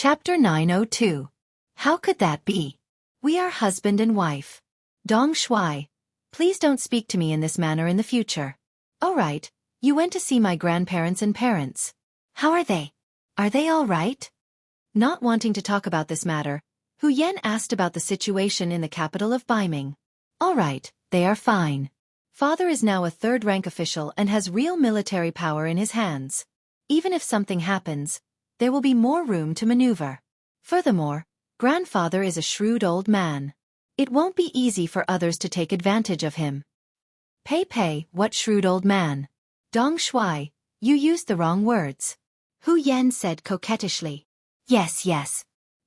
Chapter 902. How could that be? We are husband and wife. Dong Shuai, please don't speak to me in this manner in the future. All right, you went to see my grandparents and parents. How are they? Are they all right? Not wanting to talk about this matter, Hu Yan asked about the situation in the capital of Baiming. All right, they are fine. Father is now a third-rank official and has real military power in his hands. Even if something happens, there will be more room to maneuver. Furthermore, grandfather is a shrewd old man. It won't be easy for others to take advantage of him. Pei, what shrewd old man? Dong Shuai, you used the wrong words. Hu Yan said coquettishly. Yes.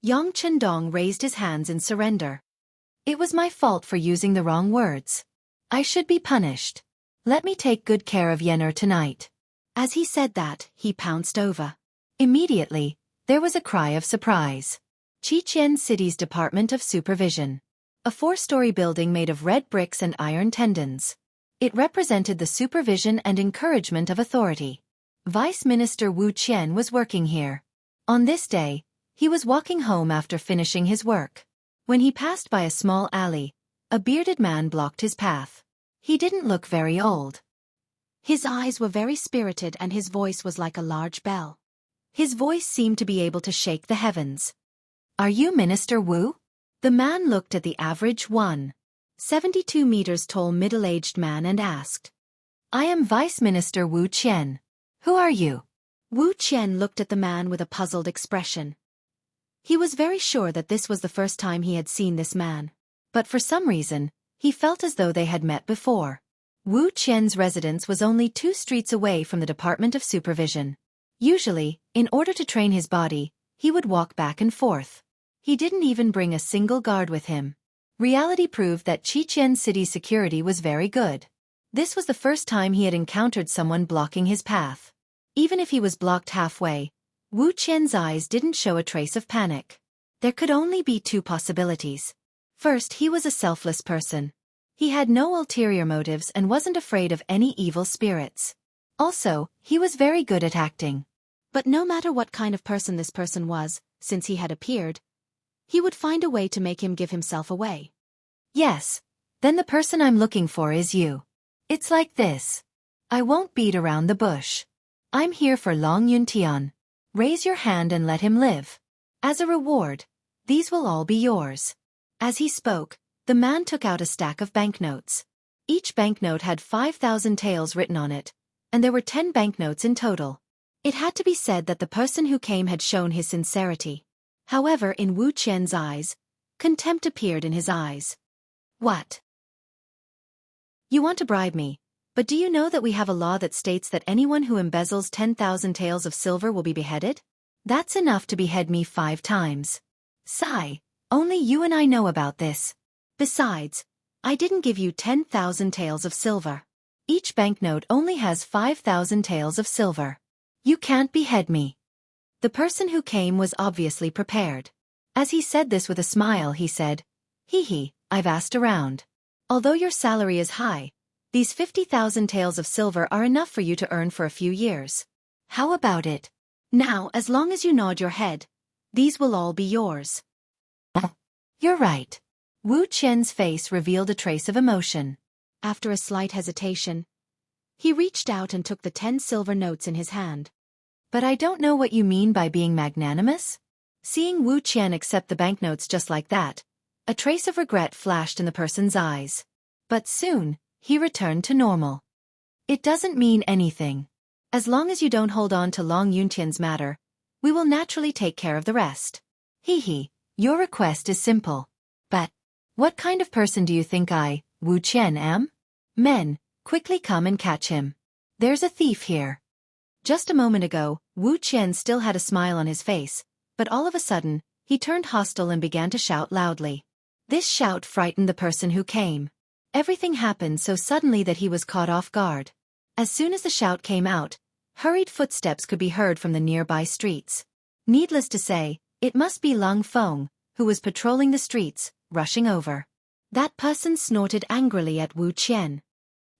Yang Chendong raised his hands in surrender. It was my fault for using the wrong words. I should be punished. Let me take good care of Yener tonight. As he said that, he pounced over. Immediately, there was a cry of surprise. Qiqian City's Department of Supervision. A 4-story building made of red bricks and iron tendons. It represented the supervision and encouragement of authority. Vice Minister Wu Qian was working here. On this day, he was walking home after finishing his work. When he passed by a small alley, a bearded man blocked his path. He didn't look very old. His eyes were very spirited and his voice was like a large bell. His voice seemed to be able to shake the heavens. Are you Minister Wu? The man looked at the average 1.72 meters tall middle-aged man and asked. I am Vice Minister Wu Qian. Who are you? Wu Qian looked at the man with a puzzled expression. He was very sure that this was the first time he had seen this man. But for some reason, he felt as though they had met before. Wu Qian's residence was only 2 streets away from the Department of Supervision. Usually, in order to train his body, he would walk back and forth. He didn't even bring a single guard with him. Reality proved that Qiqian City's security was very good. This was the first time he had encountered someone blocking his path. Even if he was blocked halfway, Wu Qian's eyes didn't show a trace of panic. There could only be 2 possibilities. First, he was a selfless person. He had no ulterior motives and wasn't afraid of any evil spirits. Also, he was very good at acting. But no matter what kind of person this person was, since he had appeared, he would find a way to make him give himself away. Yes, then the person I'm looking for is you. It's like this. I won't beat around the bush. I'm here for Long Yuntian. Raise your hand and let him live. As a reward, these will all be yours. As he spoke, the man took out a stack of banknotes. Each banknote had 5,000 taels written on it, and there were 10 banknotes in total. It had to be said that the person who came had shown his sincerity. However, in Wu Qian's eyes, contempt appeared in his eyes. What? You want to bribe me, but do you know that we have a law that states that anyone who embezzles 10,000 taels of silver will be beheaded? That's enough to behead me 5 times. Sigh, only you and I know about this. Besides, I didn't give you 10,000 taels of silver. Each banknote only has 5,000 taels of silver. You can't behead me. The person who came was obviously prepared. As he said this with a smile, he said, I've asked around. Although your salary is high, these 50,000 taels of silver are enough for you to earn for a few years. How about it? Now, as long as you nod your head, these will all be yours. You're right. Wu Qian's face revealed a trace of emotion. After a slight hesitation, he reached out and took the 10 silver notes in his hand. But I don't know what you mean by being magnanimous? Seeing Wu Qian accept the banknotes just like that, a trace of regret flashed in the person's eyes. But soon, he returned to normal. It doesn't mean anything. As long as you don't hold on to Long Yuntian's matter, we will naturally take care of the rest. Your request is simple. But what kind of person do you think I, Wu Qian, am? Men, quickly come and catch him. There's a thief here. Just a moment ago, Wu Qian still had a smile on his face, but all of a sudden, he turned hostile and began to shout loudly. This shout frightened the person who came. Everything happened so suddenly that he was caught off guard. As soon as the shout came out, hurried footsteps could be heard from the nearby streets. Needless to say, it must be Lang Feng, who was patrolling the streets, rushing over. That person snorted angrily at Wu Qian.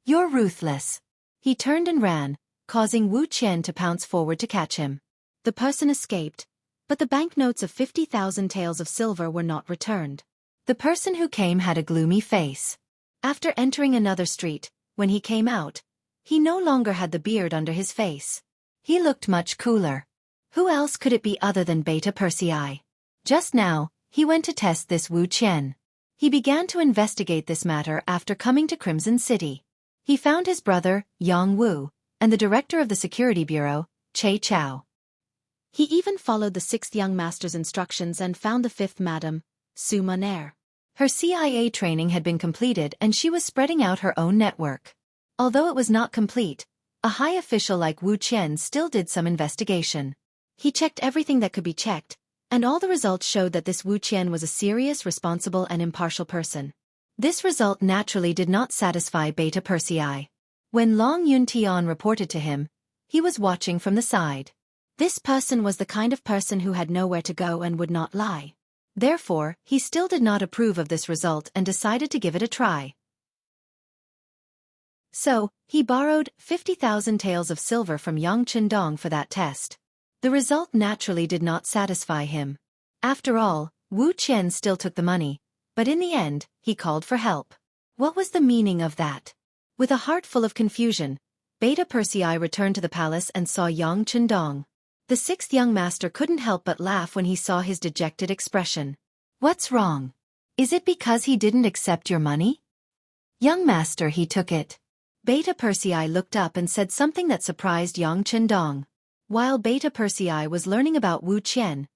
You're ruthless. He turned and ran, causing Wu Qian to pounce forward to catch him. The person escaped, but the banknotes of 50,000 taels of silver were not returned. The person who came had a gloomy face. After entering another street, when he came out, he no longer had the beard under his face. He looked much cooler. Who else could it be other than Beta Persei? Just now, he went to test this Wu Qian. He began to investigate this matter after coming to Crimson City. He found his brother, Yang Wu, and the director of the security bureau, Che Chao. He even followed the sixth young master's instructions and found the fifth madam, Su Monair. Her CIA training had been completed and she was spreading out her own network. Although it was not complete, a high official like Wu Qian still did some investigation. He checked everything that could be checked, and all the results showed that this Wu Qian was a serious, responsible and impartial person. This result naturally did not satisfy Beta Persei. When Long Yuntian reported to him, he was watching from the side. This person was the kind of person who had nowhere to go and would not lie. Therefore, he still did not approve of this result and decided to give it a try. So, he borrowed 50,000 taels of silver from Yang Chendong for that test. The result naturally did not satisfy him. After all, Wu Qian still took the money, but in the end, he called for help. What was the meaning of that? With a heart full of confusion, Beta Persei returned to the palace and saw Yang Chendong. The sixth young master couldn't help but laugh when he saw his dejected expression. What's wrong? Is it because he didn't accept your money? Young master, he took it. Beta Persei looked up and said something that surprised Yang Chendong. While Beta Persei was learning about Wu Qian,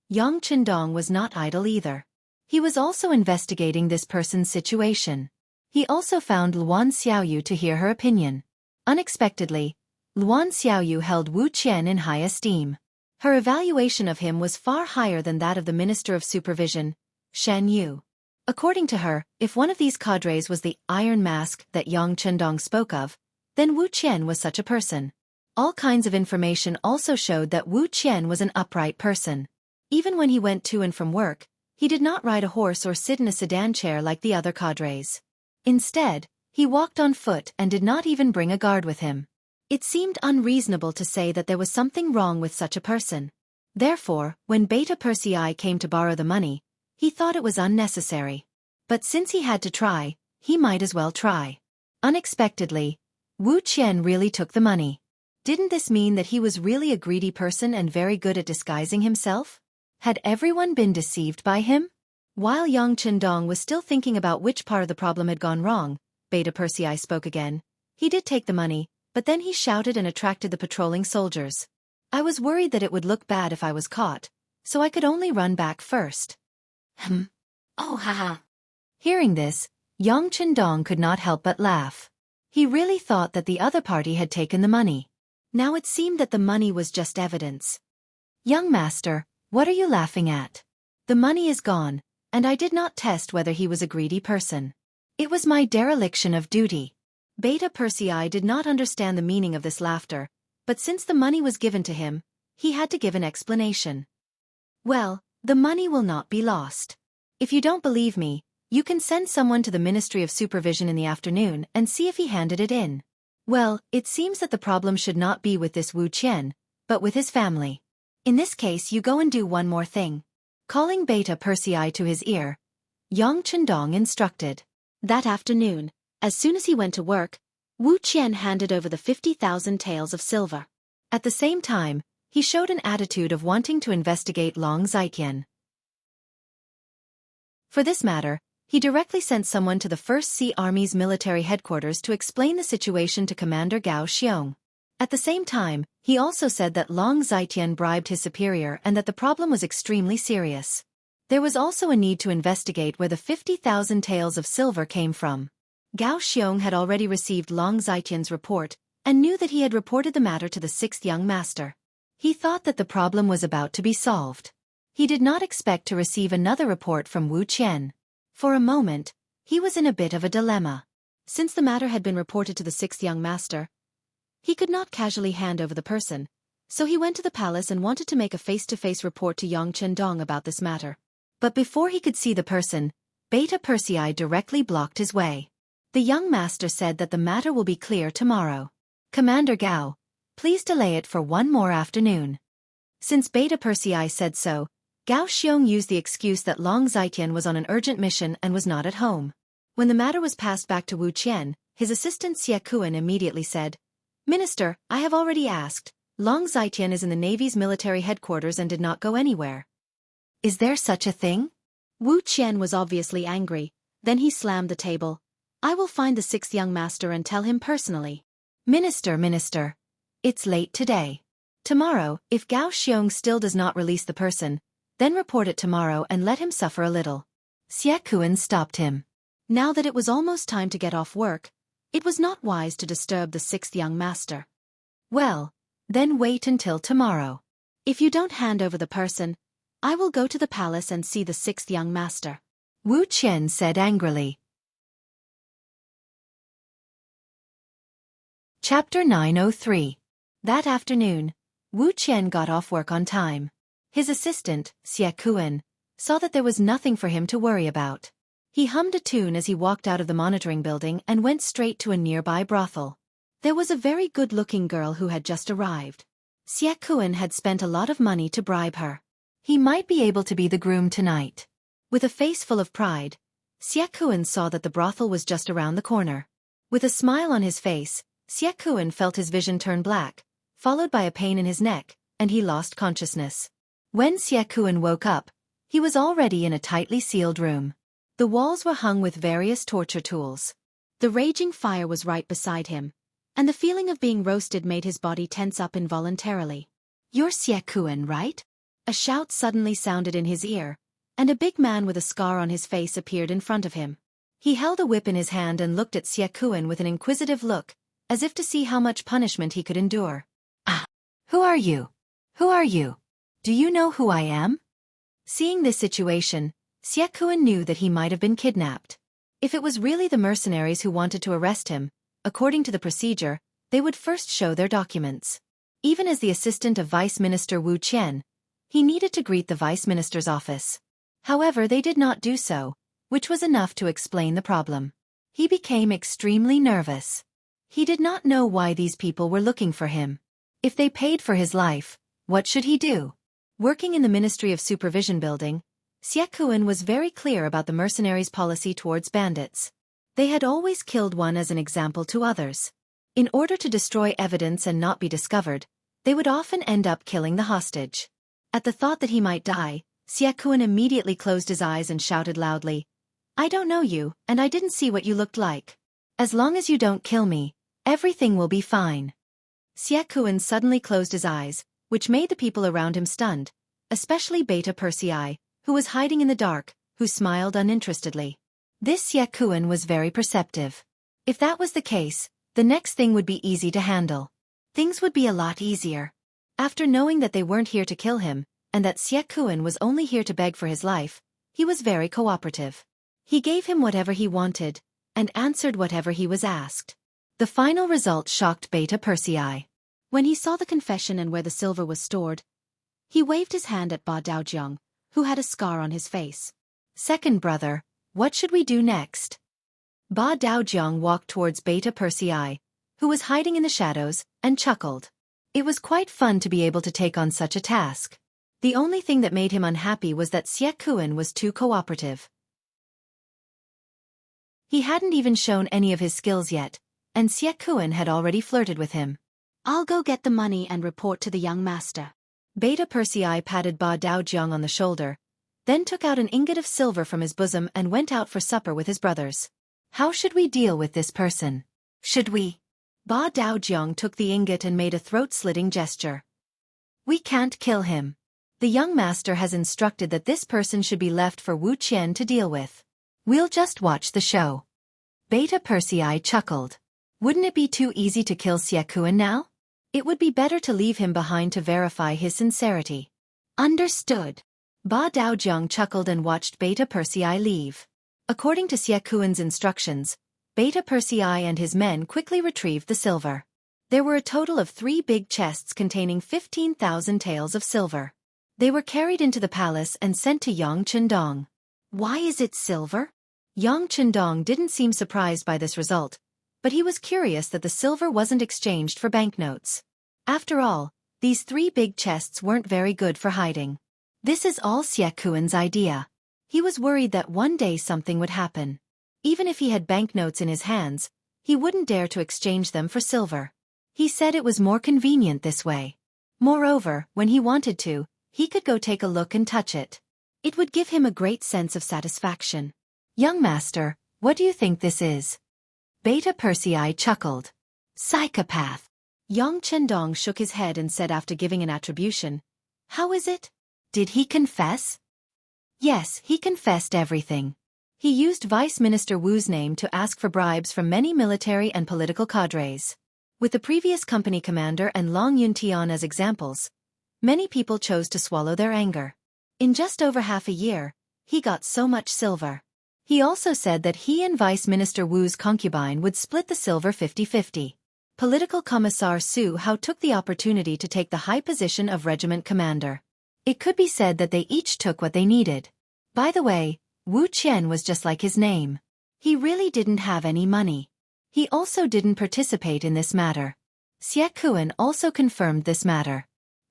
Yang Chendong was not idle either. He was also investigating this person's situation. He also found Luan Xiaoyu to hear her opinion. Unexpectedly, Luan Xiaoyu held Wu Qian in high esteem. Her evaluation of him was far higher than that of the Minister of Supervision, Xianxia. According to her, if one of these cadres was the Iron Mask that Yang Chendong spoke of, then Wu Qian was such a person. All kinds of information also showed that Wu Qian was an upright person. Even when he went to and from work, he did not ride a horse or sit in a sedan chair like the other cadres. Instead, he walked on foot and did not even bring a guard with him. It seemed unreasonable to say that there was something wrong with such a person. Therefore, when Beta Persei came to borrow the money, he thought it was unnecessary. But since he had to try, he might as well try. Unexpectedly, Wu Qian really took the money. Didn't this mean that he was really a greedy person and very good at disguising himself? Had everyone been deceived by him? While Yang Chendong was still thinking about which part of the problem had gone wrong, Beta Persei spoke again. He did take the money, but then he shouted and attracted the patrolling soldiers. I was worried that it would look bad if I was caught, so I could only run back first. Oh haha. Hearing this, Yang Chendong could not help but laugh. He really thought that the other party had taken the money. Now it seemed that the money was just evidence. Young master, what are you laughing at? The money is gone, and I did not test whether he was a greedy person. It was my dereliction of duty. Beta Persei did not understand the meaning of this laughter, but since the money was given to him, he had to give an explanation. Well, the money will not be lost. If you don't believe me, you can send someone to the Ministry of Supervision in the afternoon and see if he handed it in. Well, it seems that the problem should not be with this Wu Qian, but with his family. In this case, you go and do one more thing. Calling Beta Persei to his ear, Yang Chendong instructed. That afternoon, as soon as he went to work, Wu Qian handed over the 50,000 taels of silver. At the same time, he showed an attitude of wanting to investigate Long Zitian. For this matter, he directly sent someone to the First Sea Army's military headquarters to explain the situation to Commander Gao Xiong. At the same time, he also said that Long Zitian bribed his superior and that the problem was extremely serious. There was also a need to investigate where the 50,000 taels of silver came from. Gao Xiong had already received Long Zitian's report and knew that he had reported the matter to the sixth young master. He thought that the problem was about to be solved. He did not expect to receive another report from Wu Qian. For a moment, he was in a bit of a dilemma. Since the matter had been reported to the sixth young master, he could not casually hand over the person, so he went to the palace and wanted to make a face-to-face report to Yang Chendong about this matter. But before he could see the person, Beta Persei directly blocked his way. The young master said that the matter will be clear tomorrow. Commander Gao, please delay it for one more afternoon. Since Beta Persei said so, Gao Xiong used the excuse that Long Zitian was on an urgent mission and was not at home. When the matter was passed back to Wu Qian, his assistant Xie Kuan immediately said, "Minister, I have already asked. Long Zitian is in the Navy's military headquarters and did not go anywhere." "Is there such a thing?" Wu Qian was obviously angry. Then he slammed the table. "I will find the sixth young master and tell him personally." Minister. It's late today. Tomorrow, if Gao Xiong still does not release the person, then report it tomorrow and let him suffer a little. Xie Kuan stopped him. Now that it was almost time to get off work, it was not wise to disturb the sixth young master. "Well, then wait until tomorrow. If you don't hand over the person, I will go to the palace and see the sixth young master," Wu Qian said angrily. Chapter 903. That afternoon, Wu Qian got off work on time. His assistant, Xie Kuan, saw that there was nothing for him to worry about. He hummed a tune as he walked out of the monitoring building and went straight to a nearby brothel. There was a very good-looking girl who had just arrived. Xie Kuan had spent a lot of money to bribe her. He might be able to be the groom tonight. With a face full of pride, Xie Kuan saw that the brothel was just around the corner. With a smile on his face, Xie Kuan felt his vision turn black, followed by a pain in his neck, and he lost consciousness. When Xie Kuan woke up, he was already in a tightly sealed room. The walls were hung with various torture tools. The raging fire was right beside him, and the feeling of being roasted made his body tense up involuntarily. "You're Xie Kuan, right?" A shout suddenly sounded in his ear, and a big man with a scar on his face appeared in front of him. He held a whip in his hand and looked at Xie Kuan with an inquisitive look, as if to see how much punishment he could endure. "Ah! Who are you? Who are you? Do you know who I am?" Seeing this situation, Xie Kuan knew that he might have been kidnapped. If it was really the mercenaries who wanted to arrest him, according to the procedure, they would first show their documents. Even as the assistant of Vice Minister Wu Qian, he needed to greet the Vice Minister's office. However, they did not do so, which was enough to explain the problem. He became extremely nervous. He did not know why these people were looking for him. If they paid for his life, what should he do? Working in the Ministry of Supervision building, Xie Kuan was very clear about the mercenaries' policy towards bandits. They had always killed one as an example to others. In order to destroy evidence and not be discovered, they would often end up killing the hostage. At the thought that he might die, Xie Kuan immediately closed his eyes and shouted loudly, "I don't know you, and I didn't see what you looked like. As long as you don't kill me, everything will be fine." Xie Kuan suddenly closed his eyes, which made the people around him stunned, especially Beta Persei, who was hiding in the dark, who smiled uninterestedly. This Xie Kuan was very perceptive. If that was the case, the next thing would be easy to handle. Things would be a lot easier. After knowing that they weren't here to kill him, and that Xie Kuan was only here to beg for his life, he was very cooperative. He gave him whatever he wanted, and answered whatever he was asked. The final result shocked Beta Persei. When he saw the confession and where the silver was stored, he waved his hand at Ba Daojiang, who had a scar on his face. "Second brother, what should we do next?" Ba Daojiang walked towards Beta Persei, who was hiding in the shadows, and chuckled. It was quite fun to be able to take on such a task. The only thing that made him unhappy was that Xie Kuan was too cooperative. He hadn't even shown any of his skills yet, and Xie Kuan had already flirted with him. "I'll go get the money and report to the young master." Beta Persei patted Ba Daojiang on the shoulder, then took out an ingot of silver from his bosom and went out for supper with his brothers. "How should we deal with this person? Should we?" Ba Daojiang took the ingot and made a throat-slitting gesture. "We can't kill him. The young master has instructed that this person should be left for Wu Qian to deal with. We'll just watch the show." Beta Persei chuckled. Wouldn't it be too easy to kill Xie Kuan now? It would be better to leave him behind to verify his sincerity. "Understood." Ba Daojiang chuckled and watched Beta Persei leave. According to Xie Kuan's instructions, Beta Persei and his men quickly retrieved the silver. There were a total of 3 big chests containing 15,000 taels of silver. They were carried into the palace and sent to Yang Chendong. "Why is it silver?" Yang Chendong didn't seem surprised by this result, but he was curious that the silver wasn't exchanged for banknotes. After all, These 3 big chests weren't very good for hiding. This is all Xiekuan's idea. He was worried that one day something would happen. Even if he had banknotes in his hands, he wouldn't dare to exchange them for silver. He said it was more convenient this way. Moreover, when he wanted to, he could go take a look and touch it. It would give him a great sense of satisfaction. Young master, what do you think this is? Beta Persei chuckled. Psychopath. Yang Chendong shook his head and said after giving an attribution, how is it? Did he confess? Yes, he confessed everything. He used Vice Minister Wu's name to ask for bribes from many military and political cadres. With the previous company commander and Long Yuntian as examples, many people chose to swallow their anger. In just over half a year, he got so much silver. He also said that he and Vice Minister Wu's concubine would split the silver 50-50. Political Commissar Su Hao took the opportunity to take the high position of regiment commander. It could be said that they each took what they needed. By the way, Wu Qian was just like his name. He really didn't have any money. He also didn't participate in this matter. Xiekuan also confirmed this matter.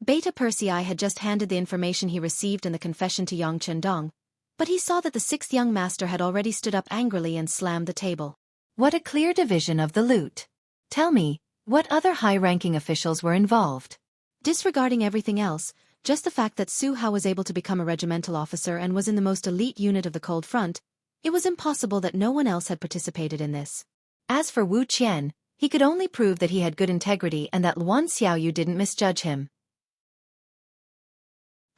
Beta Persei had just handed the information he received in the confession to Yang Chendong, but he saw that the 6th young master had already stood up angrily and slammed the table. What a clear division of the loot. Tell me, what other high-ranking officials were involved? Disregarding everything else, just the fact that Su Hao was able to become a regimental officer and was in the most elite unit of the Cold Front, it was impossible that no one else had participated in this. As for Wu Qian, he could only prove that he had good integrity and that Luan Xiaoyu didn't misjudge him.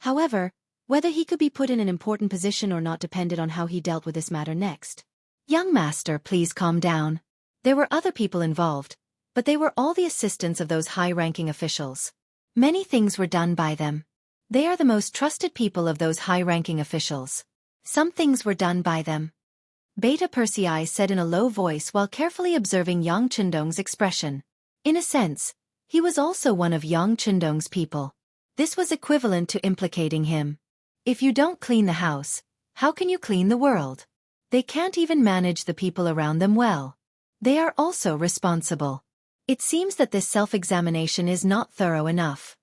However, whether he could be put in an important position or not depended on how he dealt with this matter next. Young master, please calm down. There were other people involved, but they were all the assistants of those high-ranking officials. Many things were done by them. They are the most trusted people of those high-ranking officials. Some things were done by them. Beta Persei said in a low voice while carefully observing Yang Chendong's expression. In a sense, he was also one of Yang Chendong's people. This was equivalent to implicating him. If you don't clean the house, how can you clean the world? They can't even manage the people around them well. They are also responsible. It seems that this self-examination is not thorough enough.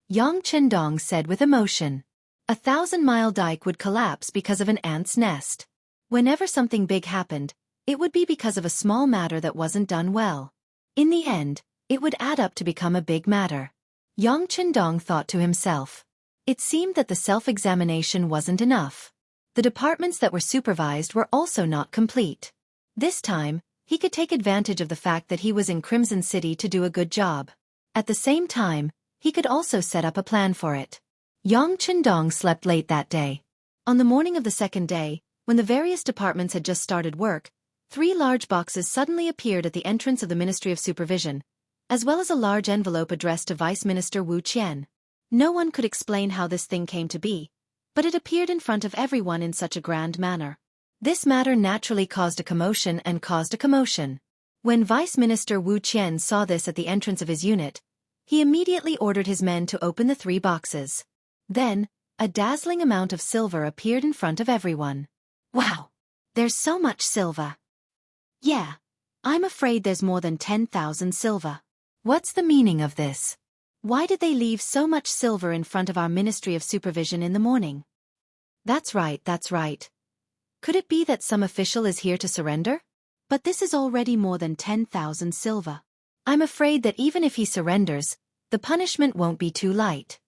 Yang Chendong said with emotion. 1,000-mile dike would collapse because of an ant's nest. Whenever something big happened, it would be because of a small matter that wasn't done well. In the end, it would add up to become a big matter. Yang Chendong thought to himself. It seemed that the self-examination wasn't enough. The departments that were supervised were also not complete. This time, he could take advantage of the fact that he was in Crimson City to do a good job. At the same time, he could also set up a plan for it. Yang Chendong slept late that day. On the morning of the second day, when the various departments had just started work, 3 large boxes suddenly appeared at the entrance of the Ministry of Supervision, as well as a large envelope addressed to Vice Minister Wu Qian. No one could explain how this thing came to be, but it appeared in front of everyone in such a grand manner. This matter naturally caused a commotion and caused a commotion. When Vice Minister Wu Qian saw this at the entrance of his unit, he immediately ordered his men to open the 3 boxes. Then, a dazzling amount of silver appeared in front of everyone. Wow! There's so much silver. Yeah, I'm afraid there's more than 10,000 silver. What's the meaning of this? Why did they leave so much silver in front of our Ministry of Supervision in the morning? That's right, that's right. Could it be that some official is here to surrender? But this is already more than 10,000 silver. I'm afraid that even if he surrenders, the punishment won't be too light.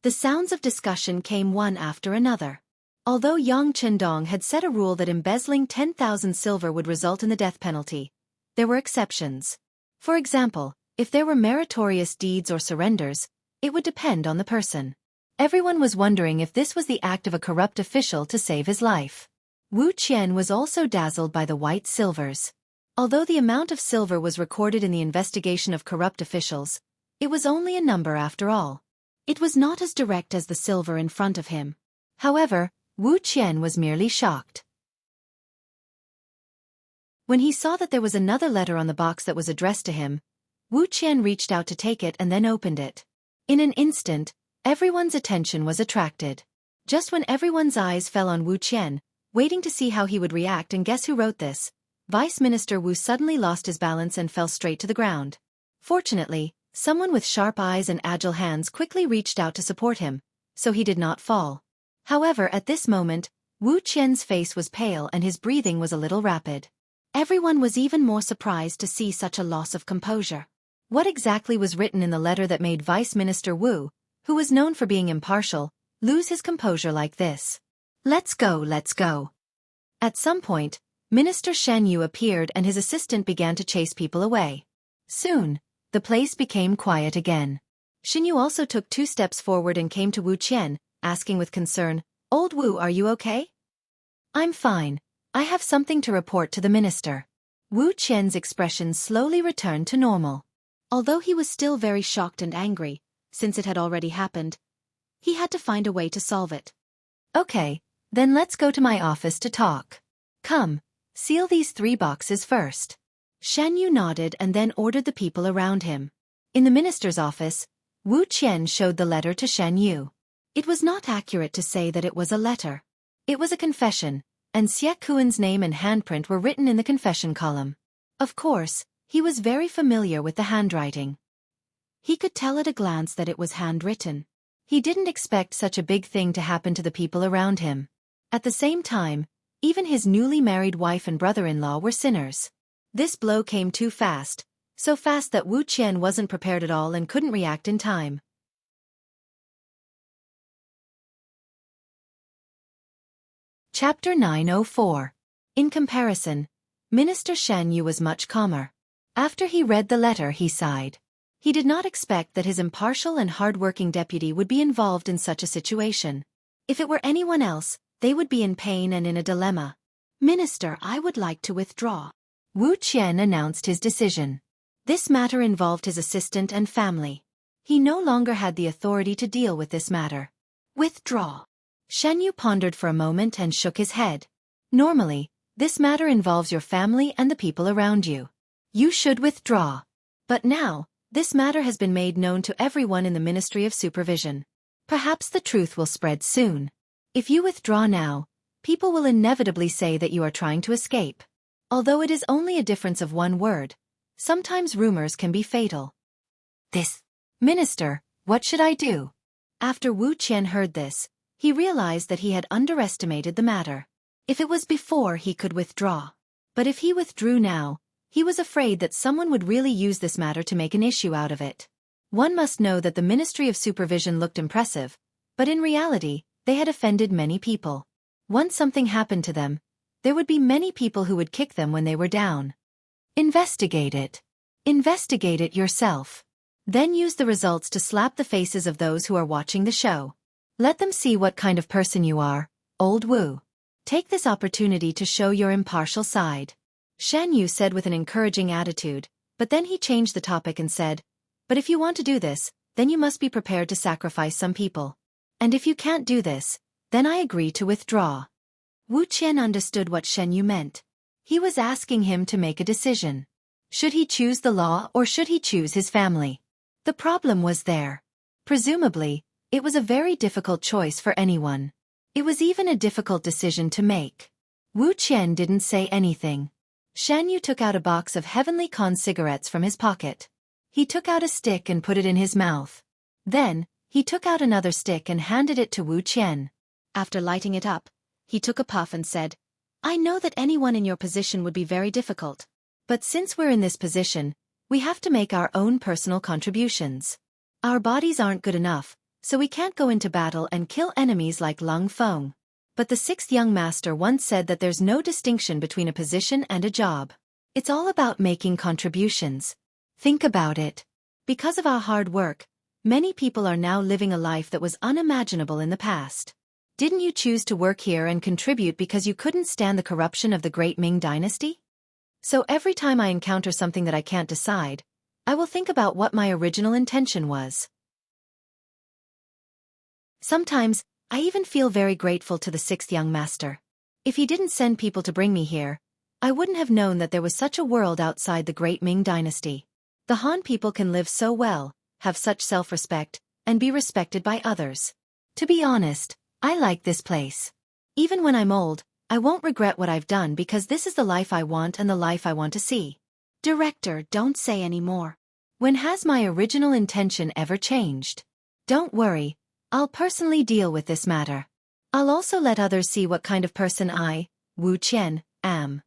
The sounds of discussion came one after another. Although Yang Chendong had set a rule that embezzling 10,000 silver would result in the death penalty, there were exceptions. For example, if there were meritorious deeds or surrenders, it would depend on the person. Everyone was wondering if this was the act of a corrupt official to save his life. Wu Qian was also dazzled by the white silvers. Although the amount of silver was recorded in the investigation of corrupt officials, it was only a number after all. It was not as direct as the silver in front of him. However, Wu Qian was merely shocked. When he saw that there was another letter on the box that was addressed to him, Wu Qian reached out to take it and then opened it. In an instant, everyone's attention was attracted. Just when everyone's eyes fell on Wu Qian, waiting to see how he would react and guess who wrote this, Vice Minister Wu suddenly lost his balance and fell straight to the ground. Fortunately, Someone with sharp eyes and agile hands quickly reached out to support him, so he did not fall. However, at this moment, Wu Qian's face was pale and his breathing was a little rapid. Everyone was even more surprised to see such a loss of composure. What exactly was written in the letter that made Vice Minister Wu, who was known for being impartial, lose his composure like this? Let's go, let's go. At some point, Minister Xianxia appeared and his assistant began to chase people away. Soon, the place became quiet again. Xianxia also took 2 steps forward and came to Wu Qian, asking with concern, "Old Wu, are you okay?" "I'm fine. I have something to report to the minister." Wu Qian's expression slowly returned to normal. Although he was still very shocked and angry, since it had already happened, he had to find a way to solve it. "Okay, then let's go to my office to talk. Come, seal these 3 boxes first." Xianxia nodded and then ordered the people around him. In the minister's office, Wu Qian showed the letter to Xianxia. It was not accurate to say that it was a letter. It was a confession, and Xie Kuan's name and handprint were written in the confession column. Of course, he was very familiar with the handwriting. He could tell at a glance that it was handwritten. He didn't expect such a big thing to happen to the people around him. At the same time, even his newly married wife and brother-in-law were sinners. This blow came too fast, so fast that Wu Qian wasn't prepared at all and couldn't react in time. Chapter 904. In comparison, Minister Xianxia was much calmer. After he read the letter, he sighed. He did not expect that his impartial and hard-working deputy would be involved in such a situation. If it were anyone else, they would be in pain and in a dilemma. "Minister, I would like to withdraw." Wu Qian announced his decision. This matter involved his assistant and family. He no longer had the authority to deal with this matter. "Withdraw." Xianxia pondered for a moment and shook his head. "Normally, this matter involves your family and the people around you. You should withdraw. But now, this matter has been made known to everyone in the Ministry of Supervision. Perhaps the truth will spread soon. If you withdraw now, people will inevitably say that you are trying to escape. Although it is only a difference of 1 word, sometimes rumors can be fatal." "Minister, what should I do?" After Wu Qian heard this, he realized that he had underestimated the matter. If it was before, he could withdraw. But if he withdrew now, he was afraid that someone would really use this matter to make an issue out of it. One must know that the Ministry of Supervision looked impressive, but in reality, they had offended many people. Once something happened to them, there would be many people who would kick them when they were down. Investigate it. Investigate it yourself. Then use the results to slap the faces of those who are watching the show. Let them see what kind of person you are, old Wu. Take this opportunity to show your impartial side. Xianxia said with an encouraging attitude, but then he changed the topic and said, "But if you want to do this, then you must be prepared to sacrifice some people. And if you can't do this, then I agree to withdraw." Wu Qian understood what Xianxia meant. He was asking him to make a decision. Should he choose the law or should he choose his family? The problem was there. Presumably, it was a very difficult choice for anyone. It was even a difficult decision to make. Wu Qian didn't say anything. Xianxia took out a box of Heavenly Con cigarettes from his pocket. He took out a stick and put it in his mouth. Then, he took out another stick and handed it to Wu Qian. After lighting it up, he took a puff and said, "I know that anyone in your position would be very difficult. But since we're in this position, we have to make our own personal contributions. Our bodies aren't good enough, so we can't go into battle and kill enemies like Lung Feng. But the 6th young master once said that there's no distinction between a position and a job. It's all about making contributions. Think about it. Because of our hard work, many people are now living a life that was unimaginable in the past. Didn't you choose to work here and contribute because you couldn't stand the corruption of the great Ming dynasty? So every time I encounter something that I can't decide, I will think about what my original intention was. Sometimes, I even feel very grateful to the 6th young master. If he didn't send people to bring me here, I wouldn't have known that there was such a world outside the great Ming dynasty. The Han people can live so well, have such self-respect, and be respected by others. To be honest, I like this place. Even when I'm old, I won't regret what I've done because this is the life I want and the life I want to see." "Director, don't say any more." When has my original intention ever changed? Don't worry, I'll personally deal with this matter. I'll also let others see what kind of person I, Wu Qian, am.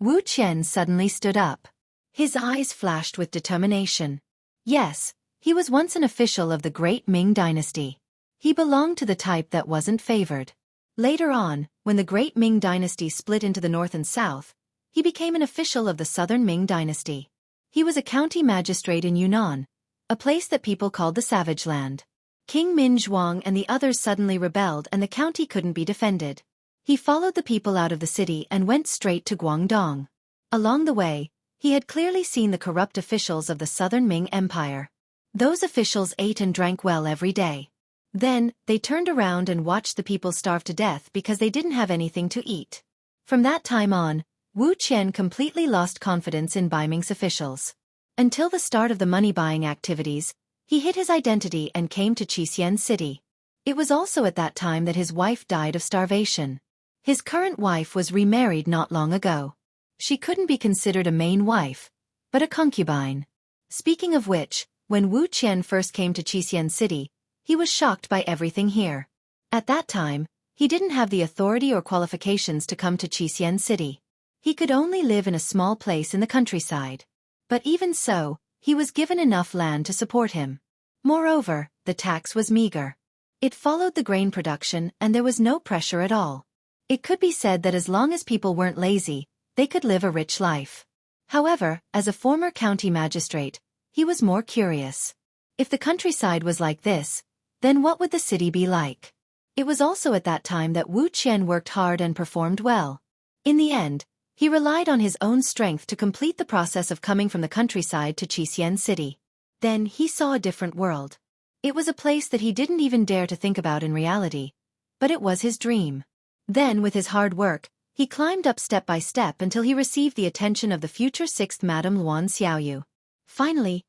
Wu Qian suddenly stood up. His eyes flashed with determination. Yes, he was once an official of the great Ming dynasty. He belonged to the type that wasn't favored. Later on, when the great Ming dynasty split into the north and south, he became an official of the southern Ming dynasty. He was a county magistrate in Yunnan, a place that people called the Savage Land. King Min Zhuang and the others suddenly rebelled and the county couldn't be defended. He followed the people out of the city and went straight to Guangdong. Along the way, he had clearly seen the corrupt officials of the southern Ming Empire. Those officials ate and drank well every day. Then, they turned around and watched the people starve to death because they didn't have anything to eat. From that time on, Wu Qian completely lost confidence in Baiming's officials. Until the start of the money-buying activities, he hid his identity and came to Xianxia city. It was also at that time that his wife died of starvation. His current wife was remarried not long ago. She couldn't be considered a main wife, but a concubine. Speaking of which, when Wu Qian first came to Xianxia city, he was shocked by everything here. At that time, he didn't have the authority or qualifications to come to Xianxia city. He could only live in a small place in the countryside. But even so, he was given enough land to support him. Moreover, the tax was meager. It followed the grain production and there was no pressure at all. It could be said that as long as people weren't lazy, they could live a rich life. However, as a former county magistrate, he was more curious. If the countryside was like this, then what would the city be like? It was also at that time that Wu Qian worked hard and performed well. In the end, he relied on his own strength to complete the process of coming from the countryside to Xianxia city. Then he saw a different world. It was a place that he didn't even dare to think about in reality, but it was his dream. Then with his hard work, he climbed up step by step until he received the attention of the future 6th Madam Luan Xiaoyu. Finally,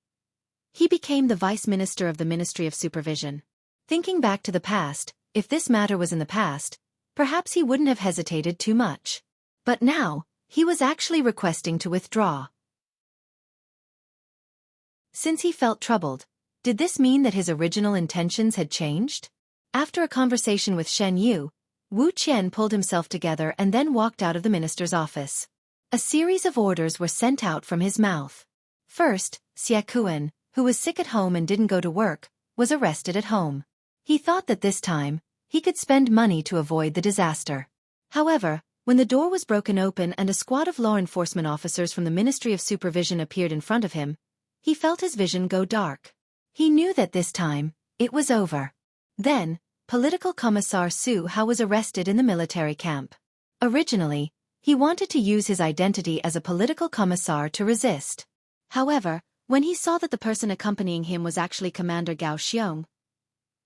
he became the Vice Minister of the Ministry of Supervision. Thinking back to the past, if this matter was in the past, perhaps he wouldn't have hesitated too much. But now, he was actually requesting to withdraw. Since he felt troubled, did this mean that his original intentions had changed? After a conversation with Shen Yu, Wu Qian pulled himself together and then walked out of the minister's office. A series of orders were sent out from his mouth. First, Xiakuan, who was sick at home and didn't go to work, was arrested at home. He thought that this time, he could spend money to avoid the disaster. However, when the door was broken open and a squad of law enforcement officers from the Ministry of Supervision appeared in front of him, he felt his vision go dark. He knew that this time, it was over. Then, Political Commissar Su Hao was arrested in the military camp. Originally, he wanted to use his identity as a political commissar to resist. However, when he saw that the person accompanying him was actually Commander Gao Xiong,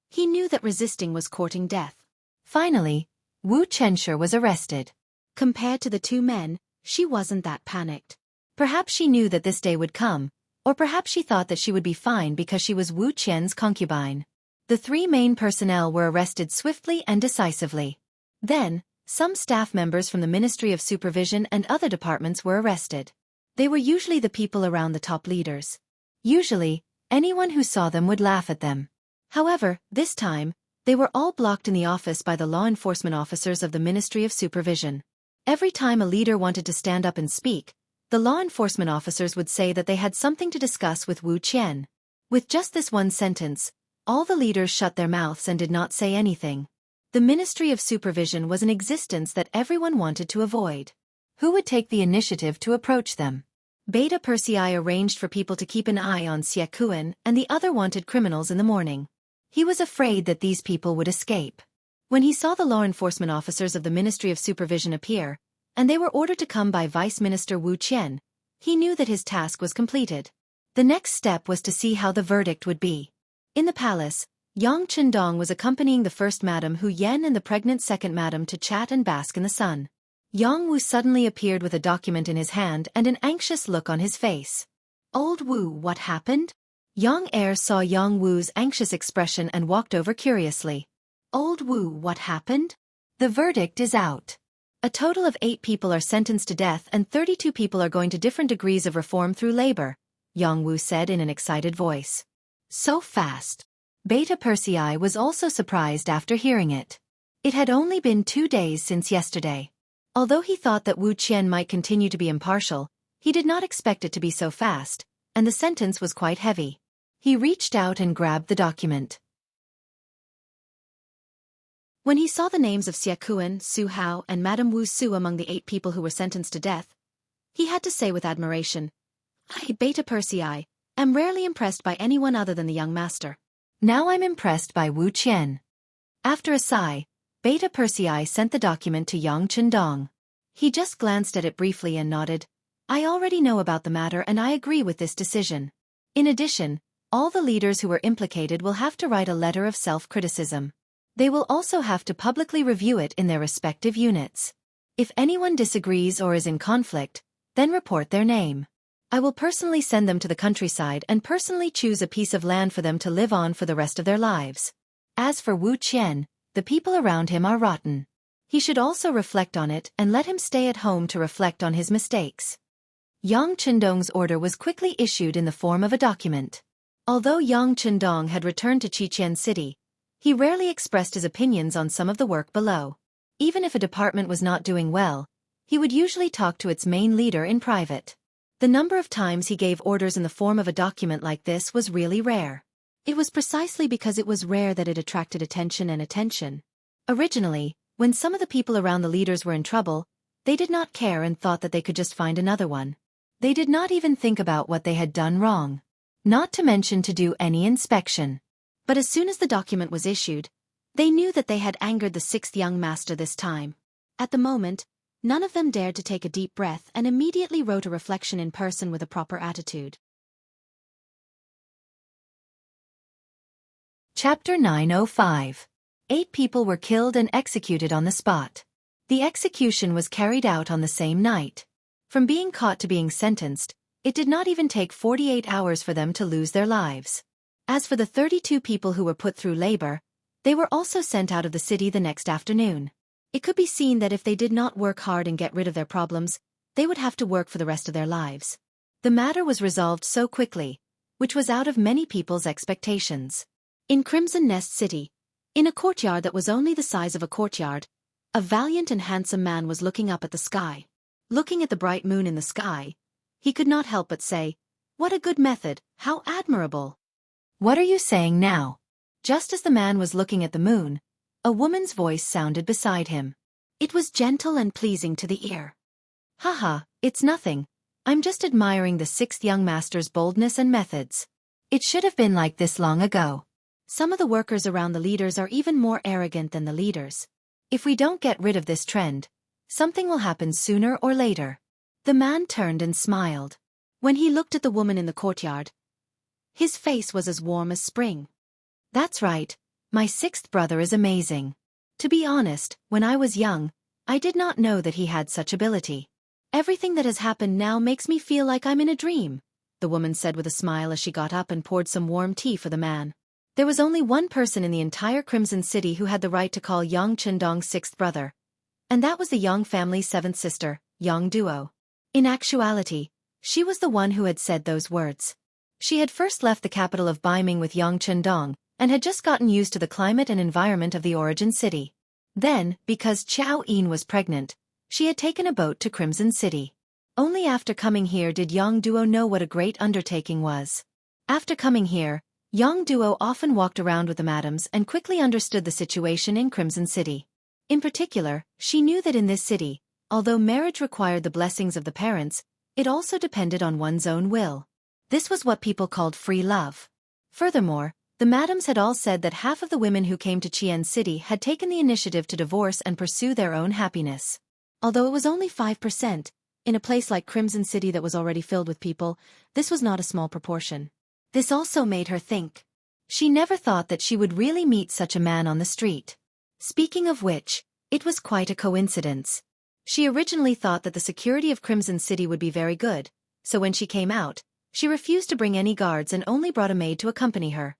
he knew that resisting was courting death. Finally, Wu Chenshi was arrested. Compared to the two men, she wasn't that panicked. Perhaps she knew that this day would come, or perhaps she thought that she would be fine because she was Wu Qian's concubine. The three main personnel were arrested swiftly and decisively. Then, some staff members from the Ministry of Supervision and other departments were arrested. They were usually the people around the top leaders. Usually, anyone who saw them would laugh at them. However, this time, they were all blocked in the office by the law enforcement officers of the Ministry of Supervision. Every time a leader wanted to stand up and speak, the law enforcement officers would say that they had something to discuss with Wu Qian. With just this one sentence, all the leaders shut their mouths and did not say anything. The Ministry of Supervision was an existence that everyone wanted to avoid. Who would take the initiative to approach them? Beta Persei arranged for people to keep an eye on Xiakuan, and the other wanted criminals in the morning. He was afraid that these people would escape. When he saw the law enforcement officers of the Ministry of Supervision appear, and they were ordered to come by Vice Minister Wu Qian, he knew that his task was completed. The next step was to see how the verdict would be. In the palace, Yang Chendong was accompanying the first madam Hu Yan and the pregnant second madam to chat and bask in the sun. Yang Wu suddenly appeared with a document in his hand and an anxious look on his face. Old Wu, what happened? Yang Heir saw Yang Wu's anxious expression and walked over curiously. Old Wu, what happened? The verdict is out. A total of 8 people are sentenced to death and 32 people are going to different degrees of reform through labor, Jianghu said in an excited voice. So fast. Beta Persei was also surprised after hearing it. It had only been 2 days since yesterday. Although he thought that Wuxia might continue to be impartial, he did not expect it to be so fast, and the sentence was quite heavy. He reached out and grabbed the document. When he saw the names of Xie Kuan, Su Hao, and Madame Wu Su among the 8 people who were sentenced to death, he had to say with admiration, I, Beta Persei, am rarely impressed by anyone other than the young master. Now I'm impressed by Wu Qian. After a sigh, Beta Persei sent the document to Yang Chendong. He just glanced at it briefly and nodded. I already know about the matter and I agree with this decision. In addition, all the leaders who were implicated will have to write a letter of self-criticism. They will also have to publicly review it in their respective units. If anyone disagrees or is in conflict, then report their name. I will personally send them to the countryside and personally choose a piece of land for them to live on for the rest of their lives. As for Wu Qian, the people around him are rotten. He should also reflect on it and let him stay at home to reflect on his mistakes. Yang Chendong's order was quickly issued in the form of a document. Although Yang Chendong had returned to Qiqian City, he rarely expressed his opinions on some of the work below. Even if a department was not doing well, he would usually talk to its main leader in private. The number of times he gave orders in the form of a document like this was really rare. It was precisely because it was rare that it attracted attention and attention. Originally, when some of the people around the leaders were in trouble, they did not care and thought that they could just find another one. They did not even think about what they had done wrong. Not to mention to do any inspection. But as soon as the document was issued, they knew that they had angered the 6th young master this time. At the moment, none of them dared to take a deep breath and immediately wrote a reflection in person with a proper attitude. Chapter 905. 8 people were killed and executed on the spot. The execution was carried out on the same night. From being caught to being sentenced, it did not even take 48 hours for them to lose their lives. As for the 32 people who were put through labor, they were also sent out of the city the next afternoon. It could be seen that if they did not work hard and get rid of their problems, they would have to work for the rest of their lives. The matter was resolved so quickly, which was out of many people's expectations. In Crimson Nest City, in a courtyard that was only the size of a courtyard, a valiant and handsome man was looking up at the sky. Looking at the bright moon in the sky, he could not help but say, "What a good method, how admirable!" "What are you saying now?" Just as the man was looking at the moon, a woman's voice sounded beside him. It was gentle and pleasing to the ear. "Haha, it's nothing. I'm just admiring the 6th young master's boldness and methods. It should have been like this long ago. Some of the workers around the leaders are even more arrogant than the leaders. If we don't get rid of this trend, something will happen sooner or later." The man turned and smiled. When he looked at the woman in the courtyard, his face was as warm as spring. "That's right, my 6th brother is amazing. To be honest, when I was young, I did not know that he had such ability. Everything that has happened now makes me feel like I'm in a dream," the woman said with a smile as she got up and poured some warm tea for the man. There was only one person in the entire Crimson City who had the right to call Yang Chendong's 6th brother, and that was the Yang family's 7th sister, Yang Duo. In actuality, she was the one who had said those words. She had first left the capital of Baiming with Yang Chendong, and had just gotten used to the climate and environment of the origin city. Then, because Qiao Yin was pregnant, she had taken a boat to Crimson City. Only after coming here did Yang Duo know what a great undertaking was. After coming here, Yang Duo often walked around with the madams and quickly understood the situation in Crimson City. In particular, she knew that in this city, although marriage required the blessings of the parents, it also depended on one's own will. This was what people called free love. Furthermore, the madams had all said that half of the women who came to Qian City had taken the initiative to divorce and pursue their own happiness. Although it was only 5%, in a place like Crimson City that was already filled with people, this was not a small proportion. This also made her think. She never thought that she would really meet such a man on the street. Speaking of which, it was quite a coincidence. She originally thought that the security of Crimson City would be very good, so when she came out, she refused to bring any guards and only brought a maid to accompany her.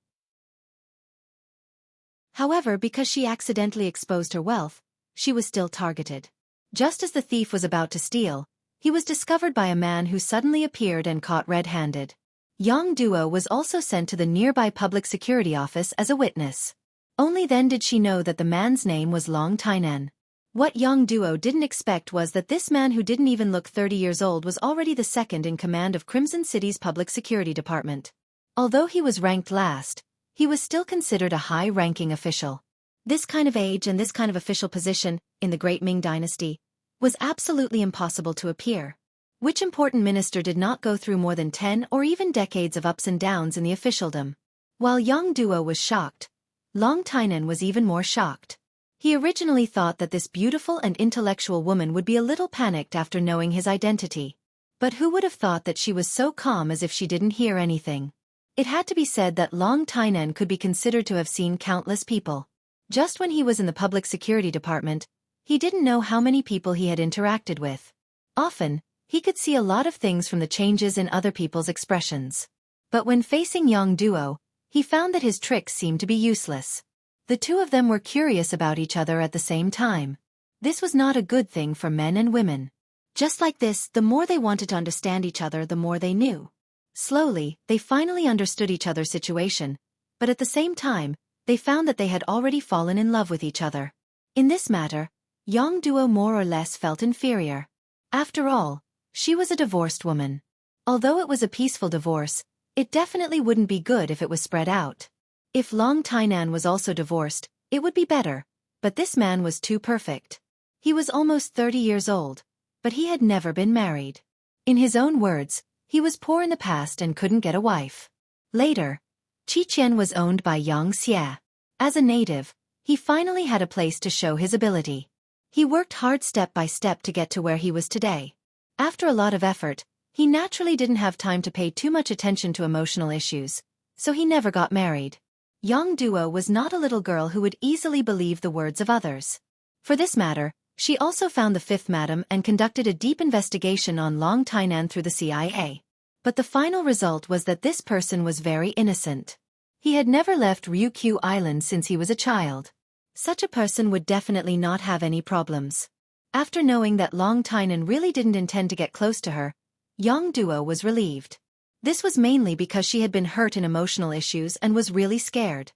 However, because she accidentally exposed her wealth, she was still targeted. Just as the thief was about to steal, he was discovered by a man who suddenly appeared and caught red-handed. Yang Duo was also sent to the nearby public security office as a witness. Only then did she know that the man's name was Long Tainan. What Yang Duo didn't expect was that this man who didn't even look 30 years old was already the second in command of Crimson City's public security department. Although he was ranked last, he was still considered a high-ranking official. This kind of age and this kind of official position, in the Great Ming Dynasty, was absolutely impossible to appear. Which important minister did not go through more than 10 or even decades of ups and downs in the officialdom? While Yang Duo was shocked, Long Tainan was even more shocked. He originally thought that this beautiful and intellectual woman would be a little panicked after knowing his identity. But who would have thought that she was so calm as if she didn't hear anything? It had to be said that Long Tainan could be considered to have seen countless people. Just when he was in the public security department, he didn't know how many people he had interacted with. Often, he could see a lot of things from the changes in other people's expressions. But when facing Yang Duo, he found that his tricks seemed to be useless. The two of them were curious about each other at the same time. This was not a good thing for men and women. Just like this, the more they wanted to understand each other, the more they knew. Slowly, they finally understood each other's situation, but at the same time, they found that they had already fallen in love with each other. In this matter, Yang Duo more or less felt inferior. After all, she was a divorced woman. Although it was a peaceful divorce, it definitely wouldn't be good if it was spread out. If Long Tainan was also divorced, it would be better, but this man was too perfect. He was almost 30 years old, but he had never been married. In his own words, he was poor in the past and couldn't get a wife. Later, Qiqian was owned by Xianxia. As a native, he finally had a place to show his ability. He worked hard step by step to get to where he was today. After a lot of effort, he naturally didn't have time to pay too much attention to emotional issues, so he never got married. Yang Duo was not a little girl who would easily believe the words of others. For this matter, she also found the fifth madam and conducted a deep investigation on Long Tainan through the CIA. But the final result was that this person was very innocent. He had never left Ryukyu Island since he was a child. Such a person would definitely not have any problems. After knowing that Long Tainan really didn't intend to get close to her, Yang Duo was relieved. This was mainly because she had been hurt in emotional issues and was really scared.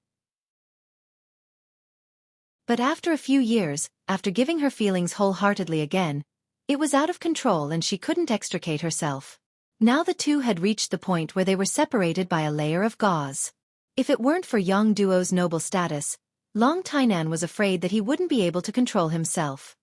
But after a few years, after giving her feelings wholeheartedly again, it was out of control and she couldn't extricate herself. Now the two had reached the point where they were separated by a layer of gauze. If it weren't for Yang Duo's noble status, Long Tainan was afraid that he wouldn't be able to control himself.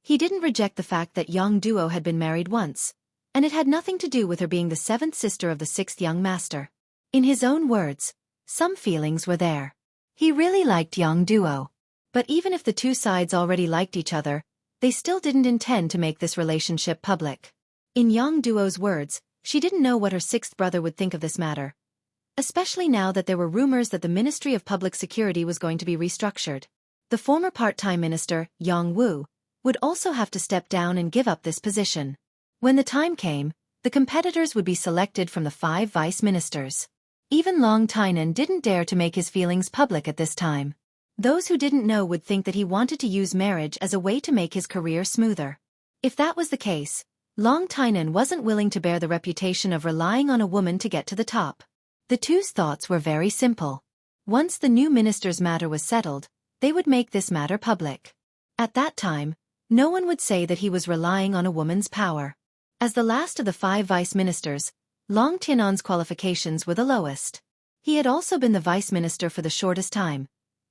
He didn't reject the fact that Yang Duo had been married once, and it had nothing to do with her being the seventh sister of the sixth young master. In his own words, some feelings were there. He really liked Yang Duo. But even if the two sides already liked each other, they still didn't intend to make this relationship public. In Yang Duo's words, she didn't know what her sixth brother would think of this matter. Especially now that there were rumors that the Ministry of Public Security was going to be restructured. The former part-time minister, Yang Wu, would also have to step down and give up this position. When the time came, the competitors would be selected from the 5 vice ministers. Even Long Tainan didn't dare to make his feelings public at this time. Those who didn't know would think that he wanted to use marriage as a way to make his career smoother. If that was the case, Long Tainan wasn't willing to bear the reputation of relying on a woman to get to the top. The two's thoughts were very simple. Once the new minister's matter was settled, they would make this matter public. At that time, no one would say that he was relying on a woman's power. As the last of the 5 vice ministers, Long Tianan's qualifications were the lowest. He had also been the vice minister for the shortest time,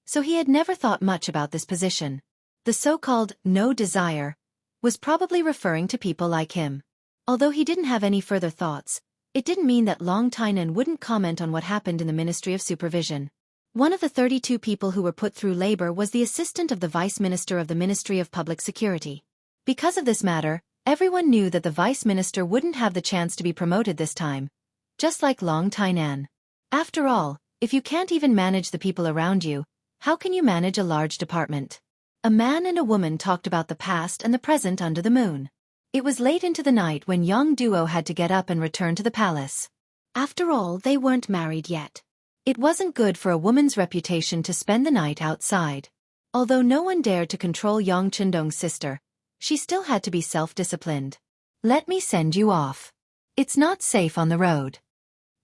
so he had never thought much about this position. The so-called no desire was probably referring to people like him. Although he didn't have any further thoughts, it didn't mean that Long Tainan wouldn't comment on what happened in the Ministry of Supervision. One of the 32 people who were put through labor was the assistant of the vice minister of the Ministry of Public Security. Because of this matter, everyone knew that the vice minister wouldn't have the chance to be promoted this time, just like Long Tainan. After all, if you can't even manage the people around you, how can you manage a large department? A man and a woman talked about the past and the present under the moon. It was late into the night when Yang Duo had to get up and return to the palace. After all, they weren't married yet. It wasn't good for a woman's reputation to spend the night outside. Although no one dared to control Yang Qindong's sister, she still had to be self-disciplined. "Let me send you off. It's not safe on the road."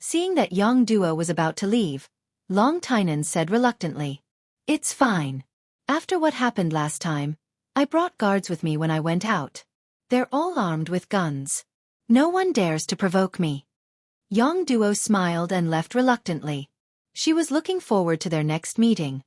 Seeing that Yang Duo was about to leave, Long Tainan said reluctantly, "It's fine. After what happened last time, I brought guards with me when I went out. They're all armed with guns. No one dares to provoke me." Yang Duo smiled and left reluctantly. She was looking forward to their next meeting.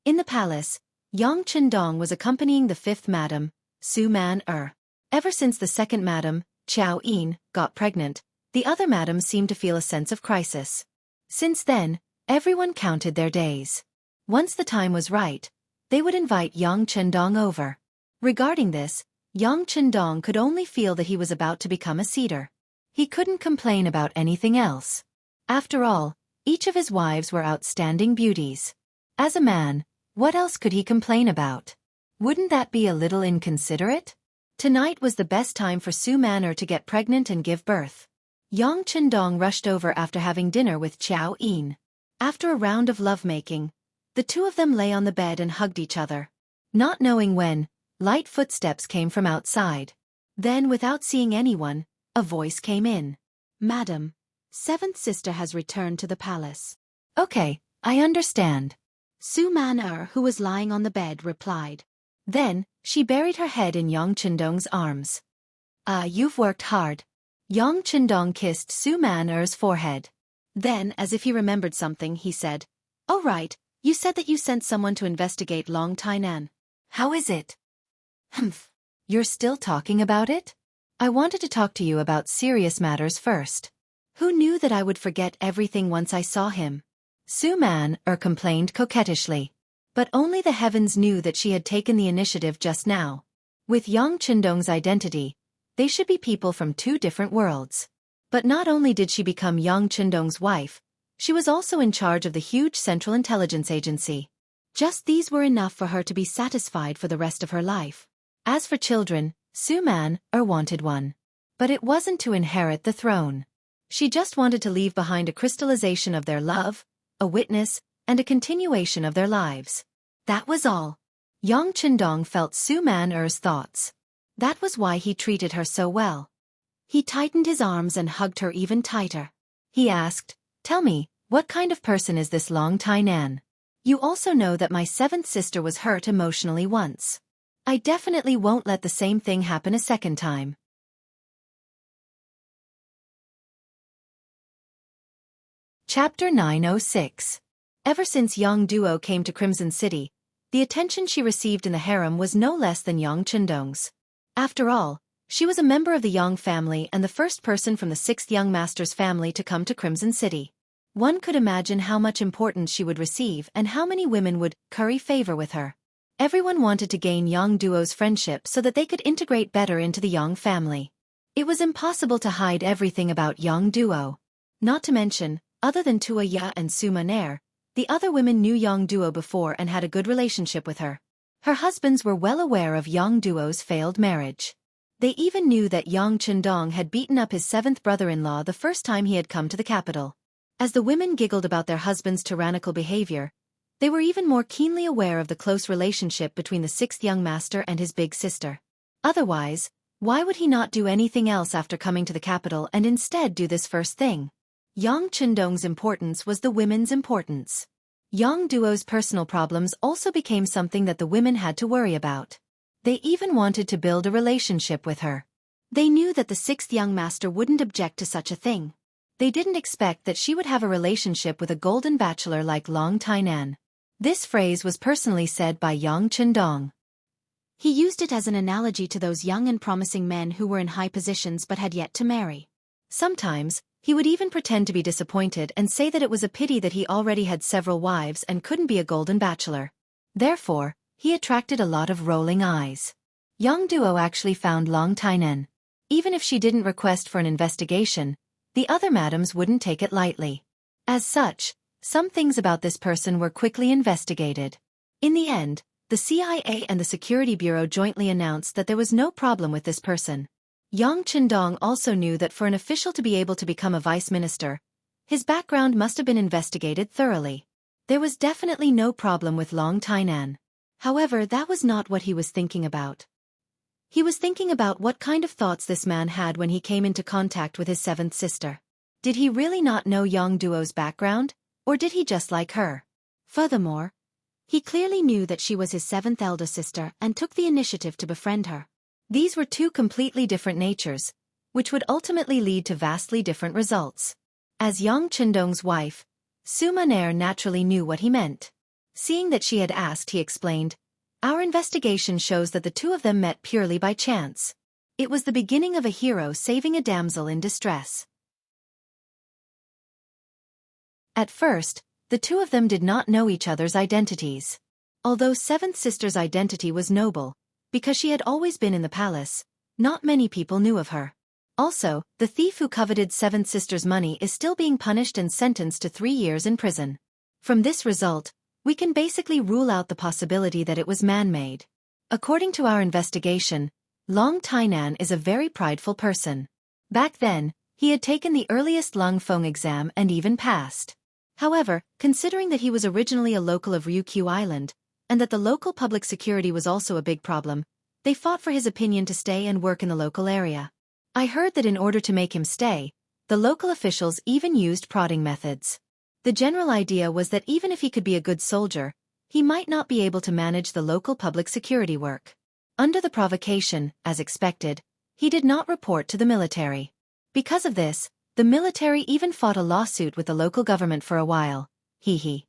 In the palace, Yang Chendong was accompanying the fifth madam, Su Man-er. Ever since the second madam, Qiao Yin, got pregnant, the other madams seemed to feel a sense of crisis. Since then, everyone counted their days. Once the time was right, they would invite Yang Chendong over. Regarding this, Yang Chendong could only feel that he was about to become a cedar. He couldn't complain about anything else. After all, each of his wives were outstanding beauties. As a man, what else could he complain about? Wouldn't that be a little inconsiderate? Tonight was the best time for Su Man-er to get pregnant and give birth. Yang Chendong rushed over after having dinner with Qiao Yin. After a round of lovemaking, the two of them lay on the bed and hugged each other. Not knowing when, light footsteps came from outside. Then, without seeing anyone, a voice came in. "Madam, seventh sister has returned to the palace." "Okay, I understand," Su Man-er, who was lying on the bed, replied. Then, she buried her head in Yang Chendong's arms. You've worked hard." Yang Chendong kissed Su Man-er's forehead. Then, as if he remembered something, he said, "Oh right, you said that you sent someone to investigate Long Tainan. How is it?" "Humph. You're still talking about it? I wanted to talk to you about serious matters first. Who knew that I would forget everything once I saw him?" Su Man-er complained coquettishly. But only the heavens knew that she had taken the initiative just now. With Yang Chendong's identity, they should be people from two different worlds. But not only did she become Yang Chendong's wife, she was also in charge of the huge Central Intelligence Agency. Just these were enough for her to be satisfied for the rest of her life. As for children, Su Man-er wanted one. But it wasn't to inherit the throne. She just wanted to leave behind a crystallization of their love, a witness, and a continuation of their lives. That was all. Yang Chendong felt Su Man-er's thoughts. That was why he treated her so well. He tightened his arms and hugged her even tighter. He asked, "Tell me, what kind of person is this Long Tainan? You also know that my seventh sister was hurt emotionally once. I definitely won't let the same thing happen a second time." Chapter 906. Ever since Yang Duo came to Crimson City, the attention she received in the harem was no less than Yang Chendong's. After all, she was a member of the Yang family and the first person from the sixth young master's family to come to Crimson City. One could imagine how much importance she would receive and how many women would curry favor with her. Everyone wanted to gain Yang Duo's friendship so that they could integrate better into the Yang family. It was impossible to hide everything about Yang Duo. Not to mention, other than Tua Ya and Su Man-er, the other women knew Yang Duo before and had a good relationship with her. Her husbands were well aware of Yang Duo's failed marriage. They even knew that Yang Chendong had beaten up his seventh brother-in-law the first time he had come to the capital. As the women giggled about their husband's tyrannical behavior, they were even more keenly aware of the close relationship between the sixth young master and his big sister. Otherwise, why would he not do anything else after coming to the capital and instead do this first thing? Yang Chendong's importance was the women's importance. Yang Duo's personal problems also became something that the women had to worry about. They even wanted to build a relationship with her. They knew that the sixth young master wouldn't object to such a thing. They didn't expect that she would have a relationship with a golden bachelor like Long Tainan. This phrase was personally said by Yang Chendong. He used it as an analogy to those young and promising men who were in high positions but had yet to marry. Sometimes, he would even pretend to be disappointed and say that it was a pity that he already had several wives and couldn't be a golden bachelor. Therefore, he attracted a lot of rolling eyes. Yang Duo actually found Long Tainan. Even if she didn't request for an investigation, the other madams wouldn't take it lightly. As such, some things about this person were quickly investigated. In the end, the CIA and the Security Bureau jointly announced that there was no problem with this person. Yang Chendong also knew that for an official to be able to become a vice minister, his background must have been investigated thoroughly. There was definitely no problem with Long Tainan. However, that was not what he was thinking about. He was thinking about what kind of thoughts this man had when he came into contact with his seventh sister. Did he really not know Yang Duo's background, or did he just like her? Furthermore, he clearly knew that she was his seventh elder sister and took the initiative to befriend her. These were two completely different natures, which would ultimately lead to vastly different results. As Yang Chendong's wife, Suma Nair naturally knew what he meant. Seeing that she had asked, he explained, "Our investigation shows that the two of them met purely by chance. It was the beginning of a hero saving a damsel in distress." At first, the two of them did not know each other's identities. Although seventh sister's identity was noble, because she had always been in the palace, not many people knew of her. Also, the thief who coveted seventh sister's money is still being punished and sentenced to 3 years in prison. From this result, we can basically rule out the possibility that it was man-made. According to our investigation, Long Tainan is a very prideful person. Back then, he had taken the earliest Lung Feng exam and even passed. However, considering that he was originally a local of Ryukyu Island, and that the local public security was also a big problem, they fought for his opinion to stay and work in the local area. I heard that in order to make him stay, the local officials even used prodding methods. The general idea was that even if he could be a good soldier, he might not be able to manage the local public security work. Under the provocation, as expected, he did not report to the military. Because of this, the military even fought a lawsuit with the local government for a while. Hee.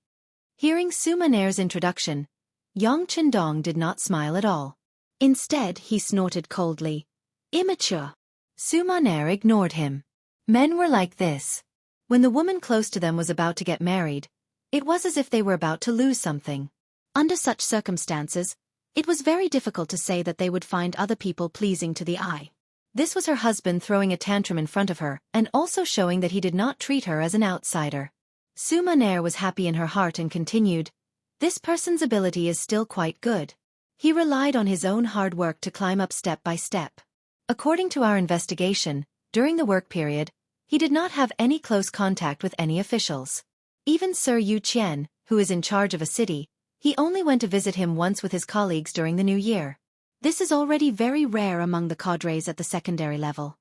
Hearing Suma Nair's introduction, Yang Chendong did not smile at all. Instead, he snorted coldly. Immature. Suma Nair ignored him. Men were like this. When the woman close to them was about to get married, it was as if they were about to lose something. Under such circumstances, it was very difficult to say that they would find other people pleasing to the eye. This was her husband throwing a tantrum in front of her and also showing that he did not treat her as an outsider. Suma Nair was happy in her heart and continued, "This person's ability is still quite good. He relied on his own hard work to climb up step by step. According to our investigation, during the work period, he did not have any close contact with any officials. Even Sir Yu Qian, who is in charge of a city, he only went to visit him once with his colleagues during the new year. This is already very rare among the cadres at the secondary level.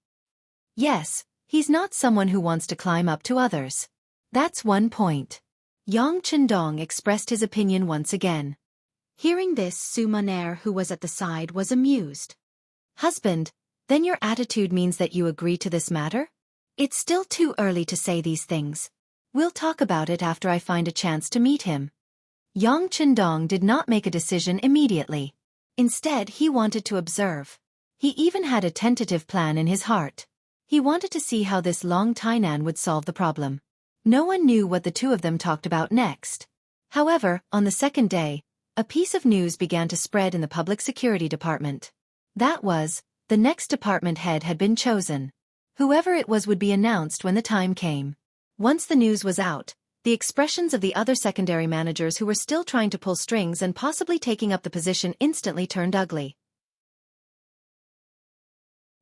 Yes, he's not someone who wants to climb up to others. That's one point." Yang Chendong expressed his opinion once again. Hearing this, Suma Nair, who was at the side, was amused. "Husband, then your attitude means that you agree to this matter? It's still too early to say these things. We'll talk about it after I find a chance to meet him." Yang Chendong did not make a decision immediately. Instead, he wanted to observe. He even had a tentative plan in his heart. He wanted to see how this Long Tainan would solve the problem. No one knew what the two of them talked about next. However, on the second day, a piece of news began to spread in the public security department. That was, the next department head had been chosen. Whoever it was would be announced when the time came. Once the news was out, the expressions of the other secondary managers who were still trying to pull strings and possibly taking up the position instantly turned ugly.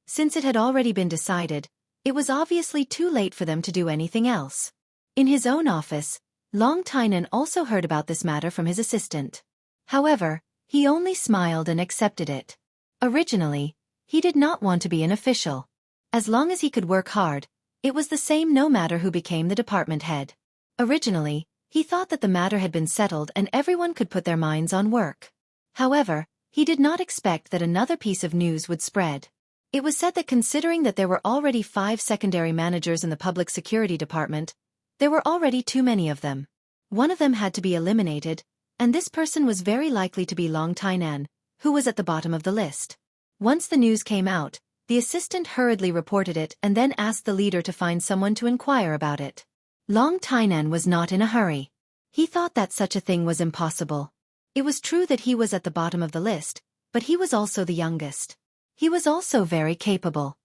Since it had already been decided, it was obviously too late for them to do anything else. In his own office, Long Tainan also heard about this matter from his assistant. However, he only smiled and accepted it. Originally, he did not want to be an official. As long as he could work hard, it was the same no matter who became the department head. Originally, he thought that the matter had been settled and everyone could put their minds on work. However, he did not expect that another piece of news would spread. It was said that considering that there were already 5 secondary managers in the public security department, there were already too many of them. One of them had to be eliminated, and this person was very likely to be Long Tainan, who was at the bottom of the list. Once the news came out, the assistant hurriedly reported it and then asked the leader to find someone to inquire about it. Long Tainan was not in a hurry. He thought that such a thing was impossible. It was true that he was at the bottom of the list, but he was also the youngest. He was also very capable.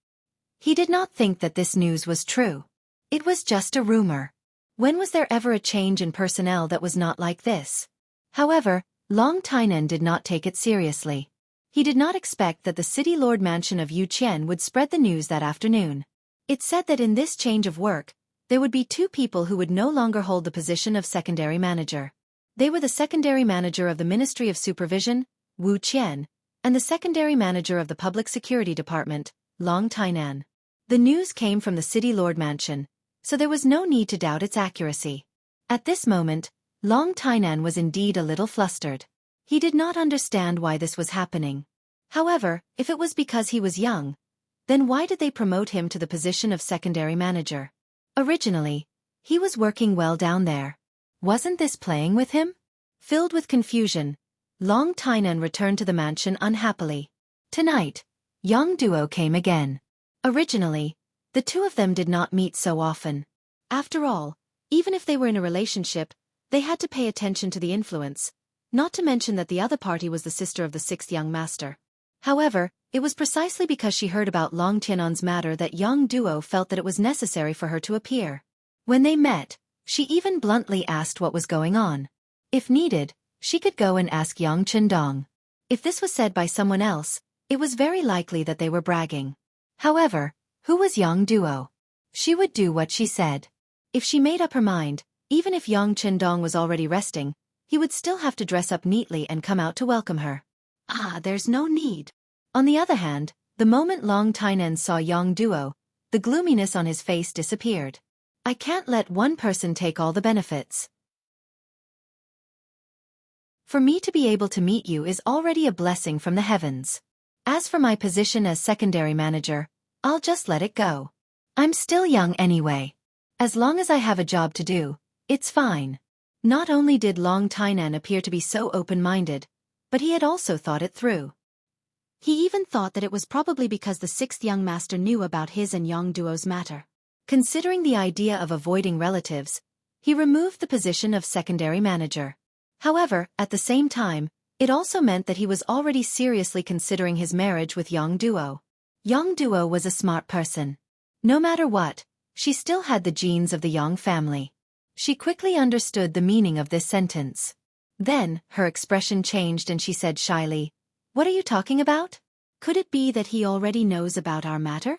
He did not think that this news was true. It was just a rumor. When was there ever a change in personnel that was not like this? However, Long Tainan did not take it seriously. He did not expect that the city lord mansion of Yu Qian would spread the news that afternoon. It said that in this change of work, there would be 2 people who would no longer hold the position of secondary manager. They were the secondary manager of the Ministry of Supervision, Wu Qian, and the secondary manager of the public security department, Long Tainan. The news came from the city lord mansion, so there was no need to doubt its accuracy. At this moment, Long Tainan was indeed a little flustered. He did not understand why this was happening. However, if it was because he was young, then why did they promote him to the position of secondary manager? Originally, he was working well down there. Wasn't this playing with him? Filled with confusion, Long Tainan returned to the mansion unhappily. Tonight, young duo came again. Originally, the two of them did not meet so often. After all, even if they were in a relationship, they had to pay attention to the influence, not to mention that the other party was the sister of the sixth young master. However, it was precisely because she heard about Long Tianan's matter that young duo felt that it was necessary for her to appear. When they met, she even bluntly asked what was going on. If needed, she could go and ask Yang Qindong. If this was said by someone else, it was very likely that they were bragging. However, who was young duo? She would do what she said. If she made up her mind, even if Yang Qindong was already resting, he would still have to dress up neatly and come out to welcome her. There's no need. On the other hand, the moment Long Tainan saw young duo, the gloominess on his face disappeared. I can't let one person take all the benefits. For me to be able to meet you is already a blessing from the heavens. As for my position as secondary manager, I'll just let it go. I'm still young anyway. As long as I have a job to do, it's fine. Not only did Long Tainan appear to be so open-minded, but he had also thought it through. He even thought that it was probably because the sixth young master knew about his and young duo's matter. Considering the idea of avoiding relatives, he removed the position of secondary manager. However, at the same time, it also meant that he was already seriously considering his marriage with young duo. Young duo was a smart person. No matter what, she still had the genes of the Yang family. She quickly understood the meaning of this sentence. Then, her expression changed and she said shyly, "What are you talking about? Could it be that he already knows about our matter?"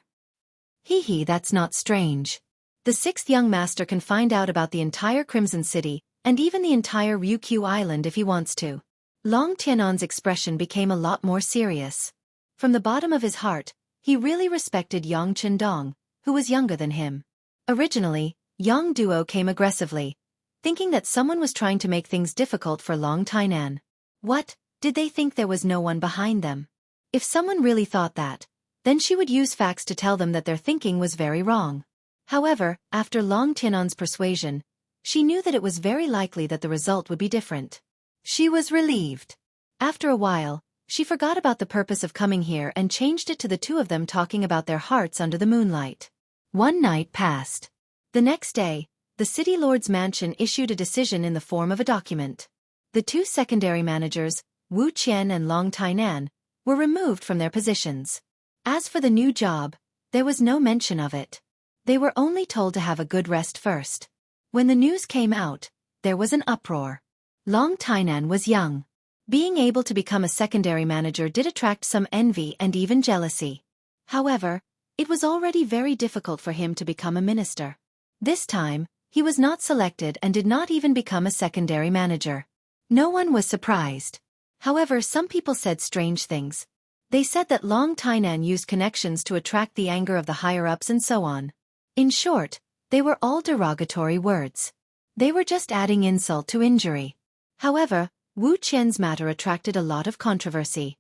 That's not strange. The sixth young master can find out about the entire Crimson City, and even the entire Ryukyu Island if he wants to. Long Tianan's expression became a lot more serious. From the bottom of his heart, he really respected Yang Qindong, who was younger than him. Originally, young duo came aggressively, thinking that someone was trying to make things difficult for Long Tainan. What, did they think there was no one behind them? If someone really thought that, then she would use facts to tell them that their thinking was very wrong. However, after Long Tianan's persuasion, she knew that it was very likely that the result would be different. She was relieved. After a while, she forgot about the purpose of coming here and changed it to the two of them talking about their hearts under the moonlight. One night passed. The next day, the city lord's mansion issued a decision in the form of a document. The two secondary managers, Wu Qian and Long Tainan, were removed from their positions. As for the new job, there was no mention of it. They were only told to have a good rest first. When the news came out, there was an uproar. Long Tainan was young. Being able to become a secondary manager did attract some envy and even jealousy. However, it was already very difficult for him to become a minister. This time, he was not selected and did not even become a secondary manager. No one was surprised. However, some people said strange things. They said that Long Tainan used connections to attract the anger of the higher-ups and so on. In short, they were all derogatory words. They were just adding insult to injury. However, Wu Qian's matter attracted a lot of controversy.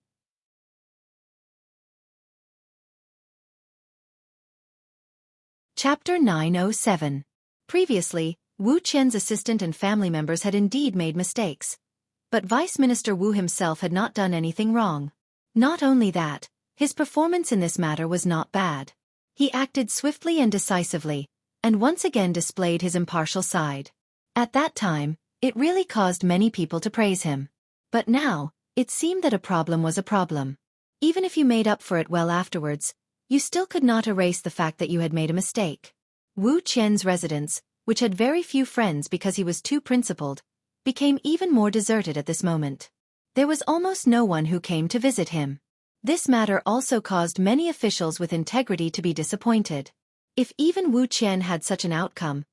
Chapter 907. Previously, Wu Qian's assistant and family members had indeed made mistakes. But Vice Minister Wu himself had not done anything wrong. Not only that, his performance in this matter was not bad. He acted swiftly and decisively, and once again displayed his impartial side. At that time, it really caused many people to praise him. But now, it seemed that a problem was a problem. Even if you made up for it well afterwards, you still could not erase the fact that you had made a mistake. Wu Qian's residence, which had very few friends because he was too principled, became even more deserted at this moment. There was almost no one who came to visit him. This matter also caused many officials with integrity to be disappointed. If even Wu Qian had such an outcome,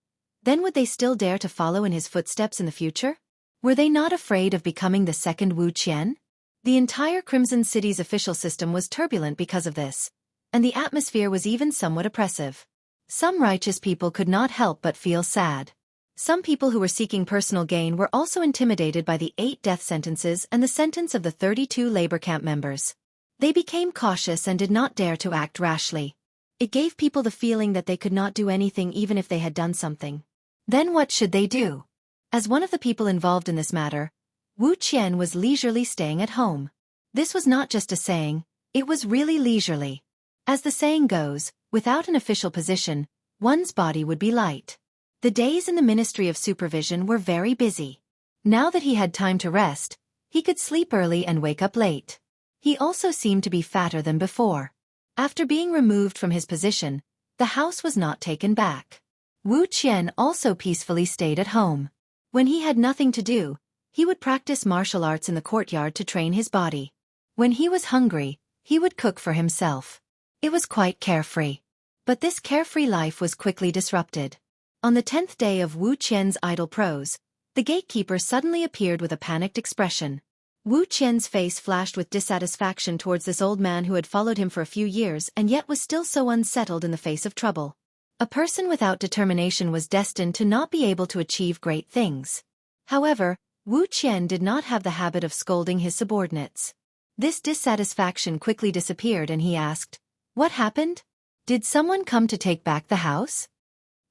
then would they still dare to follow in his footsteps in the future? Were they not afraid of becoming the second Wu Qian? The entire Crimson City's official system was turbulent because of this, and the atmosphere was even somewhat oppressive. Some righteous people could not help but feel sad. Some people who were seeking personal gain were also intimidated by the 8 death sentences and the sentence of the 32 labor camp members. They became cautious and did not dare to act rashly. It gave people the feeling that they could not do anything even if they had done something. Then what should they do? As one of the people involved in this matter, Wuxian was leisurely staying at home. This was not just a saying, it was really leisurely. As the saying goes, without an official position, one's body would be light. The days in the Ministry of Supervision were very busy. Now that he had time to rest, he could sleep early and wake up late. He also seemed to be fatter than before. After being removed from his position, the house was not taken back. Wu Qian also peacefully stayed at home. When he had nothing to do, he would practice martial arts in the courtyard to train his body. When he was hungry, he would cook for himself. It was quite carefree. But this carefree life was quickly disrupted. On the 10th day of Wu Qian's idle prose, the gatekeeper suddenly appeared with a panicked expression. Wu Qian's face flashed with dissatisfaction towards this old man who had followed him for a few years and yet was still so unsettled in the face of trouble. A person without determination was destined to not be able to achieve great things. However, Wu Qian did not have the habit of scolding his subordinates. This dissatisfaction quickly disappeared and he asked, "What happened? Did someone come to take back the house?"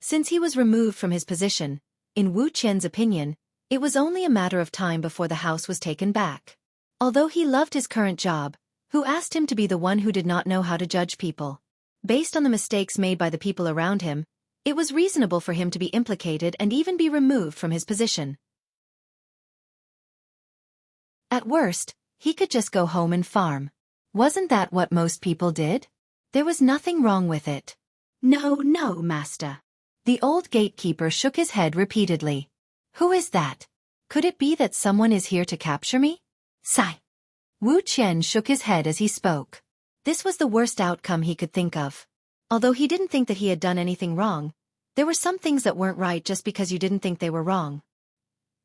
Since he was removed from his position, in Wu Qian's opinion, it was only a matter of time before the house was taken back. Although he loved his current job, who asked him to be the one who did not know how to judge people? Based on the mistakes made by the people around him, it was reasonable for him to be implicated and even be removed from his position. At worst, he could just go home and farm. Wasn't that what most people did? There was nothing wrong with it. "No, no, master." The old gatekeeper shook his head repeatedly. "Who is that? Could it be that someone is here to capture me?" Sigh. Wu Qian shook his head as he spoke. This was the worst outcome he could think of. Although he didn't think that he had done anything wrong, there were some things that weren't right just because you didn't think they were wrong.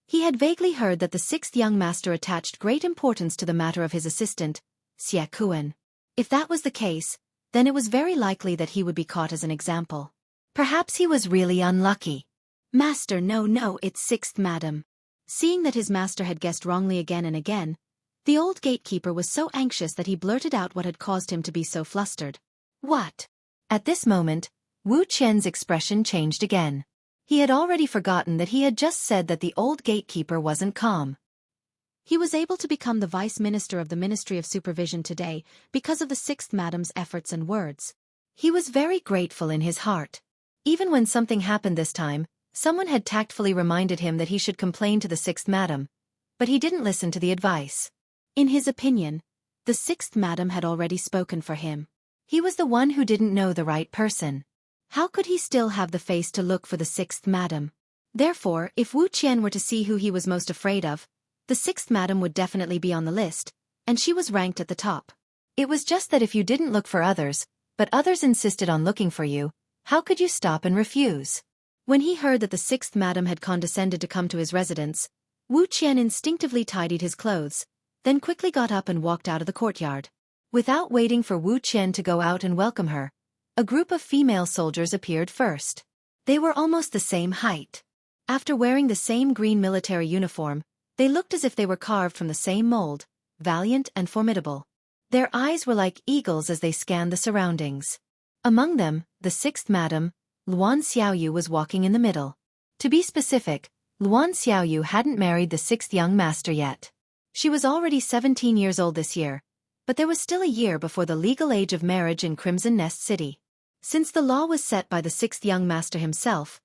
He had vaguely heard that the 6th young master attached great importance to the matter of his assistant, Xie. If that was the case, then it was very likely that he would be caught as an example. Perhaps he was really unlucky. "Master, no, it's 6th madam." Seeing that his master had guessed wrongly again and again, the old gatekeeper was so anxious that he blurted out what had caused him to be so flustered. "What?" At this moment, Wu Qian's expression changed again. He had already forgotten that he had just said that the old gatekeeper wasn't calm. He was able to become the vice minister of the Ministry of Supervision today because of the 6th madam's efforts and words. He was very grateful in his heart. Even when something happened this time, someone had tactfully reminded him that he should complain to the 6th madam, but he didn't listen to the advice. In his opinion, the 6th madam had already spoken for him. He was the one who didn't know the right person. How could he still have the face to look for the 6th madam? Therefore, if Wu Qian were to see who he was most afraid of, the 6th madam would definitely be on the list, and she was ranked at the top. It was just that if you didn't look for others, but others insisted on looking for you, how could you stop and refuse? When he heard that the 6th madam had condescended to come to his residence, Wu Qian instinctively tidied his clothes, then quickly got up and walked out of the courtyard. Without waiting for Wu Qian to go out and welcome her, a group of female soldiers appeared first. They were almost the same height. After wearing the same green military uniform, they looked as if they were carved from the same mold, valiant and formidable. Their eyes were like eagles as they scanned the surroundings. Among them, the 6th madam, Luan Xiaoyu, was walking in the middle. To be specific, Luan Xiaoyu hadn't married the 6th young master yet. She was already 17 years old this year, but there was still a year before the legal age of marriage in Crimson Nest City. Since the law was set by the 6th young master himself,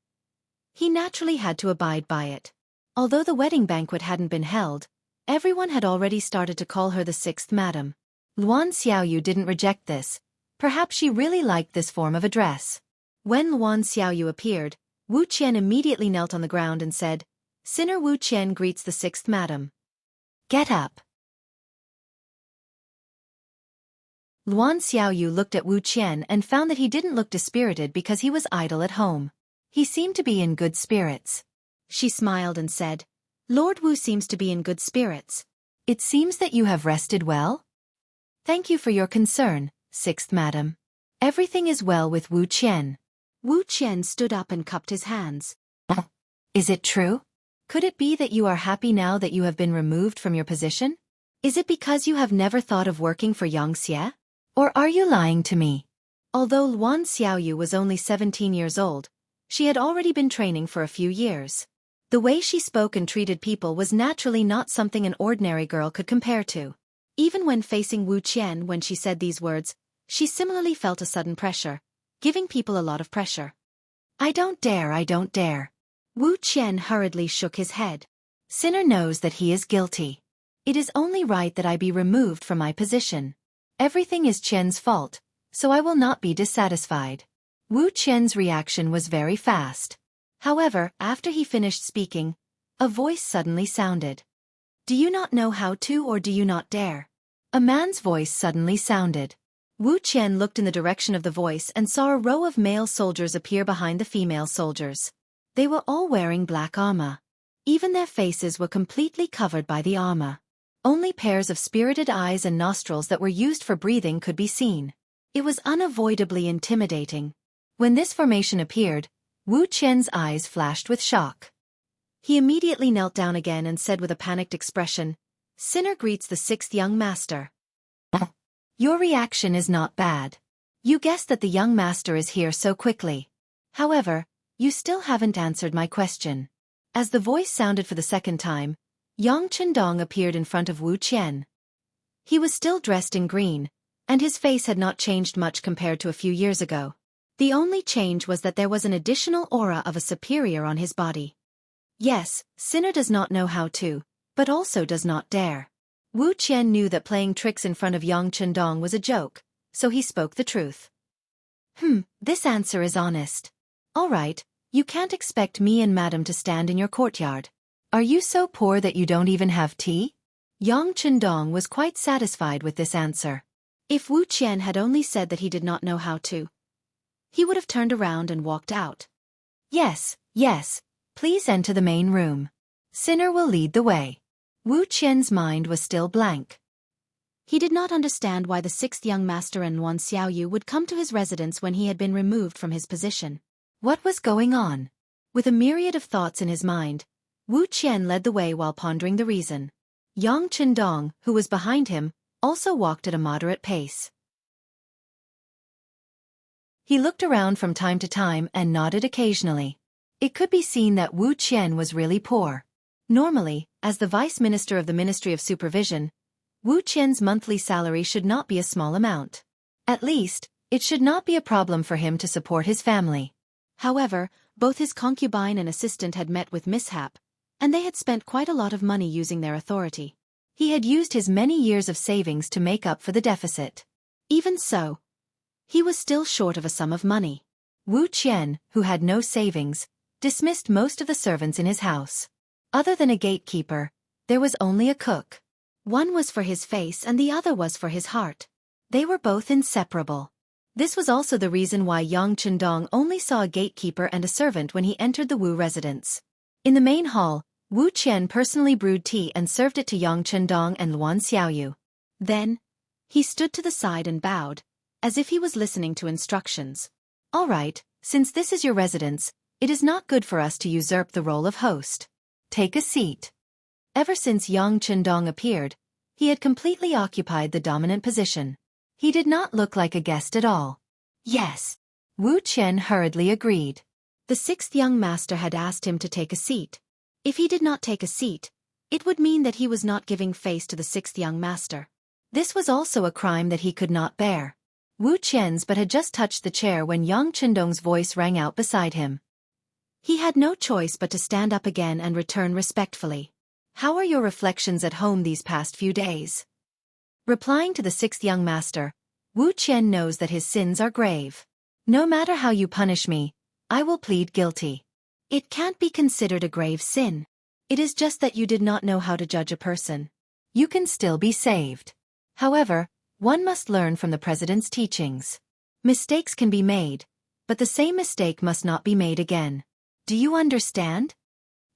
he naturally had to abide by it. Although the wedding banquet hadn't been held, everyone had already started to call her the 6th madam. Luan Xiaoyu didn't reject this. Perhaps she really liked this form of address. When Luan Xiaoyu appeared, Wu Qian immediately knelt on the ground and said, "Sinner Wu Qian greets the 6th madam. Get up." Luan Xiaoyu looked at Wu Qian and found that he didn't look dispirited because he was idle at home. He seemed to be in good spirits. She smiled and said, "Lord Wu seems to be in good spirits. It seems that you have rested well? Thank you for your concern, sixth madam. Everything is well with Wu Qian. Wu Qian stood up and cupped his hands. Is it true? Could it be that you are happy now that you have been removed from your position? Is it because you have never thought of working for Xianxia? Or are you lying to me? Although Luan Xiaoyu was only 17 years old, she had already been training for a few years. The way she spoke and treated people was naturally not something an ordinary girl could compare to. Even when facing Wu Qian when she said these words, she similarly felt a sudden pressure, giving people a lot of pressure. I don't dare. Wu Qian hurriedly shook his head. Sinner knows that he is guilty. It is only right that I be removed from my position. Everything is Qian's fault, so I will not be dissatisfied. Wu Qian's reaction was very fast. However, after he finished speaking, a voice suddenly sounded. Do you not know how to or do you not dare? A man's voice suddenly sounded. Wu Qian looked in the direction of the voice and saw a row of male soldiers appear behind the female soldiers. They were all wearing black armor. Even their faces were completely covered by the armor. Only pairs of spirited eyes and nostrils that were used for breathing could be seen. It was unavoidably intimidating. When this formation appeared, Wu Qian's eyes flashed with shock. He immediately knelt down again and said with a panicked expression, Sinner greets the sixth young master. Your reaction is not bad. You guessed that the young master is here so quickly. However, you still haven't answered my question. As the voice sounded for the second time, Yang Chendong appeared in front of Wu Qian. He was still dressed in green, and his face had not changed much compared to a few years ago. The only change was that there was an additional aura of a superior on his body. Yes, Sinner does not know how to, but also does not dare. Wu Qian knew that playing tricks in front of Yang Chendong was a joke, so he spoke the truth. This answer is honest. All right, you can't expect me and madam to stand in your courtyard. Are you so poor that you don't even have tea? Yang Chendong was quite satisfied with this answer. If Wu Qian had only said that he did not know how to, he would have turned around and walked out. Yes, please enter the main room. Sinner will lead the way. Wu Qian's mind was still blank. He did not understand why the sixth young master and Luan Xiaoyu would come to his residence when he had been removed from his position. What was going on? With a myriad of thoughts in his mind, Wu Qian led the way while pondering the reason. Yang Chendong, who was behind him, also walked at a moderate pace. He looked around from time to time and nodded occasionally. It could be seen that Wu Qian was really poor. Normally, as the Vice Minister of the Ministry of Supervision, Wu Qian's monthly salary should not be a small amount. At least, it should not be a problem for him to support his family. However, both his concubine and assistant had met with mishap, and they had spent quite a lot of money using their authority. He had used his many years of savings to make up for the deficit. Even so, he was still short of a sum of money. Wu Qian, who had no savings, dismissed most of the servants in his house. Other than a gatekeeper, there was only a cook. One was for his face and the other was for his heart. They were both inseparable. This was also the reason why Yang Chendong only saw a gatekeeper and a servant when he entered the Wu residence. In the main hall, Wu Qian personally brewed tea and served it to Yang Chendong and Luan Xiaoyu. Then, he stood to the side and bowed, as if he was listening to instructions. All right, since this is your residence, it is not good for us to usurp the role of host. Take a seat. Ever since Yang Chendong appeared, he had completely occupied the dominant position. He did not look like a guest at all. Yes. Wu Qian hurriedly agreed. The sixth young master had asked him to take a seat. If he did not take a seat, it would mean that he was not giving face to the sixth young master. This was also a crime that he could not bear. Wu Qian's but had just touched the chair when Yang Chendong's voice rang out beside him. He had no choice but to stand up again and return respectfully. How are your reflections at home these past few days? Replying to the sixth young master, Wu Qian knows that his sins are grave. No matter how you punish me, I will plead guilty. It can't be considered a grave sin. It is just that you did not know how to judge a person. You can still be saved. However, one must learn from the president's teachings. Mistakes can be made, but the same mistake must not be made again. Do you understand?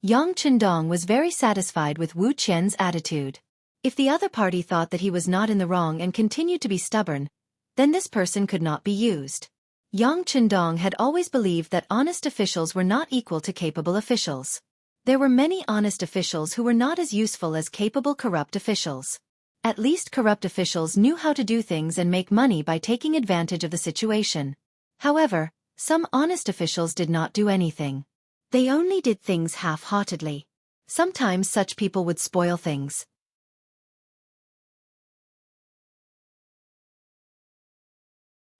Yang Chendong was very satisfied with Wu Qian's attitude. If the other party thought that he was not in the wrong and continued to be stubborn, then this person could not be used. Yang Chendong had always believed that honest officials were not equal to capable officials. There were many honest officials who were not as useful as capable corrupt officials. At least corrupt officials knew how to do things and make money by taking advantage of the situation. However, some honest officials did not do anything. They only did things half-heartedly. Sometimes such people would spoil things.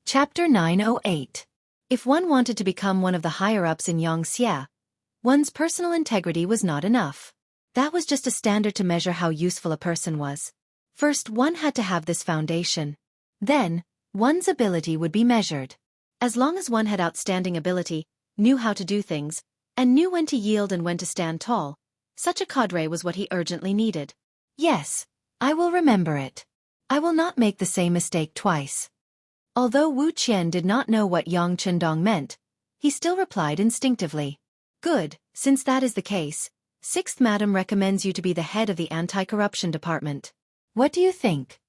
Chapter 908. If one wanted to become one of the higher-ups in Xianxia, one's personal integrity was not enough. That was just a standard to measure how useful a person was. First, one had to have this foundation. Then, one's ability would be measured. As long as one had outstanding ability, knew how to do things, and knew when to yield and when to stand tall, such a cadre was what he urgently needed. Yes, I will remember it. I will not make the same mistake twice. Although Wu Qian did not know what Yang Chendong meant, he still replied instinctively. Good, since that is the case, 6th Madam recommends you to be the head of the anti-corruption department. What do you think?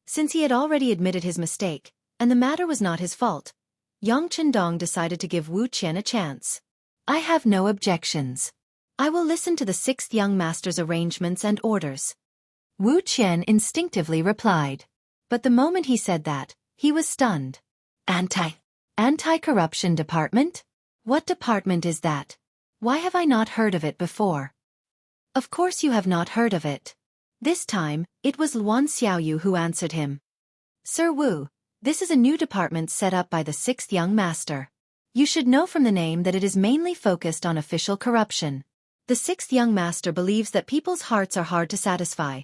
Since he had already admitted his mistake, and the matter was not his fault, Yang Chendong decided to give Wu Qian a chance. I have no objections. I will listen to the 6th young master's arrangements and orders. Wu Qian instinctively replied. But the moment he said that, he was stunned. Anti-corruption department? What department is that? Why have I not heard of it before? Of course you have not heard of it. This time, it was Luan Xiaoyu who answered him. Sir Wu, this is a new department set up by the 6th young master. You should know from the name that it is mainly focused on official corruption. The 6th young master believes that people's hearts are hard to satisfy,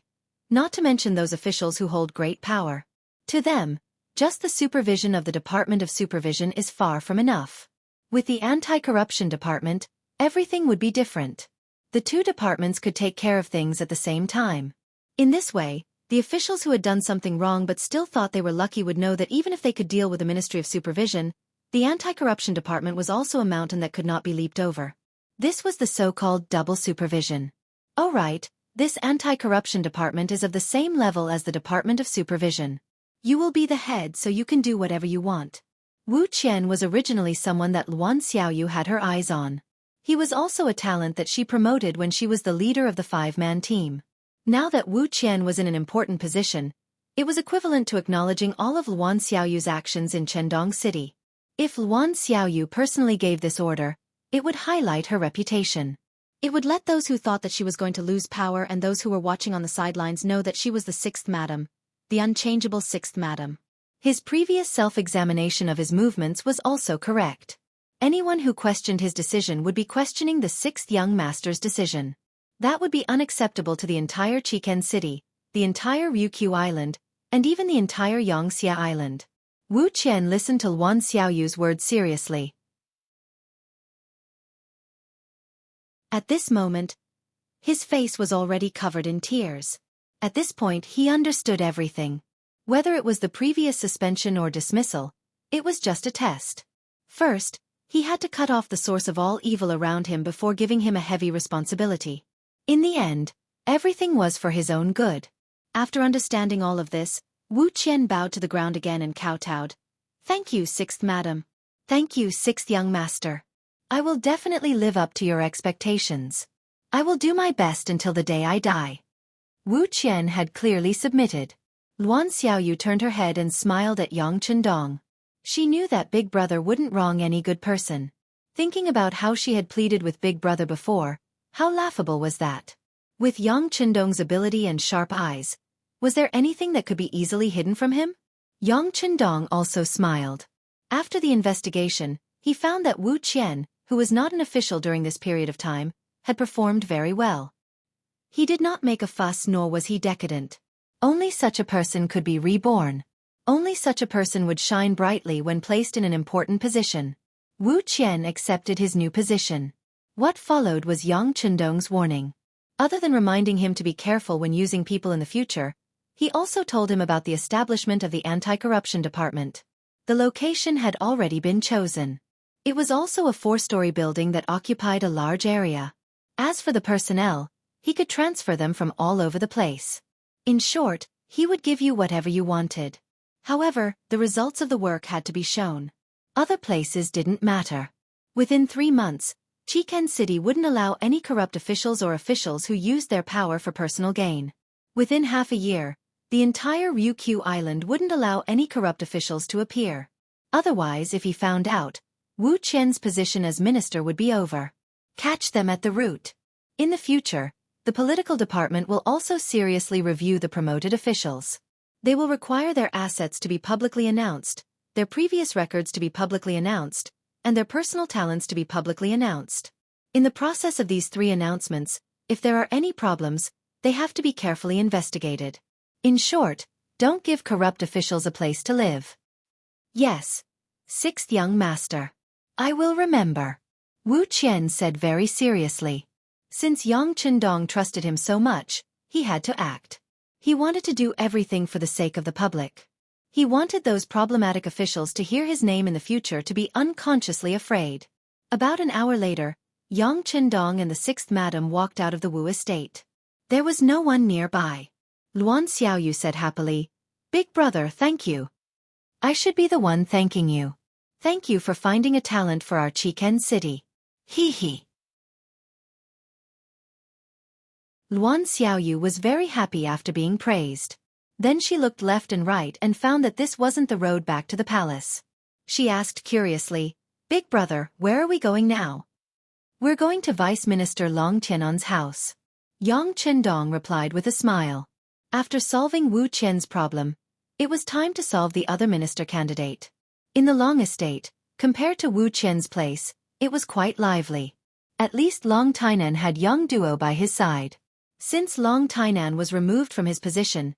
not to mention those officials who hold great power. To them, just the supervision of the Department of Supervision is far from enough. With the anti-corruption department, everything would be different. The two departments could take care of things at the same time. In this way, the officials who had done something wrong but still thought they were lucky would know that even if they could deal with the Ministry of Supervision, the anti-corruption department was also a mountain that could not be leaped over. This was the so-called double supervision. Oh right, this anti-corruption department is of the same level as the Department of Supervision. You will be the head so you can do whatever you want. Wu Qian was originally someone that Luan Xiaoyu had her eyes on. He was also a talent that she promoted when she was the leader of the 5-man team. Now that Wu Qian was in an important position, it was equivalent to acknowledging all of Luan Xiaoyu's actions in Chendong City. If Luan Xiaoyu personally gave this order, it would highlight her reputation. It would let those who thought that she was going to lose power and those who were watching on the sidelines know that she was the 6th Madam, the unchangeable 6th Madam. His previous self-examination of his movements was also correct. Anyone who questioned his decision would be questioning the 6th young master's decision. That would be unacceptable to the entire Chiken City, the entire Ryukyu Island, and even the entire Xianxia Island. Wu Qian listened to Luan Xiaoyu's words seriously. At this moment, his face was already covered in tears. At this point he understood everything. Whether it was the previous suspension or dismissal, it was just a test. First, he had to cut off the source of all evil around him before giving him a heavy responsibility. In the end, everything was for his own good. After understanding all of this, Wu Qian bowed to the ground again and kowtowed. Thank you, 6th Madam. Thank you, 6th young master. I will definitely live up to your expectations. I will do my best until the day I die. Wu Qian had clearly submitted. Luan Xiaoyu turned her head and smiled at Yang Chendong. She knew that Big Brother wouldn't wrong any good person. Thinking about how she had pleaded with Big Brother before, how laughable was that? With Yang Chendong's ability and sharp eyes, was there anything that could be easily hidden from him? Yang Chendong also smiled. After the investigation, he found that Wu Qian, who was not an official during this period of time, had performed very well. He did not make a fuss nor was he decadent. Only such a person could be reborn. Only such a person would shine brightly when placed in an important position. Wu Qian accepted his new position. What followed was Yang Chendong's warning. Other than reminding him to be careful when using people in the future, he also told him about the establishment of the anti-corruption department. The location had already been chosen. It was also a 4-story building that occupied a large area. As for the personnel, he could transfer them from all over the place. In short, he would give you whatever you wanted. However, the results of the work had to be shown. Other places didn't matter. Within 3 months, Chichen City wouldn't allow any corrupt officials or officials who used their power for personal gain. Within half a year, the entire Ryukyu Island wouldn't allow any corrupt officials to appear. Otherwise, if he found out, Wu Qian's position as minister would be over. Catch them at the root. In the future, the political department will also seriously review the promoted officials. They will require their assets to be publicly announced, their previous records to be publicly announced, and their personal talents to be publicly announced. In the process of these 3 announcements, if there are any problems, they have to be carefully investigated. In short, don't give corrupt officials a place to live. Yes. 6th young master. I will remember. Wu Qian said very seriously. Since Yang Chendong trusted him so much, he had to act. He wanted to do everything for the sake of the public. He wanted those problematic officials to hear his name in the future to be unconsciously afraid. About an hour later, Yang Chendong and the 6th madam walked out of the Wu estate. There was no one nearby. Luan Xiaoyu said happily, "Big brother, thank you. I should be the one thanking you. Thank you for finding a talent for our Chichen City. Hee hee." Luan Xiaoyu was very happy after being praised. Then she looked left and right and found that this wasn't the road back to the palace. She asked curiously, "Big brother, where are we going now?" "We're going to Vice Minister Long Tianan's house." Yang Chendong replied with a smile. After solving Wu Qian's problem, it was time to solve the other minister candidate. In the Long estate, compared to Wu Qian's place, it was quite lively. At least Long Tainan had Yang Duo by his side. Since Long Tainan was removed from his position,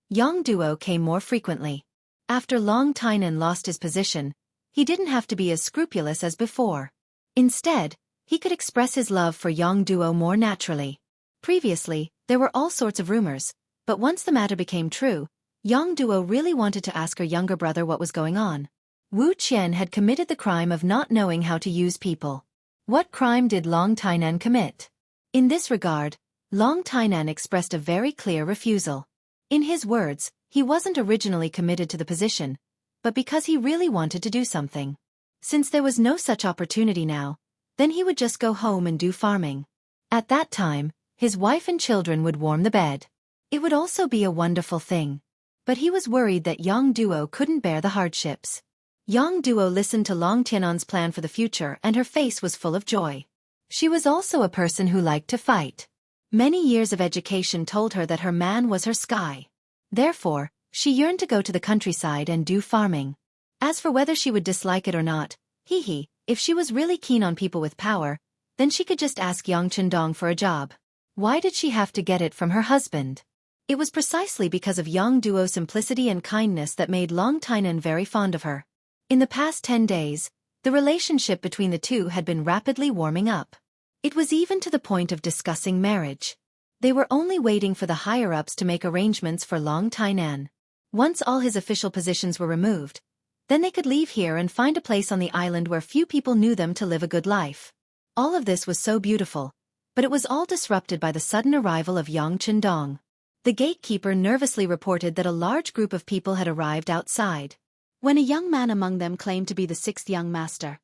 Yang Duo came more frequently. After Long Tainan lost his position, he didn't have to be as scrupulous as before. Instead, he could express his love for Yang Duo more naturally. Previously, there were all sorts of rumors, but once the matter became true, Yang Duo really wanted to ask her younger brother what was going on. Wu Qian had committed the crime of not knowing how to use people. What crime did Long Tainan commit? In this regard, Long Tainan expressed a very clear refusal. In his words, he wasn't originally committed to the position, but because he really wanted to do something. Since there was no such opportunity now, then he would just go home and do farming. At that time, his wife and children would warm the bed. It would also be a wonderful thing. But he was worried that Yang Duo couldn't bear the hardships. Yang Duo listened to Long Tianan's plan for the future and her face was full of joy. She was also a person who liked to fight. Many years of education told her that her man was her sky. Therefore, she yearned to go to the countryside and do farming. As for whether she would dislike it or not, if she was really keen on people with power, then she could just ask Yang Chendong for a job. Why did she have to get it from her husband? It was precisely because of Yang Duo's simplicity and kindness that made Long Tainan very fond of her. In the past 10 days, the relationship between the two had been rapidly warming up. It was even to the point of discussing marriage. They were only waiting for the higher-ups to make arrangements for Long Tainan. Once all his official positions were removed, then they could leave here and find a place on the island where few people knew them to live a good life. All of this was so beautiful, but it was all disrupted by the sudden arrival of Yang Chendong. The gatekeeper nervously reported that a large group of people had arrived outside. When a young man among them claimed to be the 6th young master,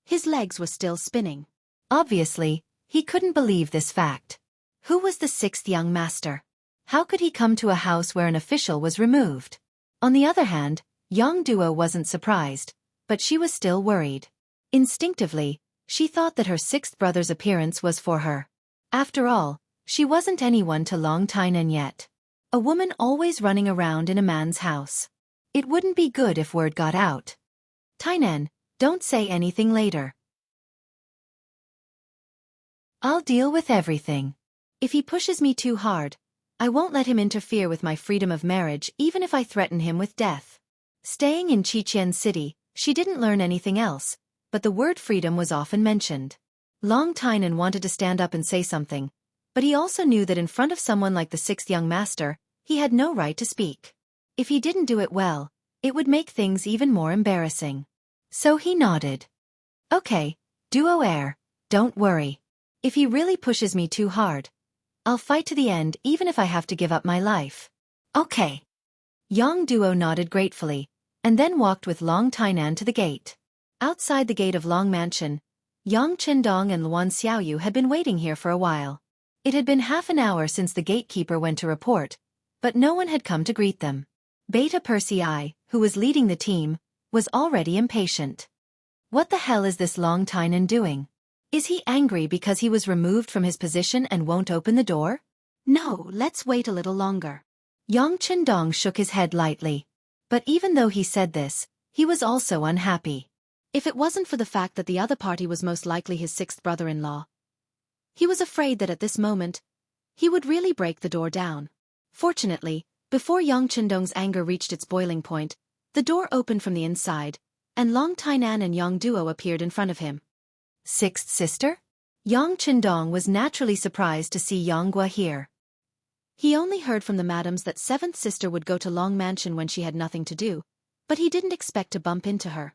his legs were still spinning. Obviously, he couldn't believe this fact. Who was the 6th young master? How could he come to a house where an official was removed? On the other hand, Yang Duo wasn't surprised, but she was still worried. Instinctively, she thought that her 6th brother's appearance was for her. After all, she wasn't anyone to Long Tainan yet. A woman always running around in a man's house. It wouldn't be good if word got out. Tainan, don't say anything later. I'll deal with everything. If he pushes me too hard, I won't let him interfere with my freedom of marriage even if I threaten him with death. Staying in Chichen City, she didn't learn anything else, but the word freedom was often mentioned. Long Tainan wanted to stand up and say something, but he also knew that in front of someone like the 6th young master, he had no right to speak. If he didn't do it well, it would make things even more embarrassing. So he nodded. Okay, duo air, don't worry. If he really pushes me too hard, I'll fight to the end even if I have to give up my life. Okay. Yang Duo nodded gratefully, and then walked with Long Tainan to the gate. Outside the gate of Long Mansion, Yang Qindong and Luan Xiaoyu had been waiting here for a while. It had been half an hour since the gatekeeper went to report, but no one had come to greet them. Beta Percy I, who was leading the team, was already impatient. What the hell is this Long Tainan doing? Is he angry because he was removed from his position and won't open the door? No, let's wait a little longer. Yang Qindong shook his head lightly. But even though he said this, he was also unhappy. If it wasn't for the fact that the other party was most likely his sixth brother-in-law, he was afraid that at this moment, he would really break the door down. Fortunately, before Yang Qindong's anger reached its boiling point, the door opened from the inside, and Long Tainan and Yang Duo appeared in front of him. Sixth sister? Yang Qindong was naturally surprised to see Yang Gua here. He only heard from the madams that seventh sister would go to Long Mansion when she had nothing to do, but he didn't expect to bump into her.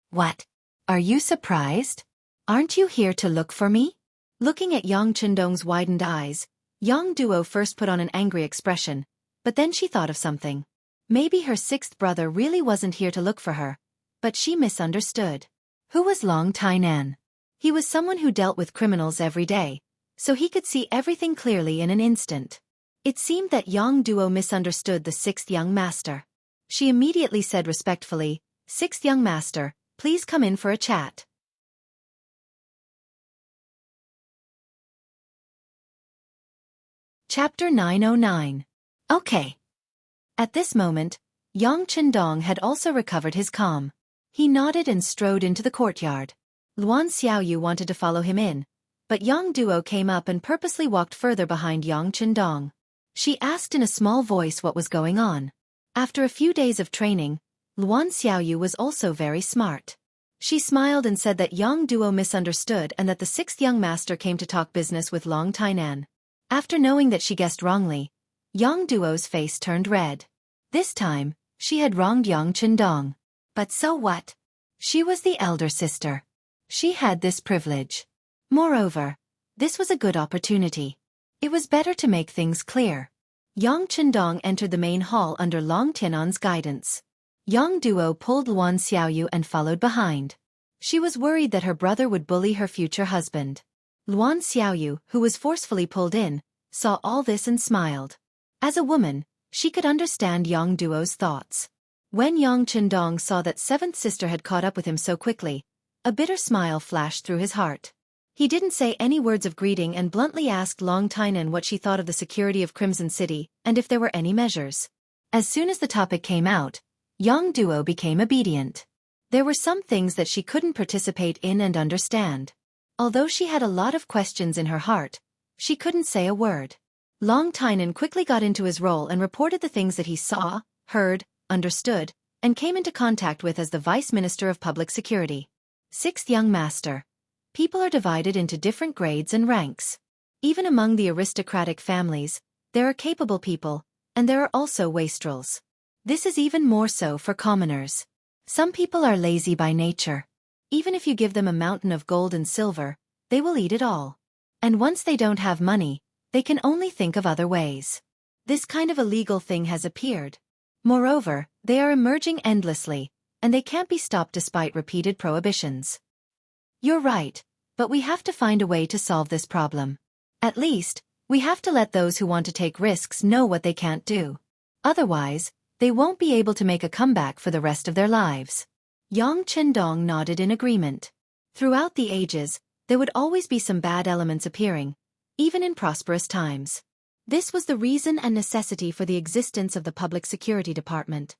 What? Are you surprised? Aren't you here to look for me? Looking at Yang Qindong's widened eyes, Yang Duo first put on an angry expression, but then she thought of something. Maybe her sixth brother really wasn't here to look for her, but she misunderstood. Who was Long Tainan? He was someone who dealt with criminals every day, so he could see everything clearly in an instant. It seemed that Yang Duo misunderstood the sixth young master. She immediately said respectfully, "Sixth young master, please come in for a chat." Chapter 909. Okay. At this moment, Yang Qindong had also recovered his calm. He nodded and strode into the courtyard. Luan Xiaoyu wanted to follow him in, but Yang Duo came up and purposely walked further behind Yang Qindong. She asked in a small voice what was going on. After a few days of training, Luan Xiaoyu was also very smart. She smiled and said that Yang Duo misunderstood and that the sixth young master came to talk business with Long Tainan. After knowing that she guessed wrongly, Yang Duo's face turned red. This time, she had wronged Yang Qindong. But so what? She was the elder sister. She had this privilege. Moreover, this was a good opportunity. It was better to make things clear. Yang Qindong entered the main hall under Long Tianan's guidance. Yang Duo pulled Luan Xiaoyu and followed behind. She was worried that her brother would bully her future husband. Luan Xiaoyu, who was forcefully pulled in, saw all this and smiled. As a woman, she could understand Yang Duo's thoughts. When Yang Qindong saw that seventh sister had caught up with him so quickly, a bitter smile flashed through his heart. He didn't say any words of greeting and bluntly asked Long Tainan what she thought of the security of Crimson City and if there were any measures. As soon as the topic came out, Yang Duo became obedient. There were some things that she couldn't participate in and understand. Although she had a lot of questions in her heart, she couldn't say a word. Long Tainan quickly got into his role and reported the things that he saw, heard, understood, and came into contact with as the Vice Minister of Public Security. Sixth young master. People are divided into different grades and ranks. Even among the aristocratic families, there are capable people, and there are also wastrels. This is even more so for commoners. Some people are lazy by nature. Even if you give them a mountain of gold and silver, they will eat it all. And once they don't have money, they can only think of other ways. This kind of illegal thing has appeared. Moreover, they are emerging endlessly, and they can't be stopped despite repeated prohibitions. You're right, but we have to find a way to solve this problem. At least, we have to let those who want to take risks know what they can't do. Otherwise, they won't be able to make a comeback for the rest of their lives. Yang Qindong nodded in agreement. Throughout the ages, there would always be some bad elements appearing, even in prosperous times. This was the reason and necessity for the existence of the Public Security Department.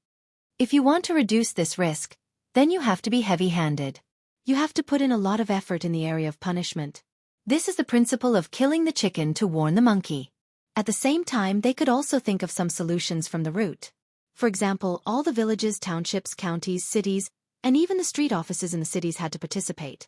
If you want to reduce this risk, then you have to be heavy-handed. You have to put in a lot of effort in the area of punishment. This is the principle of killing the chicken to warn the monkey. At the same time, they could also think of some solutions from the root. For example, all the villages, townships, counties, cities, and even the street offices in the cities had to participate.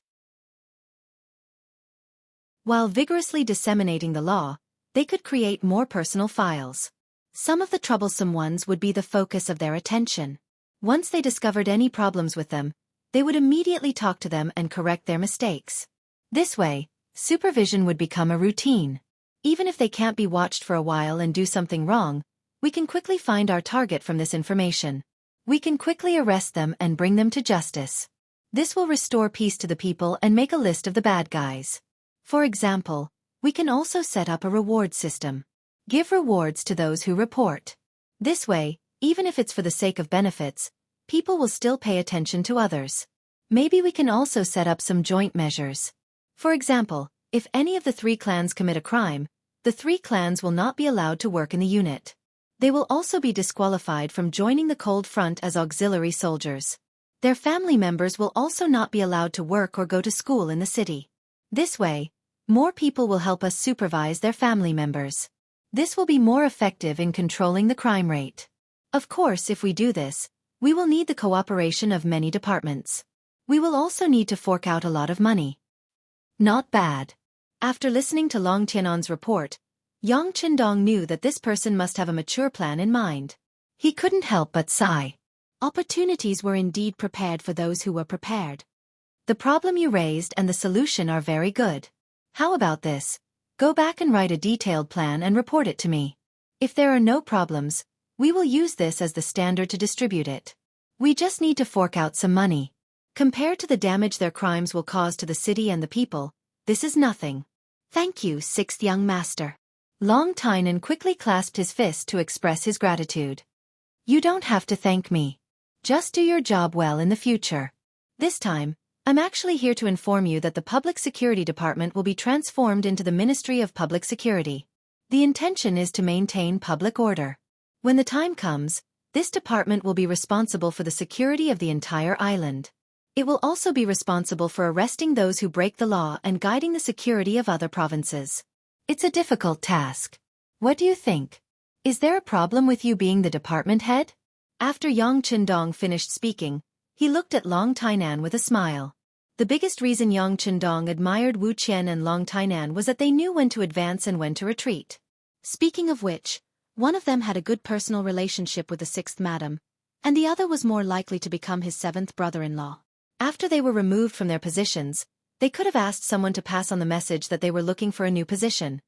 While vigorously disseminating the law, they could create more personal files. Some of the troublesome ones would be the focus of their attention. Once they discovered any problems with them, they would immediately talk to them and correct their mistakes. This way, supervision would become a routine. Even if they can't be watched for a while and do something wrong, we can quickly find our target from this information. We can quickly arrest them and bring them to justice. This will restore peace to the people and make a list of the bad guys. For example, we can also set up a reward system. Give rewards to those who report. This way, even if it's for the sake of benefits, people will still pay attention to others. Maybe we can also set up some joint measures. For example, if any of the 3 clans commit a crime, the 3 clans will not be allowed to work in the unit. They will also be disqualified from joining the Cold Front as auxiliary soldiers. Their family members will also not be allowed to work or go to school in the city. This way, more people will help us supervise their family members. This will be more effective in controlling the crime rate. Of course, if we do this, we will need the cooperation of many departments. We will also need to fork out a lot of money. Not bad. After listening to Long Tianan's report, Yang Qindong knew that this person must have a mature plan in mind. He couldn't help but sigh. Opportunities were indeed prepared for those who were prepared. The problem you raised and the solution are very good. How about this? Go back and write a detailed plan and report it to me. If there are no problems, we will use this as the standard to distribute it. We just need to fork out some money. Compared to the damage their crimes will cause to the city and the people, this is nothing. Thank you, 6th young master. Long Tainan quickly clasped his fist to express his gratitude. You don't have to thank me. Just do your job well in the future. This time, I'm actually here to inform you that the Public Security Department will be transformed into the Ministry of Public Security. The intention is to maintain public order. When the time comes, this department will be responsible for the security of the entire island. It will also be responsible for arresting those who break the law and guiding the security of other provinces. It's a difficult task. What do you think? Is there a problem with you being the department head? After Yang Qindong finished speaking, he looked at Long Tainan with a smile. The biggest reason Yang Qindong admired Wuxia and Long Tainan was that they knew when to advance and when to retreat. Speaking of which, one of them had a good personal relationship with the 6th madam, and the other was more likely to become his 7th brother-in-law. After they were removed from their positions, they could have asked someone to pass on the message that they were looking for a new position.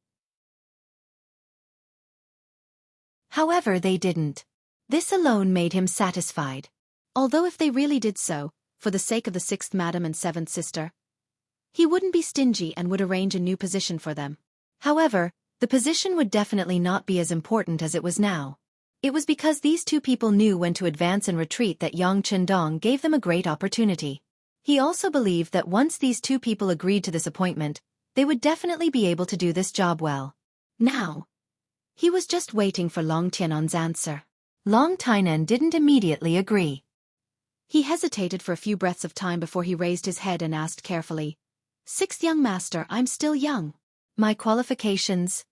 However, they didn't. This alone made him satisfied. Although if they really did so, for the sake of the 6th madam and 7th sister, he wouldn't be stingy and would arrange a new position for them. However, the position would definitely not be as important as it was now. It was because these 2 people knew when to advance and retreat that Yang Qindong gave them a great opportunity. He also believed that once these 2 people agreed to this appointment, they would definitely be able to do this job well. Now, he was just waiting for Long Tianan's answer. Long Tainan didn't immediately agree. He hesitated for a few breaths of time before he raised his head and asked carefully, 6th young master, I'm still young. My qualifications?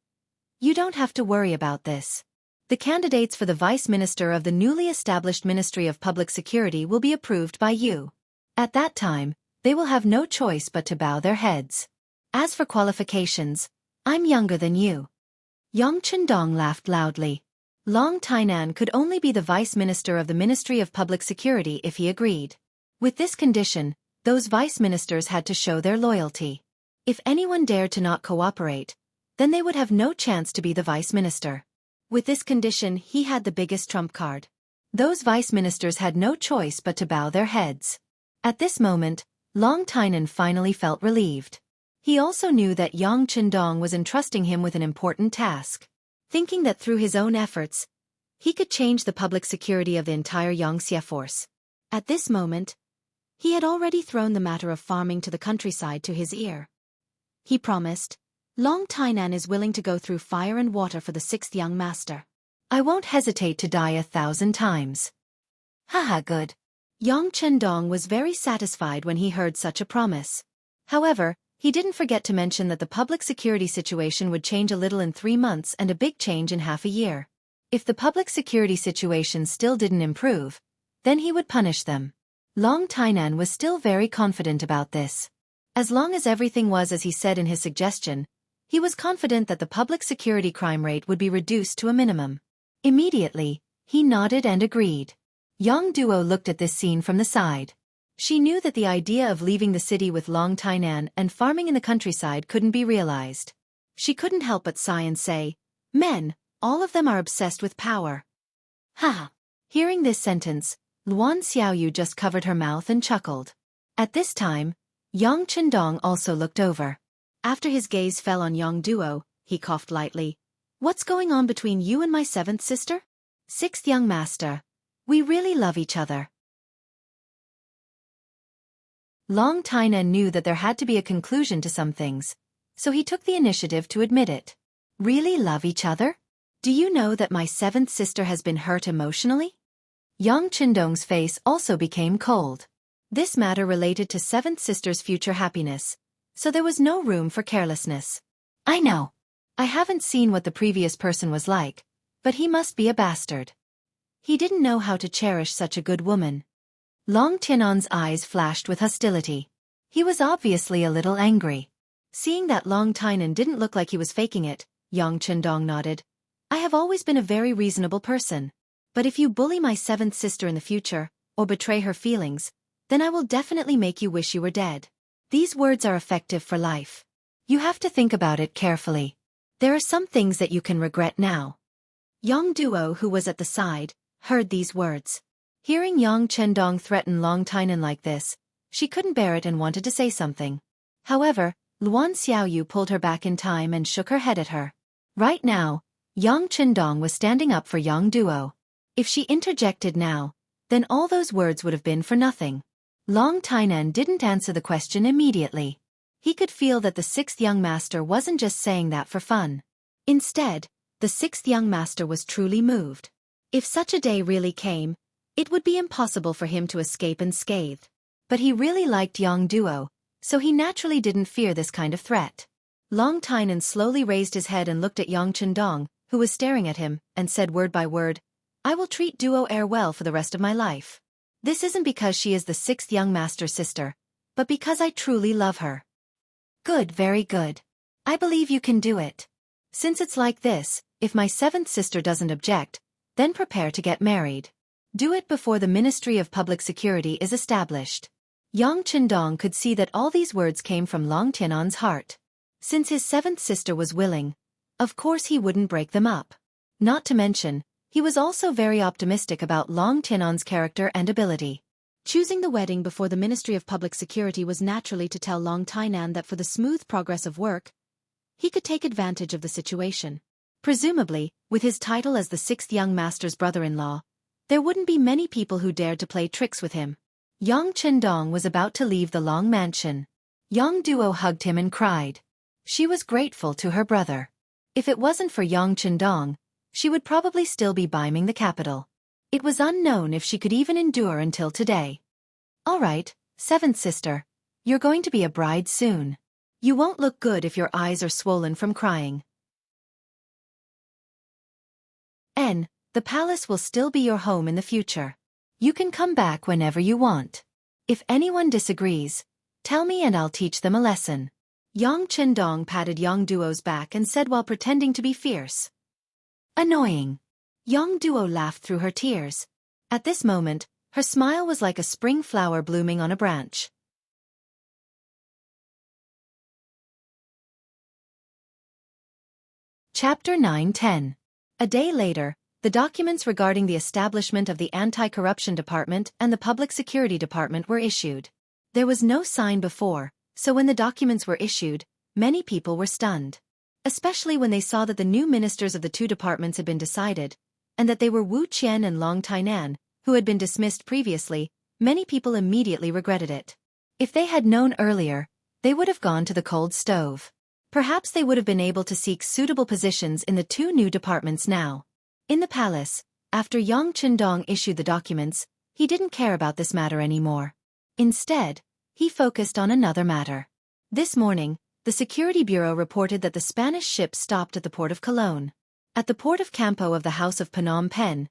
You don't have to worry about this. The candidates for the Vice Minister of the newly established Ministry of Public Security will be approved by you. At that time, they will have no choice but to bow their heads. As for qualifications, I'm younger than you. Yang Qindong laughed loudly. Long Tainan could only be the Vice Minister of the Ministry of Public Security if he agreed. With this condition, those Vice Ministers had to show their loyalty. If anyone dared to not cooperate, then they would have no chance to be the Vice Minister. With this condition, he had the biggest trump card. Those Vice Ministers had no choice but to bow their heads. At this moment, Long Tainan finally felt relieved. He also knew that Yang Qindong was entrusting him with an important task. Thinking that through his own efforts, he could change the public security of the entire Xianxia force. At this moment, he had already thrown the matter of farming to the countryside to his ear. He promised, Long Tainan is willing to go through fire and water for the 6th young master. I won't hesitate to die 1,000 times. Haha, good. Yang Qindong was very satisfied when he heard such a promise. However, he didn't forget to mention that the public security situation would change a little in 3 months and a big change in half a year. If the public security situation still didn't improve, then he would punish them. Long Tainan was still very confident about this. As long as everything was as he said in his suggestion, he was confident that the public security crime rate would be reduced to a minimum. Immediately, he nodded and agreed. Yang Duo looked at this scene from the side. She knew that the idea of leaving the city with Long Tainan and farming in the countryside couldn't be realized. She couldn't help but sigh and say, "Men, all of them are obsessed with power." Ha! Hearing this sentence, Luan Xiaoyu just covered her mouth and chuckled. At this time, Yang Chendong also looked over. After his gaze fell on Yang Duo, he coughed lightly. "What's going on between you and my seventh sister?" "Sixth young master. We really love each other." Long Tainan knew that there had to be a conclusion to some things, so he took the initiative to admit it. "Really love each other? Do you know that my seventh sister has been hurt emotionally?" Yang Chendong's face also became cold. This matter related to seventh sister's future happiness, so there was no room for carelessness. "I know. I haven't seen what the previous person was like, but he must be a bastard. He didn't know how to cherish such a good woman." Long Tianan's eyes flashed with hostility. He was obviously a little angry. Seeing that Long Tainan didn't look like he was faking it, Yang Chendong nodded. "I have always been a very reasonable person. But if you bully my seventh sister in the future, or betray her feelings, then I will definitely make you wish you were dead." These words are effective for life. You have to think about it carefully. There are some things that you can regret now. Yang Duo, who was at the side, heard these words. Hearing Yang Chendong threaten Long Tainan like this, she couldn't bear it and wanted to say something. However, Luan Xiaoyu pulled her back in time and shook her head at her. Right now, Yang Chendong was standing up for Yang Duo. If she interjected now, then all those words would have been for nothing. Long Tainan didn't answer the question immediately. He could feel that the sixth young master wasn't just saying that for fun. Instead, the sixth young master was truly moved. If such a day really came, it would be impossible for him to escape unscathed. But he really liked Yang Duo, so he naturally didn't fear this kind of threat. Long Tainan slowly raised his head and looked at Yang Chendong, who was staring at him, and said word by word, "I will treat Duo Air well for the rest of my life. This isn't because she is the sixth young master's sister, but because I truly love her." "Good, very good. I believe you can do it. Since it's like this, if my seventh sister doesn't object, then prepare to get married. Do it before the Ministry of Public Security is established." Yang Chendong could see that all these words came from Long Tianan's heart. Since his seventh sister was willing, of course he wouldn't break them up. Not to mention, he was also very optimistic about Long Tianan's character and ability. Choosing the wedding before the Ministry of Public Security was naturally to tell Long Tainan that for the smooth progress of work, he could take advantage of the situation. Presumably, with his title as the sixth young master's brother-in-law, there wouldn't be many people who dared to play tricks with him. Yang Chendong was about to leave the Long mansion. Yang Duo hugged him and cried. She was grateful to her brother. If it wasn't for Yang Chendong, she would probably still be biming the capital. It was unknown if she could even endure until today. "All right, seventh sister. You're going to be a bride soon. You won't look good if your eyes are swollen from crying. The palace will still be your home in the future. You can come back whenever you want. If anyone disagrees, tell me and I'll teach them a lesson." Yang Chendong patted Yang Duo's back and said while pretending to be fierce. "Annoying." Yang Duo laughed through her tears. At this moment, her smile was like a spring flower blooming on a branch. Chapter 9-10. A day later, the documents regarding the establishment of the Anti-Corruption Department and the Public Security Department were issued. There was no sign before, so when the documents were issued, many people were stunned. Especially when they saw that the new ministers of the two departments had been decided, and that they were Wu Qian and Long Tainan, who had been dismissed previously. Many people immediately regretted it. If they had known earlier, they would have gone to the cold stove. Perhaps they would have been able to seek suitable positions in the two new departments now. In the palace, after Yang Chendong issued the documents, he didn't care about this matter anymore. Instead, he focused on another matter. This morning, the Security Bureau reported that the Spanish ship stopped at the port of Cologne. At the port of Campo of the House of Phnom Penh,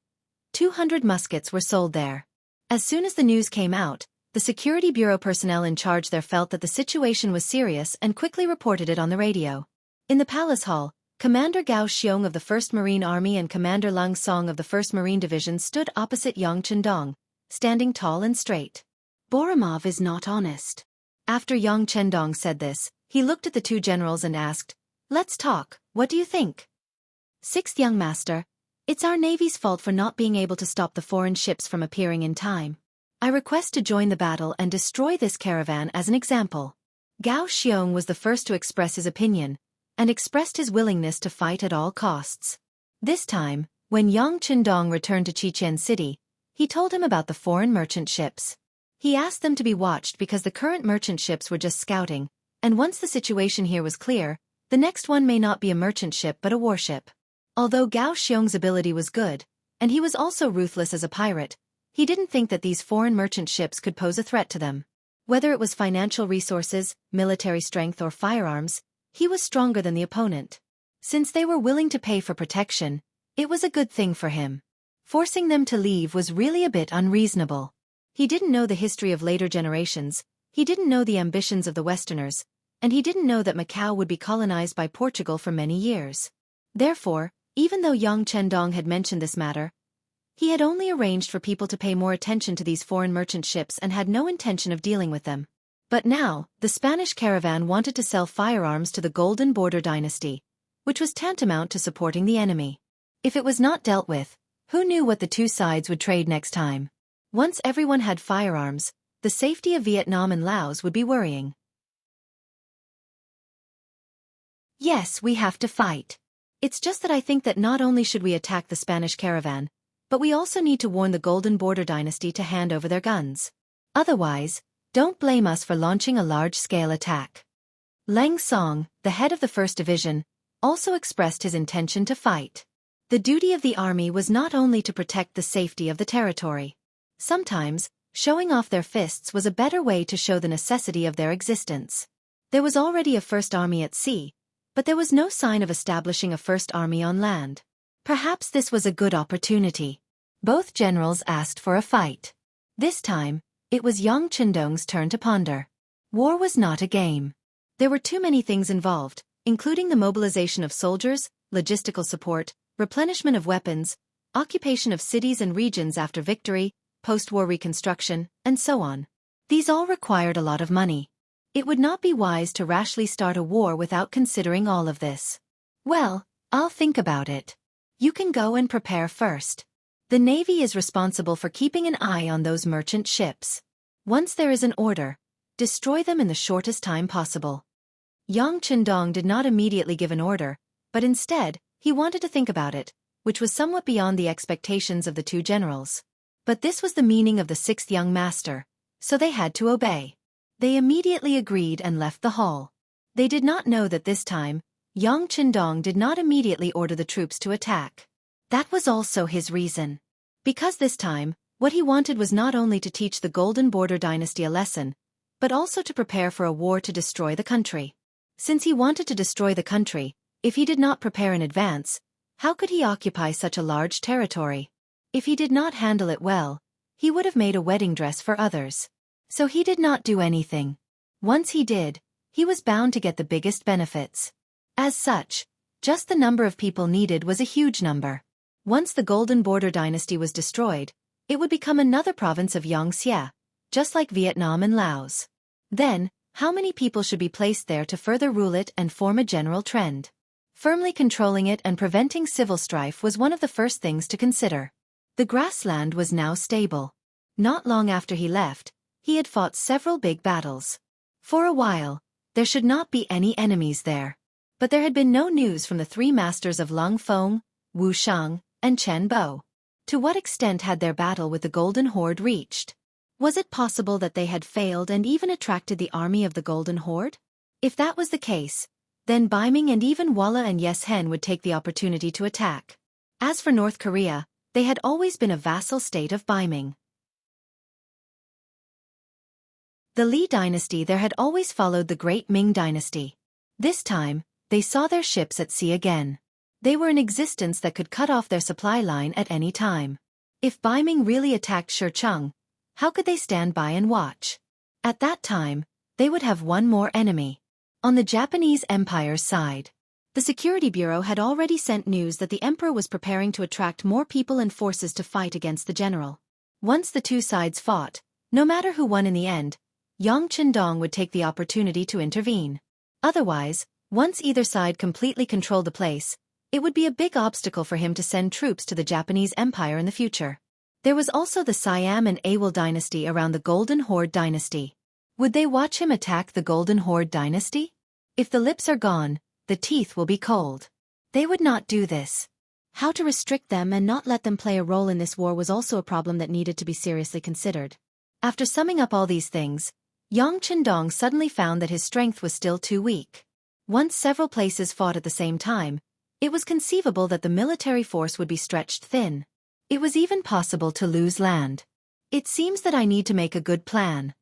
200 muskets were sold there. As soon as the news came out, the Security Bureau personnel in charge there felt that the situation was serious and quickly reported it on the radio. In the palace hall, Commander Gao Xiong of the 1st Marine Army and Commander Lung Song of the 1st Marine Division stood opposite Yang Chendong, standing tall and straight. "Borimov is not honest." After Yang Chendong said this, he looked at the two generals and asked, Let's talk, what do you think? Sixth young master, it's our navy's fault for not being able to stop the foreign ships from appearing in time. I request to join the battle and destroy this caravan as an example. Gao Xiong was the first to express his opinion, and expressed his willingness to fight at all costs. This time, when Yang Qindong returned to Qiqian City, he told him about the foreign merchant ships. He asked them to be watched because the current merchant ships were just scouting, and once the situation here was clear, the next one may not be a merchant ship but a warship. Although Gao Xiong's ability was good, and he was also ruthless as a pirate, he didn't think that these foreign merchant ships could pose a threat to them. Whether it was financial resources, military strength or firearms, he was stronger than the opponent. Since they were willing to pay for protection, it was a good thing for him. Forcing them to leave was really a bit unreasonable. He didn't know the history of later generations, he didn't know the ambitions of the Westerners, and he didn't know that Macau would be colonized by Portugal for many years. Therefore, even though Yang Chendong had mentioned this matter, he had only arranged for people to pay more attention to these foreign merchant ships and had no intention of dealing with them. But now, the Spanish caravan wanted to sell firearms to the Golden Border dynasty, which was tantamount to supporting the enemy. If it was not dealt with, who knew what the two sides would trade next time? Once everyone had firearms, the safety of Vietnam and Laos would be worrying. Yes, we have to fight. It's just that I think that not only should we attack the Spanish caravan, but we also need to warn the Golden Border dynasty to hand over their guns. Otherwise, don't blame us for launching a large-scale attack. Leng Song, the head of the 1st Division, also expressed his intention to fight. The duty of the army was not only to protect the safety of the territory. Sometimes, showing off their fists was a better way to show the necessity of their existence. There was already a 1st Army at sea, but there was no sign of establishing a 1st Army on land. Perhaps this was a good opportunity. Both generals asked for a fight. This time, it was Yang Chendong's turn to ponder. War was not a game. There were too many things involved, including the mobilization of soldiers, logistical support, replenishment of weapons, occupation of cities and regions after victory, post-war reconstruction, and so on. These all required a lot of money. It would not be wise to rashly start a war without considering all of this. Well, I'll think about it. You can go and prepare first. The Navy is responsible for keeping an eye on those merchant ships. Once there is an order, destroy them in the shortest time possible. Yang Chendong did not immediately give an order, but instead, he wanted to think about it, which was somewhat beyond the expectations of the two generals. But this was the meaning of the 6th young master, so they had to obey. They immediately agreed and left the hall. They did not know that this time, Yang Chendong did not immediately order the troops to attack. That was also his reason. Because this time, what he wanted was not only to teach the Golden Border dynasty a lesson, but also to prepare for a war to destroy the country. Since he wanted to destroy the country, if he did not prepare in advance, how could he occupy such a large territory? If he did not handle it well, he would have made a wedding dress for others. So he did not do anything. Once he did, he was bound to get the biggest benefits. As such, just the number of people needed was a huge number. Once the Golden Border dynasty was destroyed, it would become another province of Xianxia, just like Vietnam and Laos. Then, how many people should be placed there to further rule it and form a general trend? Firmly controlling it and preventing civil strife was one of the first things to consider. The grassland was now stable. Not long after he left, he had fought several big battles. For a while, there should not be any enemies there. But there had been no news from the 3 masters of Lung Feng, Wu Shang, and Chen Bo. To what extent had their battle with the Golden Horde reached? Was it possible that they had failed and even attracted the army of the Golden Horde? If that was the case, then Baiming and even Walla and Yes Hen would take the opportunity to attack. As for North Korea, they had always been a vassal state of Baiming. The Li dynasty there had always followed the Great Ming dynasty. This time, they saw their ships at sea again. They were in existence that could cut off their supply line at any time. If Baiming really attacked Shecheng, how could they stand by and watch? At that time, they would have one more enemy. On the Japanese Empire's side, the Security Bureau had already sent news that the Emperor was preparing to attract more people and forces to fight against the general. Once the two sides fought, no matter who won in the end, Yang Chendong would take the opportunity to intervene. Otherwise, Once either side completely controlled the place, it would be a big obstacle for him to send troops to the Japanese Empire in the future. There was also the Siam and Awol dynasty around the Golden Horde dynasty. Would they watch him attack the Golden Horde dynasty? If the lips are gone, the teeth will be cold. They would not do this. How to restrict them and not let them play a role in this war was also a problem that needed to be seriously considered. After summing up all these things, Yang Chendong suddenly found that his strength was still too weak. Once several places fought at the same time, it was conceivable that the military force would be stretched thin. It was even possible to lose land. It seems that I need to make a good plan,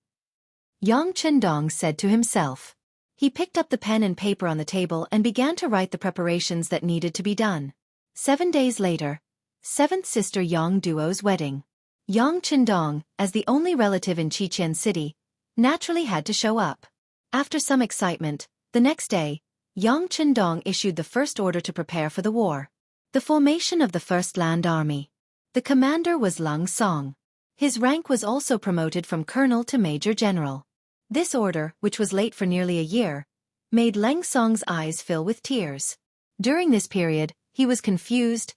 Yang Chendong said to himself. He picked up the pen and paper on the table and began to write the preparations that needed to be done. 7 days later, 7th sister Yang Duo's wedding. Yang Chendong, as the only relative in Xianxia City, naturally had to show up. After some excitement, the next day, Yang Chendong issued the first order to prepare for the war. The formation of the First Land Army. The commander was Lung Song. His rank was also promoted from colonel to major general. This order, which was late for nearly a year, made Leng Song's eyes fill with tears. During this period, he was confused,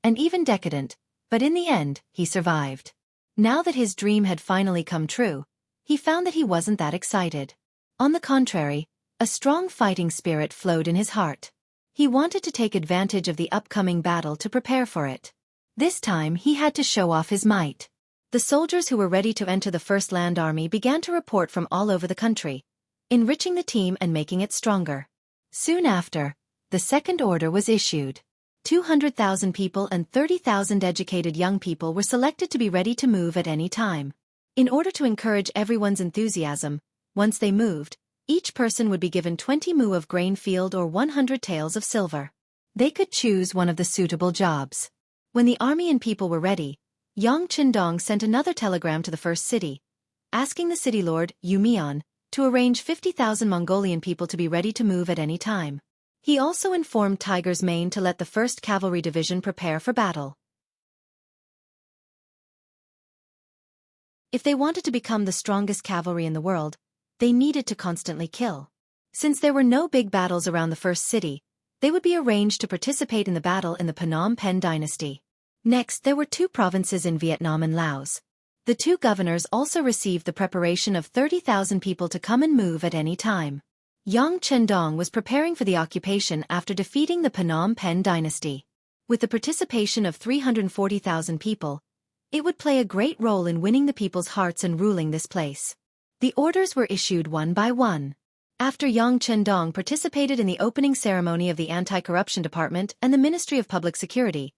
and even decadent, but in the end, he survived. Now that his dream had finally come true, he found that he wasn't that excited. On the contrary, a strong fighting spirit flowed in his heart. He wanted to take advantage of the upcoming battle to prepare for it. This time he had to show off his might. The soldiers who were ready to enter the First Land Army began to report from all over the country, enriching the team and making it stronger. Soon after, the second order was issued. 200,000 people and 30,000 educated young people were selected to be ready to move at any time. In order to encourage everyone's enthusiasm, once they moved, each person would be given 20 mu of grain field or 100 taels of silver. They could choose one of the suitable jobs. When the army and people were ready, Yang Chendong sent another telegram to the first city, asking the city lord, Yumian, to arrange 50,000 Mongolian people to be ready to move at any time. He also informed Tiger's Mane to let the 1st Cavalry Division prepare for battle. If they wanted to become the strongest cavalry in the world, they needed to constantly kill. Since there were no big battles around the first city, they would be arranged to participate in the battle in the Phnom Penh dynasty. Next, there were 2 provinces in Vietnam and Laos. The 2 governors also received the preparation of 30,000 people to come and move at any time. Yang Chendong was preparing for the occupation after defeating the Phnom Penh dynasty. With the participation of 340,000 people, it would play a great role in winning the people's hearts and ruling this place. The orders were issued one by one. After Yang Chendong participated in the opening ceremony of the Anti-Corruption Department and the Ministry of Public Security,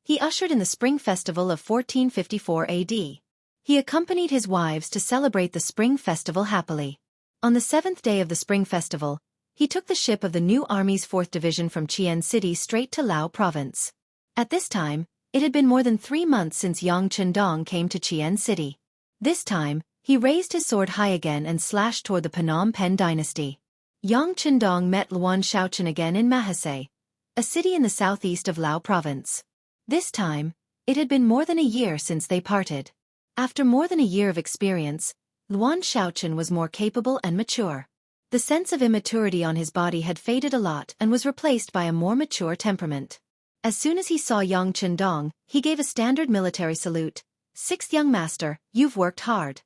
he ushered in the Spring Festival of 1454 AD. He accompanied his wives to celebrate the Spring Festival happily. On the 7th day of the Spring Festival, he took the ship of the new Army's 4th Division from Chien City straight to Lao Province. At this time, it had been more than 3 months since Yang Chendong came to Chien City. This time, he raised his sword high again and slashed toward the Phnom Penh dynasty. Yang Chendong met Luan Shaochen again in Mahase, a city in the southeast of Lao Province. This time, it had been more than a year since they parted. After more than a year of experience, Luan Shaochen was more capable and mature. The sense of immaturity on his body had faded a lot and was replaced by a more mature temperament. As soon as he saw Yang Chendong, he gave a standard military salute. "Sixth young master, you've worked hard."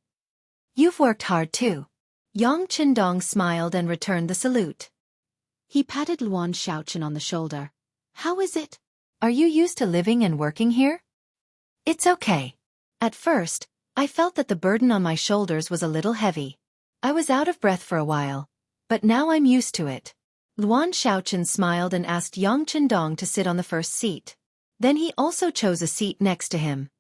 "You've worked hard too." Yang Chendong smiled and returned the salute. He patted Luan Shaochen on the shoulder. "How is it? Are you used to living and working here?" "It's okay. At first, I felt that the burden on my shoulders was a little heavy. I was out of breath for a while, but now I'm used to it." Luan Shaochen smiled and asked Yang Chendong to sit on the first seat. Then he also chose a seat next to him.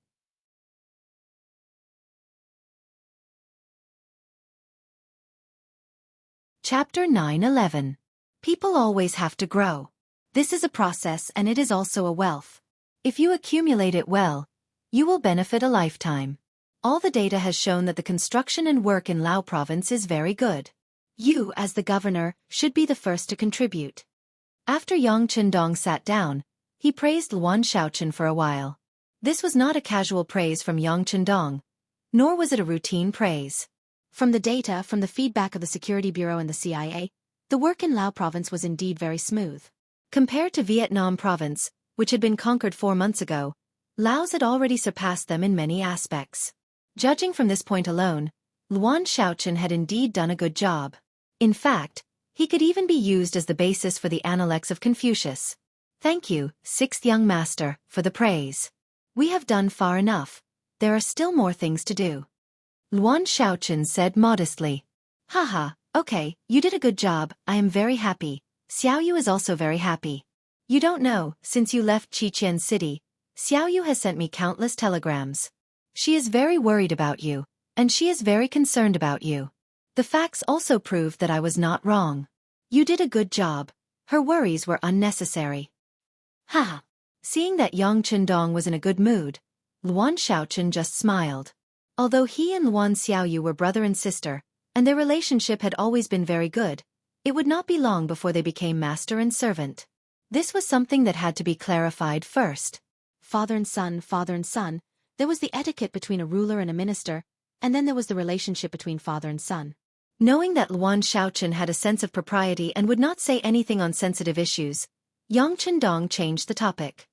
Chapter 9:11. People always have to grow. This is a process and it is also a wealth. If you accumulate it well, you will benefit a lifetime. All the data has shown that the construction and work in Lao Province is very good. You, as the governor, should be the first to contribute. After Yang Chendong sat down, he praised Luan Shaochen for a while. This was not a casual praise from Yang Chendong, nor was it a routine praise. From the data from the feedback of the Security Bureau and the CIA, The work in Lao province was indeed very smooth. Compared to Vietnam province, which had been conquered 4 months ago, Laos had already surpassed them in many aspects. Judging from this point alone, Luan Shaochen had indeed done a good job. In fact, he could even be used as the basis for the Analects of Confucius. Thank you, sixth young master, for the praise. We have done far enough. There are still more things to do. Luan Shaochen said modestly. Haha, okay, you did a good job, I am very happy. Xiaoyu is also very happy. You don't know, since you left Qiqian City, Xiaoyu has sent me countless telegrams. She is very worried about you, and she is very concerned about you. The facts also prove that I was not wrong. You did a good job. Her worries were unnecessary. Haha. Seeing that Yang Chendong was in a good mood, Luan Shaochen just smiled. Although he and Luan Xiaoyu were brother and sister, and their relationship had always been very good, it would not be long before they became master and servant. This was something that had to be clarified first. Father and son, there was the etiquette between a ruler and a minister, and then there was the relationship between father and son. Knowing that Luan Shaochen had a sense of propriety and would not say anything on sensitive issues, Yang Chendong changed the topic.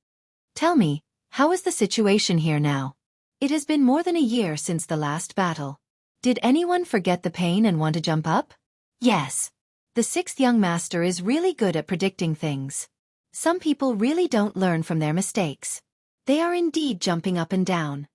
Tell me, how is the situation here now? It has been more than a year since the last battle. Did anyone forget the pain and want to jump up? Yes. The sixth young master is really good at predicting things. Some people really don't learn from their mistakes. They are indeed jumping up and down.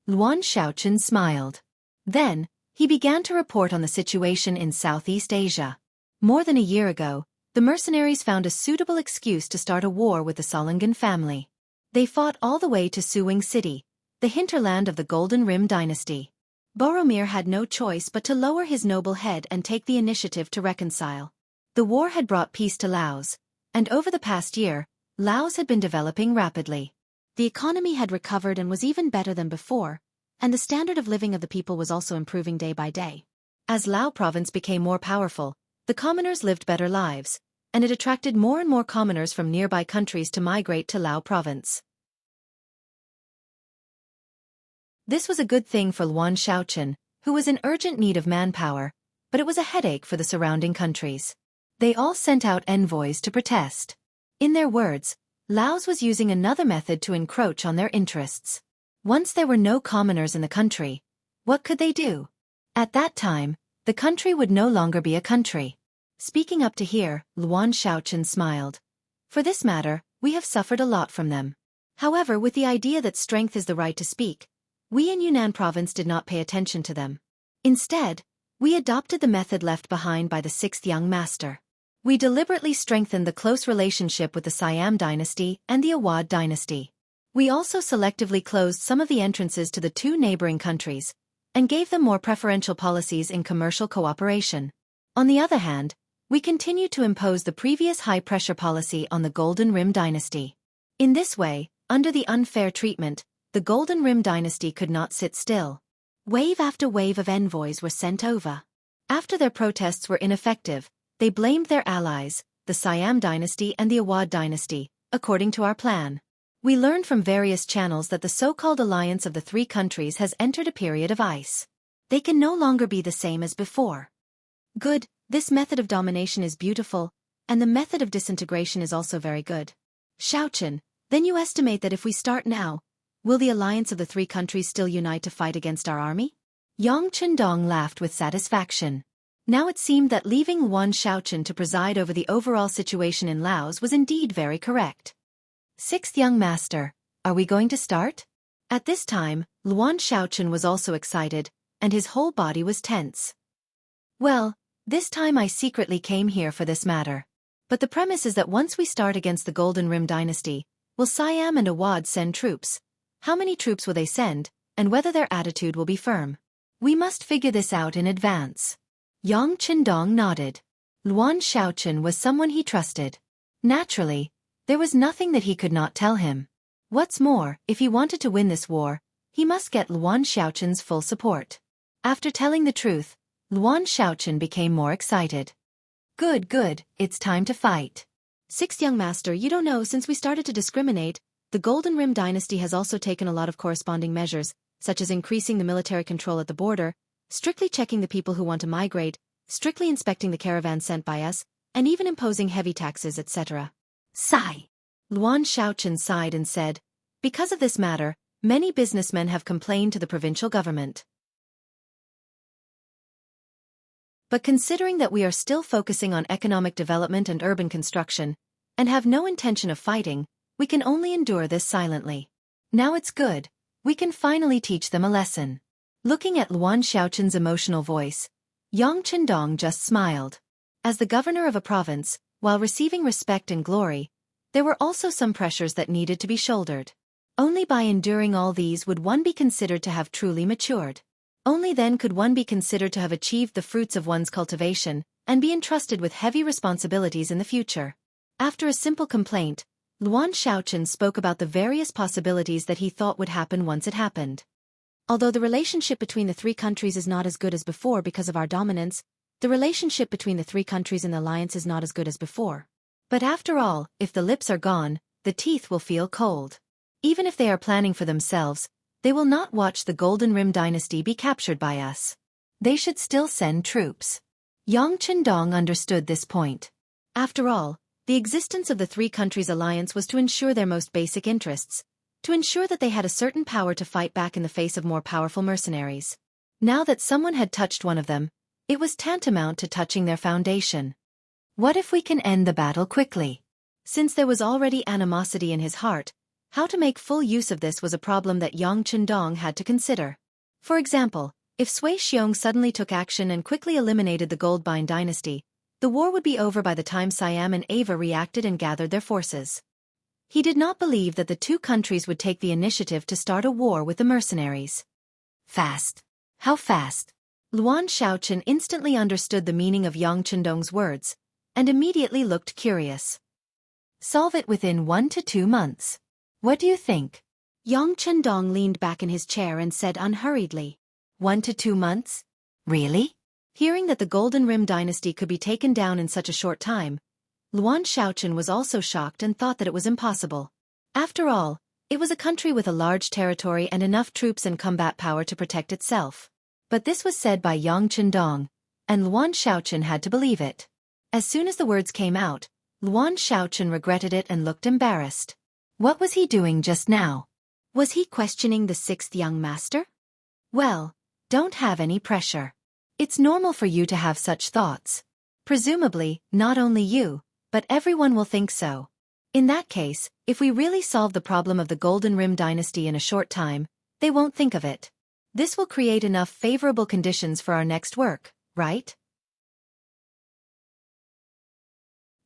Luan Shaochen smiled. Then, he began to report on the situation in Southeast Asia. More than a year ago, the mercenaries found a suitable excuse to start a war with the Solangan family. They fought all the way to Suwing City, the hinterland of the Golden Rim dynasty. Boromir had no choice but to lower his noble head and take the initiative to reconcile. The war had brought peace to Laos, and over the past year, Laos had been developing rapidly. The economy had recovered and was even better than before, and the standard of living of the people was also improving day by day. As Lao province became more powerful, the commoners lived better lives, and it attracted more and more commoners from nearby countries to migrate to Lao province. This was a good thing for Luan Shaochen, who was in urgent need of manpower, but it was a headache for the surrounding countries. They all sent out envoys to protest. In their words, Laos was using another method to encroach on their interests. Once there were no commoners in the country, what could they do? At that time, the country would no longer be a country. Speaking up to here, Luan Shaochen smiled. For this matter, we have suffered a lot from them. However, with the idea that strength is the right to speak, we in Yunnan province did not pay attention to them. Instead, we adopted the method left behind by the sixth young master. We deliberately strengthened the close relationship with the Siam dynasty and the Awad dynasty. We also selectively closed some of the entrances to the 2 neighboring countries, and gave them more preferential policies in commercial cooperation. On the other hand, we continued to impose the previous high-pressure policy on the Golden Rim dynasty. In this way, under the unfair treatment, the Golden Rim dynasty could not sit still. Wave after wave of envoys were sent over. After their protests were ineffective, they blamed their allies, the Siam dynasty and the Awad dynasty, according to our plan. We learned from various channels that the so-called alliance of the 3 countries has entered a period of ice. They can no longer be the same as before. Good, this method of domination is beautiful, and the method of disintegration is also very good. Shaochen, then you estimate that if we start now, will the alliance of the 3 countries still unite to fight against our army? Yang Chendong laughed with satisfaction. Now it seemed that leaving Luan Shaochen to preside over the overall situation in Laos was indeed very correct. Sixth young master, are we going to start? At this time, Luan Shaochen was also excited, and his whole body was tense. Well, this time I secretly came here for this matter. But the premise is that once we start against the Golden Rim dynasty, will Siam and Awad send troops? How many troops will they send, and whether their attitude will be firm? We must figure this out in advance. Yang Chendong nodded. Luan Shaochen was someone he trusted. Naturally, there was nothing that he could not tell him. What's more, if he wanted to win this war, he must get Luan Shaochen's full support. After telling the truth, Luan Shaochen became more excited. Good, it's time to fight. Sixth young master, you don't know, since we started to discriminate, the Golden Rim dynasty has also taken a lot of corresponding measures, such as increasing the military control at the border, strictly checking the people who want to migrate, strictly inspecting the caravans sent by us, and even imposing heavy taxes, etc. Sigh. Luan Xiaochen sighed and said, because of this matter, many businessmen have complained to the provincial government. But considering that we are still focusing on economic development and urban construction, and have no intention of fighting, we can only endure this silently. Now it's good. We can finally teach them a lesson. Looking at Luan Xiaochen's emotional voice, Yang Chendong just smiled. As the governor of a province, while receiving respect and glory, there were also some pressures that needed to be shouldered. Only by enduring all these would one be considered to have truly matured. Only then could one be considered to have achieved the fruits of one's cultivation, and be entrusted with heavy responsibilities in the future. After a simple complaint, Luan Xiaochen spoke about the various possibilities that he thought would happen once it happened. Although the relationship between the three countries is not as good as before because of our dominance, the relationship between the three countries in the alliance is not as good as before. But after all, if the lips are gone, the teeth will feel cold. Even if they are planning for themselves, they will not watch the Golden Rim dynasty be captured by us. They should still send troops. Yang Chendong understood this point. After all, the existence of the three countries' alliance was to ensure their most basic interests, to ensure that they had a certain power to fight back in the face of more powerful mercenaries. Now that someone had touched one of them, it was tantamount to touching their foundation. What if we can end the battle quickly? Since there was already animosity in his heart, how to make full use of this was a problem that Yang Chendong had to consider. For example, if Sui Xiong suddenly took action and quickly eliminated the Goldbine dynasty, the war would be over by the time Siam and Ava reacted and gathered their forces. He did not believe that the two countries would take the initiative to start a war with the mercenaries. Fast. How fast? Luan Xiaochen instantly understood the meaning of Yang Chendong's words, and immediately looked curious. Solve it within 1 to 2 months. What do you think? Yang Chendong leaned back in his chair and said unhurriedly. 1 to 2 months? Really? Hearing that the Golden Rim dynasty could be taken down in such a short time, Luan Xiaochen was also shocked and thought that it was impossible. After all, it was a country with a large territory and enough troops and combat power to protect itself. But this was said by Yang Chendong, and Luan Xiaochen had to believe it. As soon as the words came out, Luan Xiaochen regretted it and looked embarrassed. What was he doing just now? Was he questioning the sixth young master? Well, don't have any pressure. It's normal for you to have such thoughts. Presumably, not only you, but everyone will think so. In that case, if we really solve the problem of the Golden Rim dynasty in a short time, they won't think of it. This will create enough favorable conditions for our next work, right?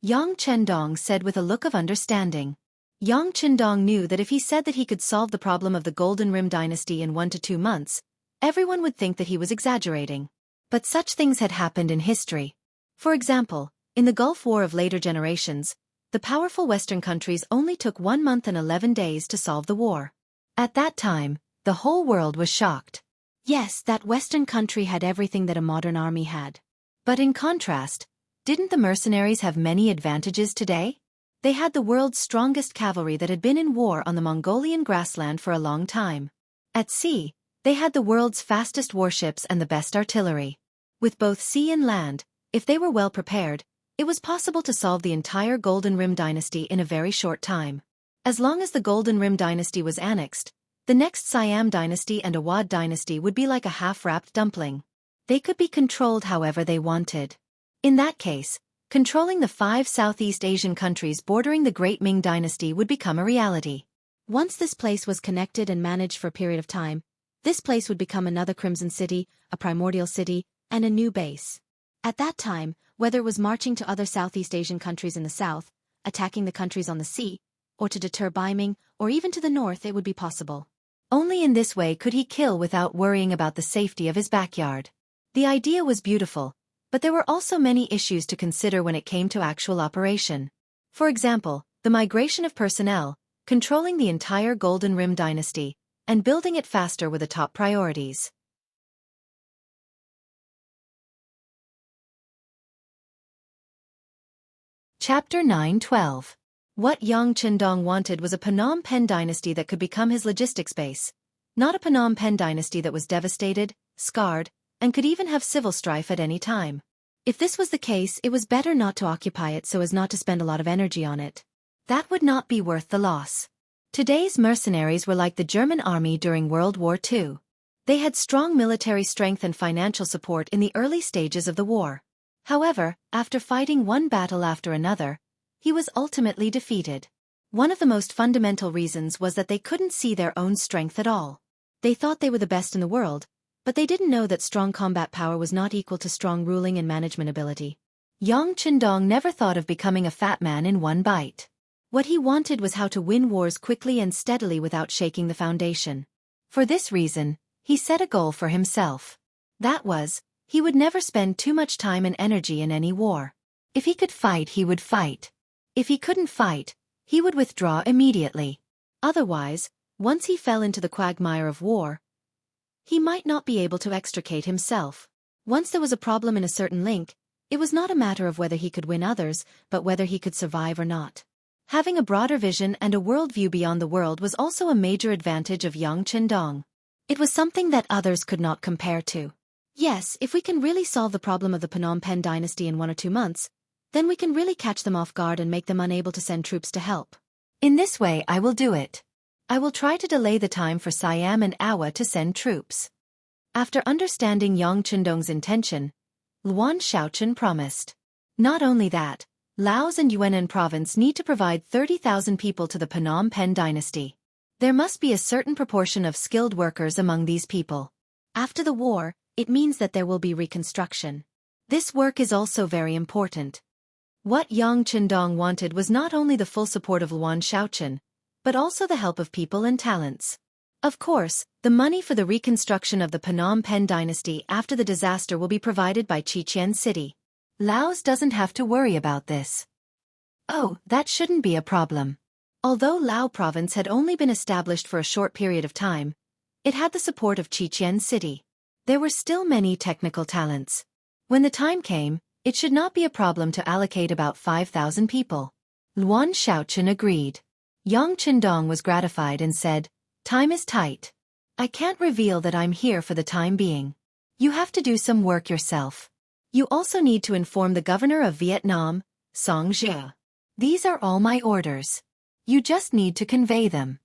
Yang Chendong said with a look of understanding. Yang Chendong knew that if he said that he could solve the problem of the Golden Rim dynasty in 1 to 2 months, everyone would think that he was exaggerating. But such things had happened in history. For example, in the Gulf War of later generations, the powerful Western countries only took 1 month and 11 days to solve the war. At that time, the whole world was shocked. Yes, that Western country had everything that a modern army had. But in contrast, didn't the mercenaries have many advantages today? They had the world's strongest cavalry that had been in war on the Mongolian grassland for a long time. At sea, they had the world's fastest warships and the best artillery. With both sea and land, if they were well prepared, it was possible to solve the entire Golden Rim dynasty in a very short time. As long as the Golden Rim dynasty was annexed, the next Siam dynasty and Awad dynasty would be like a half-wrapped dumpling. They could be controlled however they wanted. In that case, controlling the 5 Southeast Asian countries bordering the Great Ming dynasty would become a reality. Once this place was connected and managed for a period of time, this place would become another Crimson City, a primordial city, and a new base. At that time, whether it was marching to other Southeast Asian countries in the south, attacking the countries on the sea, or to deter Beiming, or even to the north, it would be possible. Only in this way could he kill without worrying about the safety of his backyard. The idea was beautiful, but there were also many issues to consider when it came to actual operation. For example, the migration of personnel, controlling the entire Golden Rim dynasty, and building it faster were the top priorities. Chapter 9:12. What Yang Chendong wanted was a Phnom Penh dynasty that could become his logistics base, not a Phnom Penh dynasty that was devastated, scarred, and could even have civil strife at any time. If this was the case, it was better not to occupy it so as not to spend a lot of energy on it. That would not be worth the loss. Today's mercenaries were like the German army during World War II. They had strong military strength and financial support in the early stages of the war. However, after fighting one battle after another, he was ultimately defeated. One of the most fundamental reasons was that they couldn't see their own strength at all. They thought they were the best in the world, but they didn't know that strong combat power was not equal to strong ruling and management ability. Yang Qindong never thought of becoming a fat man in one bite. What he wanted was how to win wars quickly and steadily without shaking the foundation. For this reason, he set a goal for himself. That was, he would never spend too much time and energy in any war. If he could fight, he would fight. If he couldn't fight, he would withdraw immediately. Otherwise, once he fell into the quagmire of war, he might not be able to extricate himself. Once there was a problem in a certain link, it was not a matter of whether he could win others, but whether he could survive or not. Having a broader vision and a worldview beyond the world was also a major advantage of Yang Qindong. It was something that others could not compare to. Yes, if we can really solve the problem of the Phnom Penh dynasty in 1 or 2 months, then we can really catch them off guard and make them unable to send troops to help. In this way I will do it. I will try to delay the time for Siam and Awa to send troops. After understanding Yang Qindong's intention, Luan Shaochen promised. Not only that, Laos and Yunnan province need to provide 30,000 people to the Phnom Penh dynasty. There must be a certain proportion of skilled workers among these people. After the war, it means that there will be reconstruction. This work is also very important. What Yang Qindong wanted was not only the full support of Luan Shaochen, but also the help of people and talents. Of course, the money for the reconstruction of the Phnom Penh dynasty after the disaster will be provided by Chichen City. Laos doesn't have to worry about this. Oh, that shouldn't be a problem. Although Lao province had only been established for a short period of time, it had the support of Chichen City. There were still many technical talents. When the time came, it should not be a problem to allocate about 5,000 people. Luan Shaochen agreed. Yang Qindong was gratified and said, "Time is tight. I can't reveal that I'm here for the time being. You have to do some work yourself. You also need to inform the governor of Vietnam, Xianxia. These are all my orders. You just need to convey them."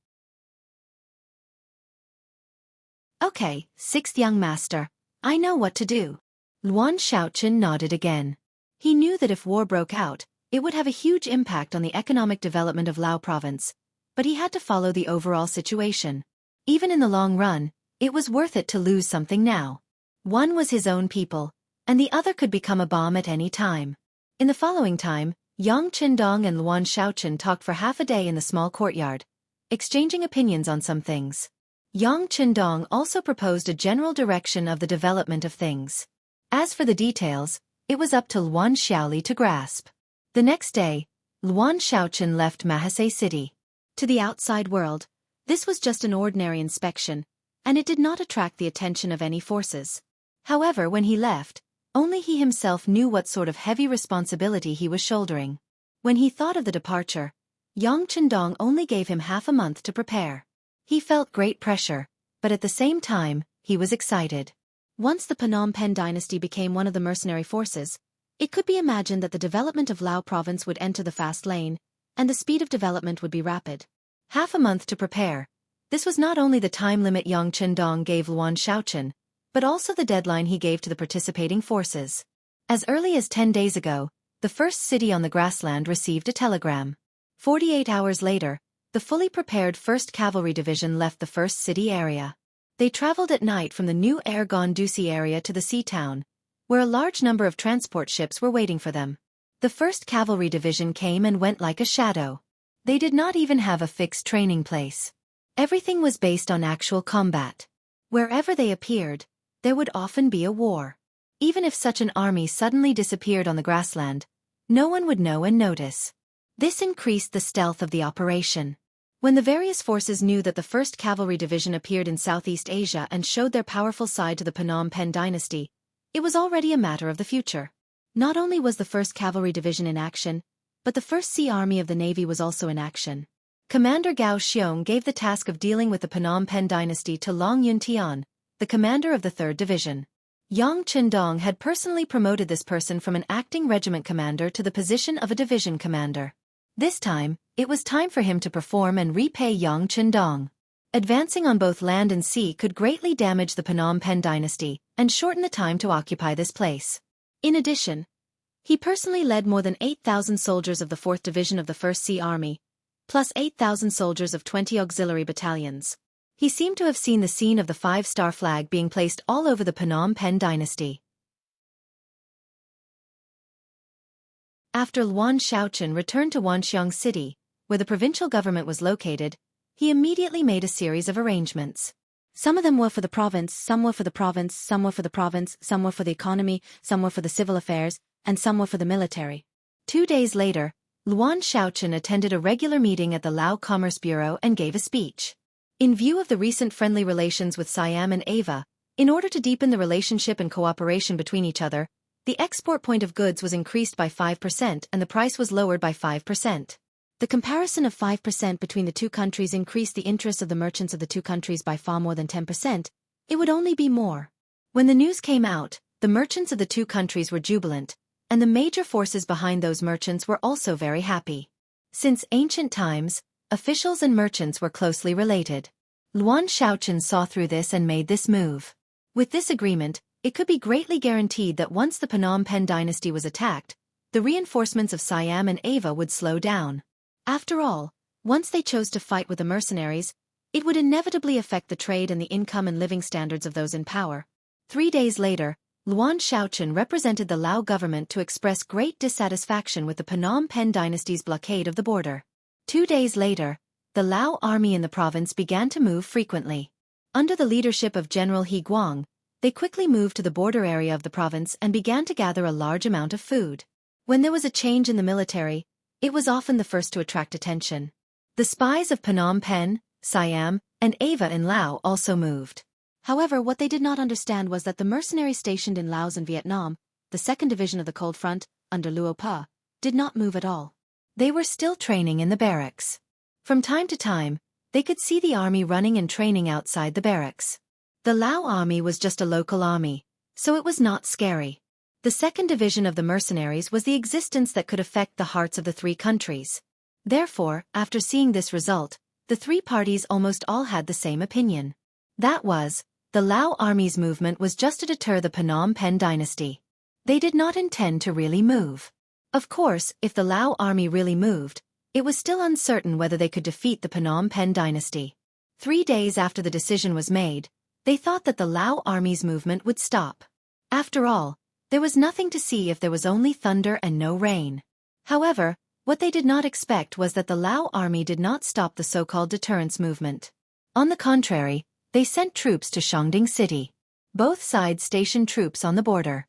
Okay, 6th young master. I know what to do. Luan Shaochen nodded again. He knew that if war broke out, it would have a huge impact on the economic development of Lao province, but he had to follow the overall situation. Even in the long run, it was worth it to lose something now. One was his own people, and the other could become a bomb at any time. In the following time, Yang Qindong and Luan Shaochen talked for half a day in the small courtyard, exchanging opinions on some things. Yang Qindong also proposed a general direction of the development of things. As for the details, it was up to Luan Xiaoli to grasp. The next day, Luan Shaochen left Mahase City. To the outside world, this was just an ordinary inspection, and it did not attract the attention of any forces. However, when he left, only he himself knew what sort of heavy responsibility he was shouldering. When he thought of the departure, Yang Qindong only gave him half a month to prepare. He felt great pressure, but at the same time, he was excited. Once the Phnom Penh dynasty became one of the mercenary forces, it could be imagined that the development of Lao province would enter the fast lane, and the speed of development would be rapid. Half a month to prepare. This was not only the time limit Yang Qindong gave Luan Shaochen, but also the deadline he gave to the participating forces. As early as 10 days ago, the first city on the grassland received a telegram. 48 hours later, the fully prepared 1st Cavalry Division left the first city area. They traveled at night from the new Ergon Dusi area to the sea town, where a large number of transport ships were waiting for them. The 1st Cavalry Division came and went like a shadow. They did not even have a fixed training place. Everything was based on actual combat. Wherever they appeared, there would often be a war. Even if such an army suddenly disappeared on the grassland, no one would know and notice. This increased the stealth of the operation. When the various forces knew that the 1st Cavalry Division appeared in Southeast Asia and showed their powerful side to the Phnom Penh dynasty, it was already a matter of the future. Not only was the 1st Cavalry Division in action, but the 1st Sea Army of the Navy was also in action. Commander Gao Xiong gave the task of dealing with the Phnom Penh dynasty to Long Yun Tian, the commander of the 3rd Division. Yang Qindong had personally promoted this person from an acting regiment commander to the position of a division commander. This time, it was time for him to perform and repay Yang Qindong. Advancing on both land and sea could greatly damage the Phnom Penh dynasty and shorten the time to occupy this place. In addition, he personally led more than 8,000 soldiers of the 4th Division of the 1st Sea Army, plus 8,000 soldiers of 20 auxiliary battalions. He seemed to have seen the scene of the 5-star flag being placed all over the Phnom Penh dynasty. After Luan Shaochen returned to Wanxiang City, where the provincial government was located, he immediately made a series of arrangements. Some of them were for the province, some were for the province, some were for the province, some were for the economy, some were for the civil affairs, and some were for the military. 2 days later, Luan Shaochen attended a regular meeting at the Lao Commerce Bureau and gave a speech. In view of the recent friendly relations with Siam and Ava, in order to deepen the relationship and cooperation between each other, the export point of goods was increased by 5% and the price was lowered by 5%. The comparison of 5% between the two countries increased the interest of the merchants of the two countries by far more than 10%. It would only be more. When the news came out, the merchants of the two countries were jubilant, and the major forces behind those merchants were also very happy. Since ancient times, officials and merchants were closely related. Luan Shaochen saw through this and made this move. With this agreement, it could be greatly guaranteed that once the Phnom Penh dynasty was attacked, the reinforcements of Siam and Ava would slow down. After all, once they chose to fight with the mercenaries, it would inevitably affect the trade and the income and living standards of those in power. 3 days later, Luan Shaochen represented the Lao government to express great dissatisfaction with the Phnom Penh dynasty's blockade of the border. 2 days later, the Lao army in the province began to move frequently. Under the leadership of General He Guang, they quickly moved to the border area of the province and began to gather a large amount of food. When there was a change in the military, it was often the first to attract attention. The spies of Phnom Penh, Siam, and Ava in Lao also moved. However, what they did not understand was that the mercenaries stationed in Laos and Vietnam, the 2nd Division of the Cold Front, under Luo Pa, did not move at all. They were still training in the barracks. From time to time, they could see the army running and training outside the barracks. The Lao army was just a local army, so it was not scary. The 2nd Division of the mercenaries was the existence that could affect the hearts of the 3 countries. Therefore, after seeing this result, the 3 parties almost all had the same opinion. That was, the Lao army's movement was just to deter the Phnom Penh dynasty. They did not intend to really move. Of course, if the Lao army really moved, it was still uncertain whether they could defeat the Phnom Penh dynasty. 3 days after the decision was made, they thought that the Lao army's movement would stop. After all, there was nothing to see if there was only thunder and no rain. However, what they did not expect was that the Lao army did not stop the so-called deterrence movement. On the contrary, they sent troops to Shandong City. Both sides stationed troops on the border.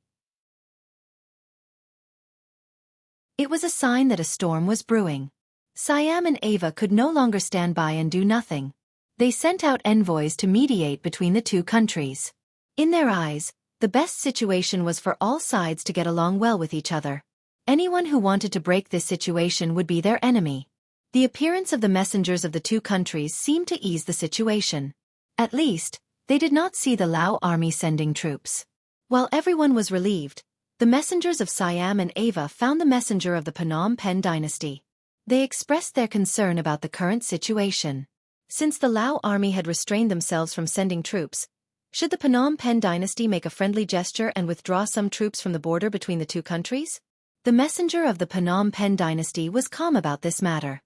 It was a sign that a storm was brewing. Siam and Ava could no longer stand by and do nothing. They sent out envoys to mediate between the 2 countries. In their eyes, the best situation was for all sides to get along well with each other. Anyone who wanted to break this situation would be their enemy. The appearance of the messengers of the 2 countries seemed to ease the situation. At least, they did not see the Lao army sending troops. While everyone was relieved, the messengers of Siam and Ava found the messenger of the Phnom Penh dynasty. They expressed their concern about the current situation. Since the Lao army had restrained themselves from sending troops, should the Phnom Penh dynasty make a friendly gesture and withdraw some troops from the border between the 2 countries? The messenger of the Phnom Penh dynasty was calm about this matter.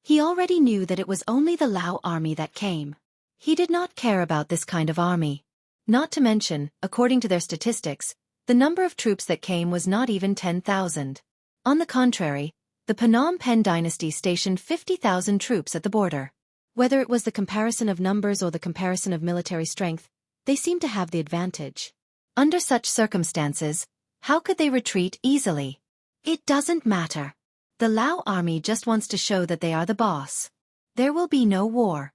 He already knew that it was only the Lao army that came. He did not care about this kind of army. Not to mention, according to their statistics, the number of troops that came was not even 10,000. On the contrary, the Phnom Penh dynasty stationed 50,000 troops at the border. Whether it was the comparison of numbers or the comparison of military strength, they seemed to have the advantage. Under such circumstances, how could they retreat easily? It doesn't matter. The Lao army just wants to show that they are the boss. There will be no war.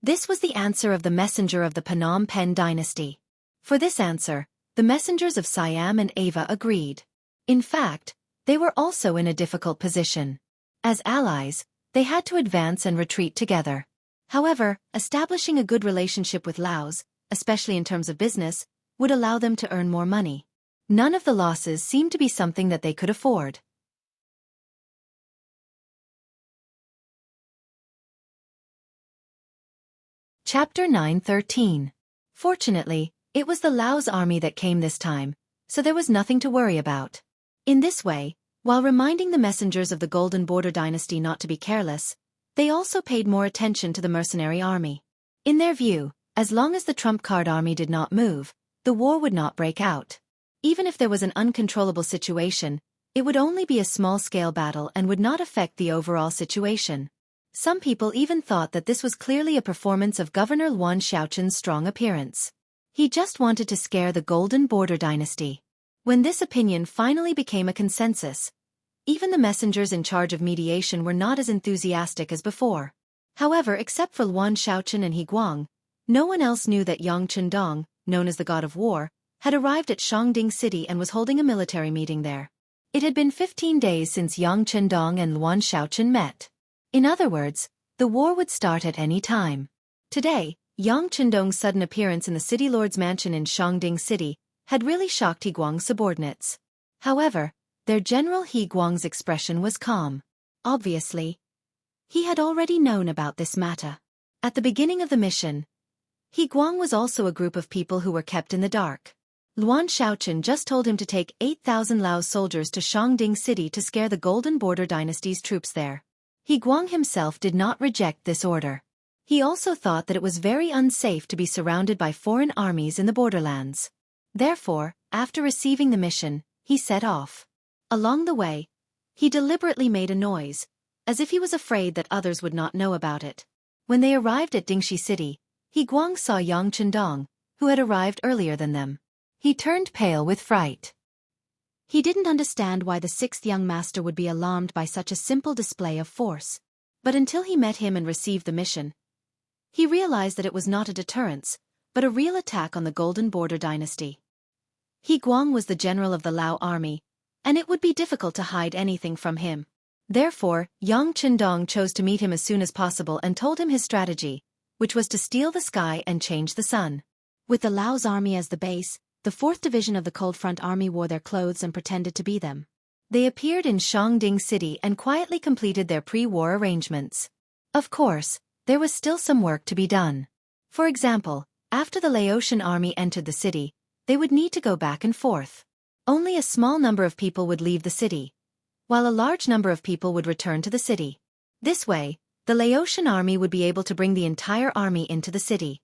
This was the answer of the messenger of the Phnom Penh dynasty. For this answer, the messengers of Siam and Ava agreed. In fact, they were also in a difficult position. As allies, they had to advance and retreat together. However, establishing a good relationship with Laos, especially in terms of business, would allow them to earn more money. None of the losses seemed to be something that they could afford. Chapter 9:13. Fortunately, it was the Lao's army that came this time, so there was nothing to worry about. In this way, while reminding the messengers of the Golden Border Dynasty not to be careless, they also paid more attention to the mercenary army. In their view, as long as the trump card army did not move, the war would not break out. Even if there was an uncontrollable situation, it would only be a small-scale battle and would not affect the overall situation. Some people even thought that this was clearly a performance of Governor Luan Xiaoqian's strong appearance. He just wanted to scare the Golden Border Dynasty. When this opinion finally became a consensus, even the messengers in charge of mediation were not as enthusiastic as before. However, except for Luan Xiaoqian and He Guang, no one else knew that Yang Chindong, known as the God of War, had arrived at Shangding City and was holding a military meeting there. It had been 15 days since Yang Chindong and Luan Xiaoqian met. In other words, the war would start at any time. Today, Yang Chindong's sudden appearance in the city lord's mansion in Shangding City had really shocked He Guang's subordinates. However, their general He Guang's expression was calm. Obviously, he had already known about this matter. At the beginning of the mission, He Guang was also a group of people who were kept in the dark. Luan Xiaoqian just told him to take 8,000 Lao soldiers to Shangding City to scare the Golden Border Dynasty's troops there. He Guang himself did not reject this order. He also thought that it was very unsafe to be surrounded by foreign armies in the borderlands. Therefore, after receiving the mission, he set off. Along the way, he deliberately made a noise, as if he was afraid that others would not know about it. When they arrived at Dingxi City, He Guang saw Yang Chindong, who had arrived earlier than them. He turned pale with fright. He didn't understand why the sixth young master would be alarmed by such a simple display of force. But until he met him and received the mission, he realized that it was not a deterrence, but a real attack on the Golden Border Dynasty. He Guang was the general of the Lao army, and it would be difficult to hide anything from him. Therefore, Yang Chindong chose to meet him as soon as possible and told him his strategy, which was to steal the sky and change the sun. With the Lao's army as the base, the 4th Division of the Cold Front Army wore their clothes and pretended to be them. They appeared in Shangding City and quietly completed their pre-war arrangements. Of course, there was still some work to be done. For example, after the Laotian army entered the city, they would need to go back and forth. Only a small number of people would leave the city, while a large number of people would return to the city. This way, the Laotian army would be able to bring the entire army into the city.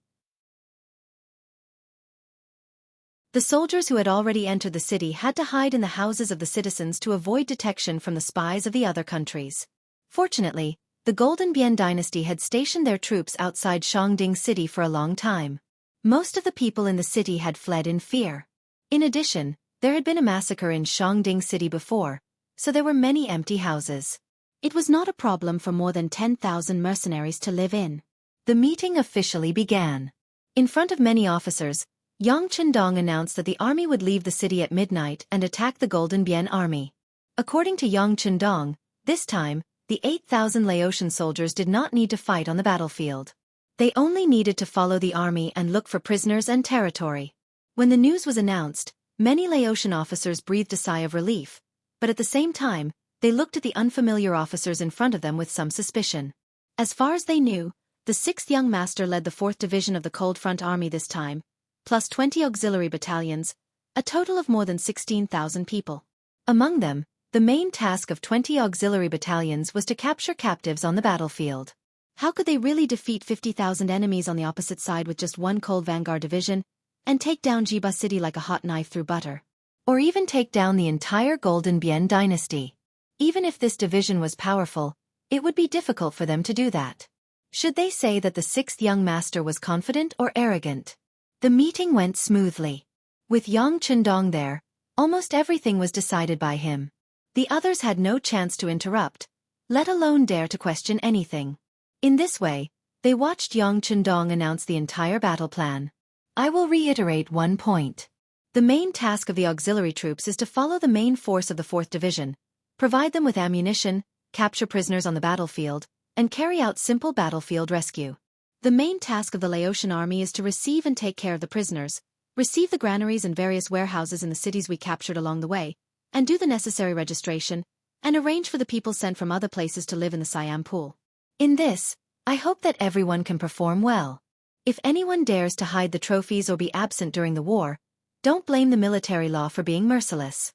The soldiers who had already entered the city had to hide in the houses of the citizens to avoid detection from the spies of the other countries. Fortunately, the Golden Bian dynasty had stationed their troops outside Shangding City for a long time. Most of the people in the city had fled in fear. In addition, there had been a massacre in Shangding City before, so there were many empty houses. It was not a problem for more than 10,000 mercenaries to live in. The meeting officially began. In front of many officers, Yang Chindong announced that the army would leave the city at midnight and attack the Golden Bian army. According to Yang Chindong, this time, the 8,000 Laotian soldiers did not need to fight on the battlefield. They only needed to follow the army and look for prisoners and territory. When the news was announced, many Laotian officers breathed a sigh of relief, but at the same time, they looked at the unfamiliar officers in front of them with some suspicion. As far as they knew, the 6th young master led the 4th Division of the Cold Front Army this time, plus 20 auxiliary battalions, a total of more than 16,000 people. Among them, the main task of 20 auxiliary battalions was to capture captives on the battlefield. How could they really defeat 50,000 enemies on the opposite side with just one cold vanguard division, and take down Jiba City like a hot knife through butter? Or even take down the entire Golden Bian dynasty? Even if this division was powerful, it would be difficult for them to do that. Should they say that the 6th young master was confident or arrogant? The meeting went smoothly. With Yang Chindong there, almost everything was decided by him. The others had no chance to interrupt, let alone dare to question anything. In this way, they watched Yang Chindong announce the entire battle plan. I will reiterate one point. The main task of the auxiliary troops is to follow the main force of the 4th Division, provide them with ammunition, capture prisoners on the battlefield, and carry out simple battlefield rescue. The main task of the Laotian army is to receive and take care of the prisoners, receive the granaries and various warehouses in the cities we captured along the way, and do the necessary registration, and arrange for the people sent from other places to live in the Siam pool. In this, I hope that everyone can perform well. If anyone dares to hide the trophies or be absent during the war, don't blame the military law for being merciless.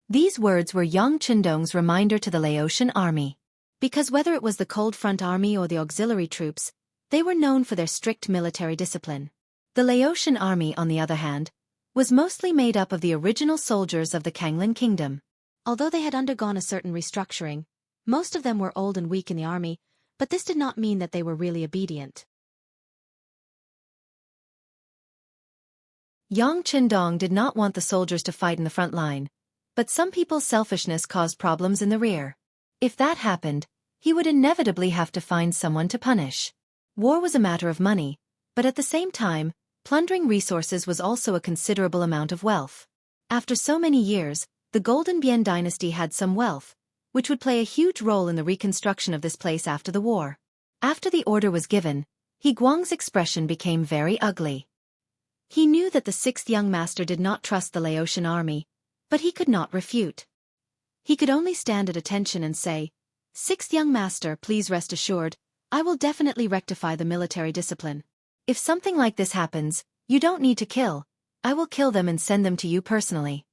These words were Yang Qindong's reminder to the Laotian army. Because whether it was the Cold Front Army or the auxiliary troops, they were known for their strict military discipline. The Laotian army, on the other hand, was mostly made up of the original soldiers of the Kanglin kingdom. Although they had undergone a certain restructuring, most of them were old and weak in the army, but this did not mean that they were really obedient. Yang Qindong did not want the soldiers to fight in the front line, but some people's selfishness caused problems in the rear. If that happened, he would inevitably have to find someone to punish. War was a matter of money, but at the same time, plundering resources was also a considerable amount of wealth. After so many years, the Golden Bian dynasty had some wealth, which would play a huge role in the reconstruction of this place after the war. After the order was given, He Guang's expression became very ugly. He knew that the sixth young master did not trust the Laotian army, but he could not refute. He could only stand at attention and say, "Sixth young master, please rest assured, I will definitely rectify the military discipline. If something like this happens, you don't need to kill. I will kill them and send them to you personally."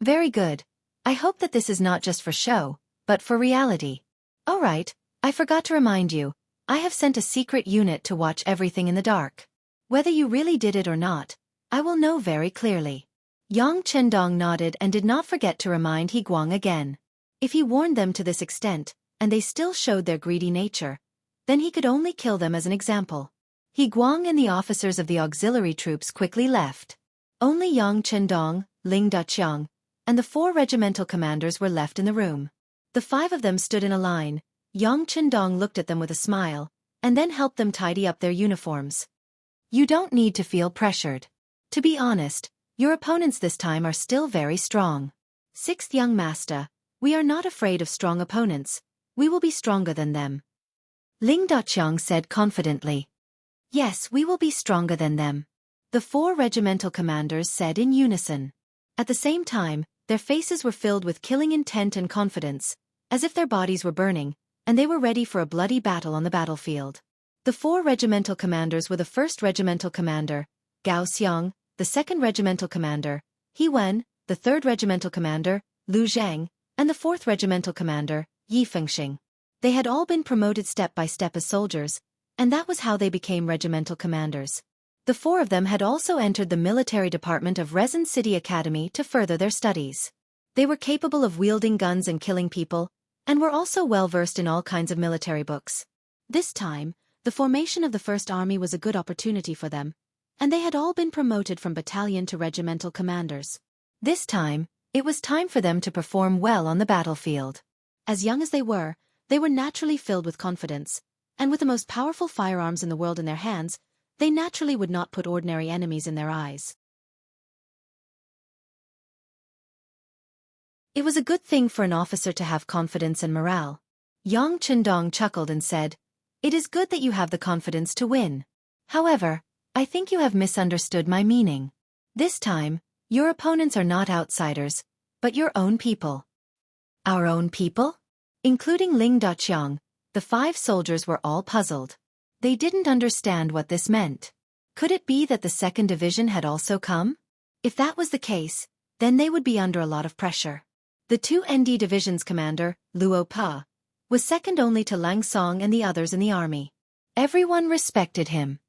Very good. I hope that this is not just for show, but for reality. All right, I forgot to remind you, I have sent a secret unit to watch everything in the dark. Whether you really did it or not, I will know very clearly. Yang Qindong nodded and did not forget to remind He Guang again. If he warned them to this extent, and they still showed their greedy nature, then he could only kill them as an example. He Guang and the officers of the auxiliary troops quickly left. Only Yang Qindong, Ling Daqiang, and the 4 regimental commanders were left in the room. The 5 of them stood in a line. Yang Qindong looked at them with a smile, and then helped them tidy up their uniforms. You don't need to feel pressured. To be honest, your opponents this time are still very strong. Sixth young master, we are not afraid of strong opponents. We will be stronger than them. Ling Daqiang said confidently. Yes, we will be stronger than them. The 4 regimental commanders said in unison. At the same time, their faces were filled with killing intent and confidence, as if their bodies were burning, and they were ready for a bloody battle on the battlefield. The 4 regimental commanders were the 1st regimental commander, Gao Xiang, the 2nd regimental commander, He Wen, the 3rd regimental commander, Lu Zhang, and the 4th regimental commander, Yi Fengxing. They had all been promoted step by step as soldiers, and that was how they became regimental commanders. The 4 of them had also entered the military department of Resin City Academy to further their studies. They were capable of wielding guns and killing people, and were also well versed in all kinds of military books. This time, the formation of the First Army was a good opportunity for them, and they had all been promoted from battalion to regimental commanders. This time, it was time for them to perform well on the battlefield. As young as they were naturally filled with confidence, and with the most powerful firearms in the world in their hands, they naturally would not put ordinary enemies in their eyes. It was a good thing for an officer to have confidence and morale. Yang Qindong chuckled and said, "It is good that you have the confidence to win. However, I think you have misunderstood my meaning. This time, your opponents are not outsiders, but your own people." Our own people? Including Ling Daqiang, the 5 soldiers were all puzzled. They didn't understand what this meant. Could it be that the 2nd division had also come? If that was the case, then they would be under a lot of pressure. The 2 ND division's commander, Luo Pa, was second only to Lang Song and the others in the army. Everyone respected him.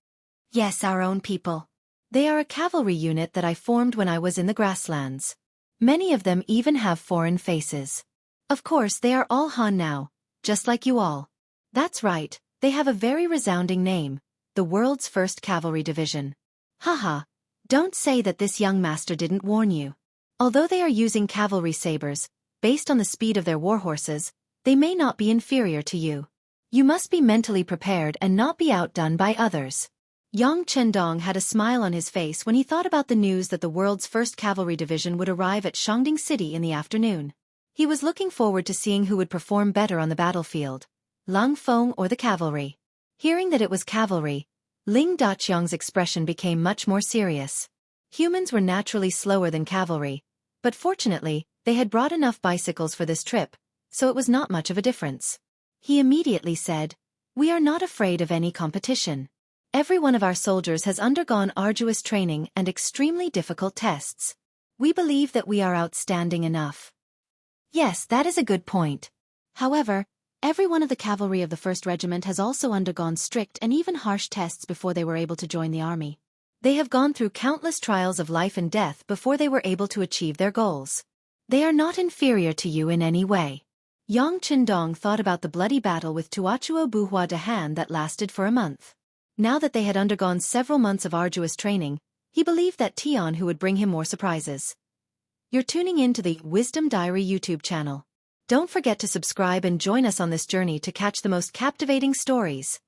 Yes, our own people. They are a cavalry unit that I formed when I was in the grasslands. Many of them even have foreign faces. Of course, they are all Han now, just like you all. That's right, they have a very resounding name, the world's first cavalry division. Haha, don't say that this young master didn't warn you. Although they are using cavalry sabers, based on the speed of their war horses, they may not be inferior to you. You must be mentally prepared and not be outdone by others. Yang Qindong had a smile on his face when he thought about the news that the world's first cavalry division would arrive at Shangding City in the afternoon. He was looking forward to seeing who would perform better on the battlefield, Lang Feng or the cavalry. Hearing that it was cavalry, Ling Daqiang's expression became much more serious. Humans were naturally slower than cavalry, but fortunately, they had brought enough bicycles for this trip, so it was not much of a difference. He immediately said, "We are not afraid of any competition. Every one of our soldiers has undergone arduous training and extremely difficult tests. We believe that we are outstanding enough." Yes, that is a good point. However, every one of the cavalry of the 1st Regiment has also undergone strict and even harsh tests before they were able to join the army. They have gone through countless trials of life and death before they were able to achieve their goals. They are not inferior to you in any way. Yang Qindong thought about the bloody battle with Tuachuo Buhua de Han that lasted for a month. Now that they had undergone several months of arduous training, he believed that Tian Hu would bring him more surprises. You're tuning in to the Wisdom Diary YouTube channel. Don't forget to subscribe and join us on this journey to catch the most captivating stories.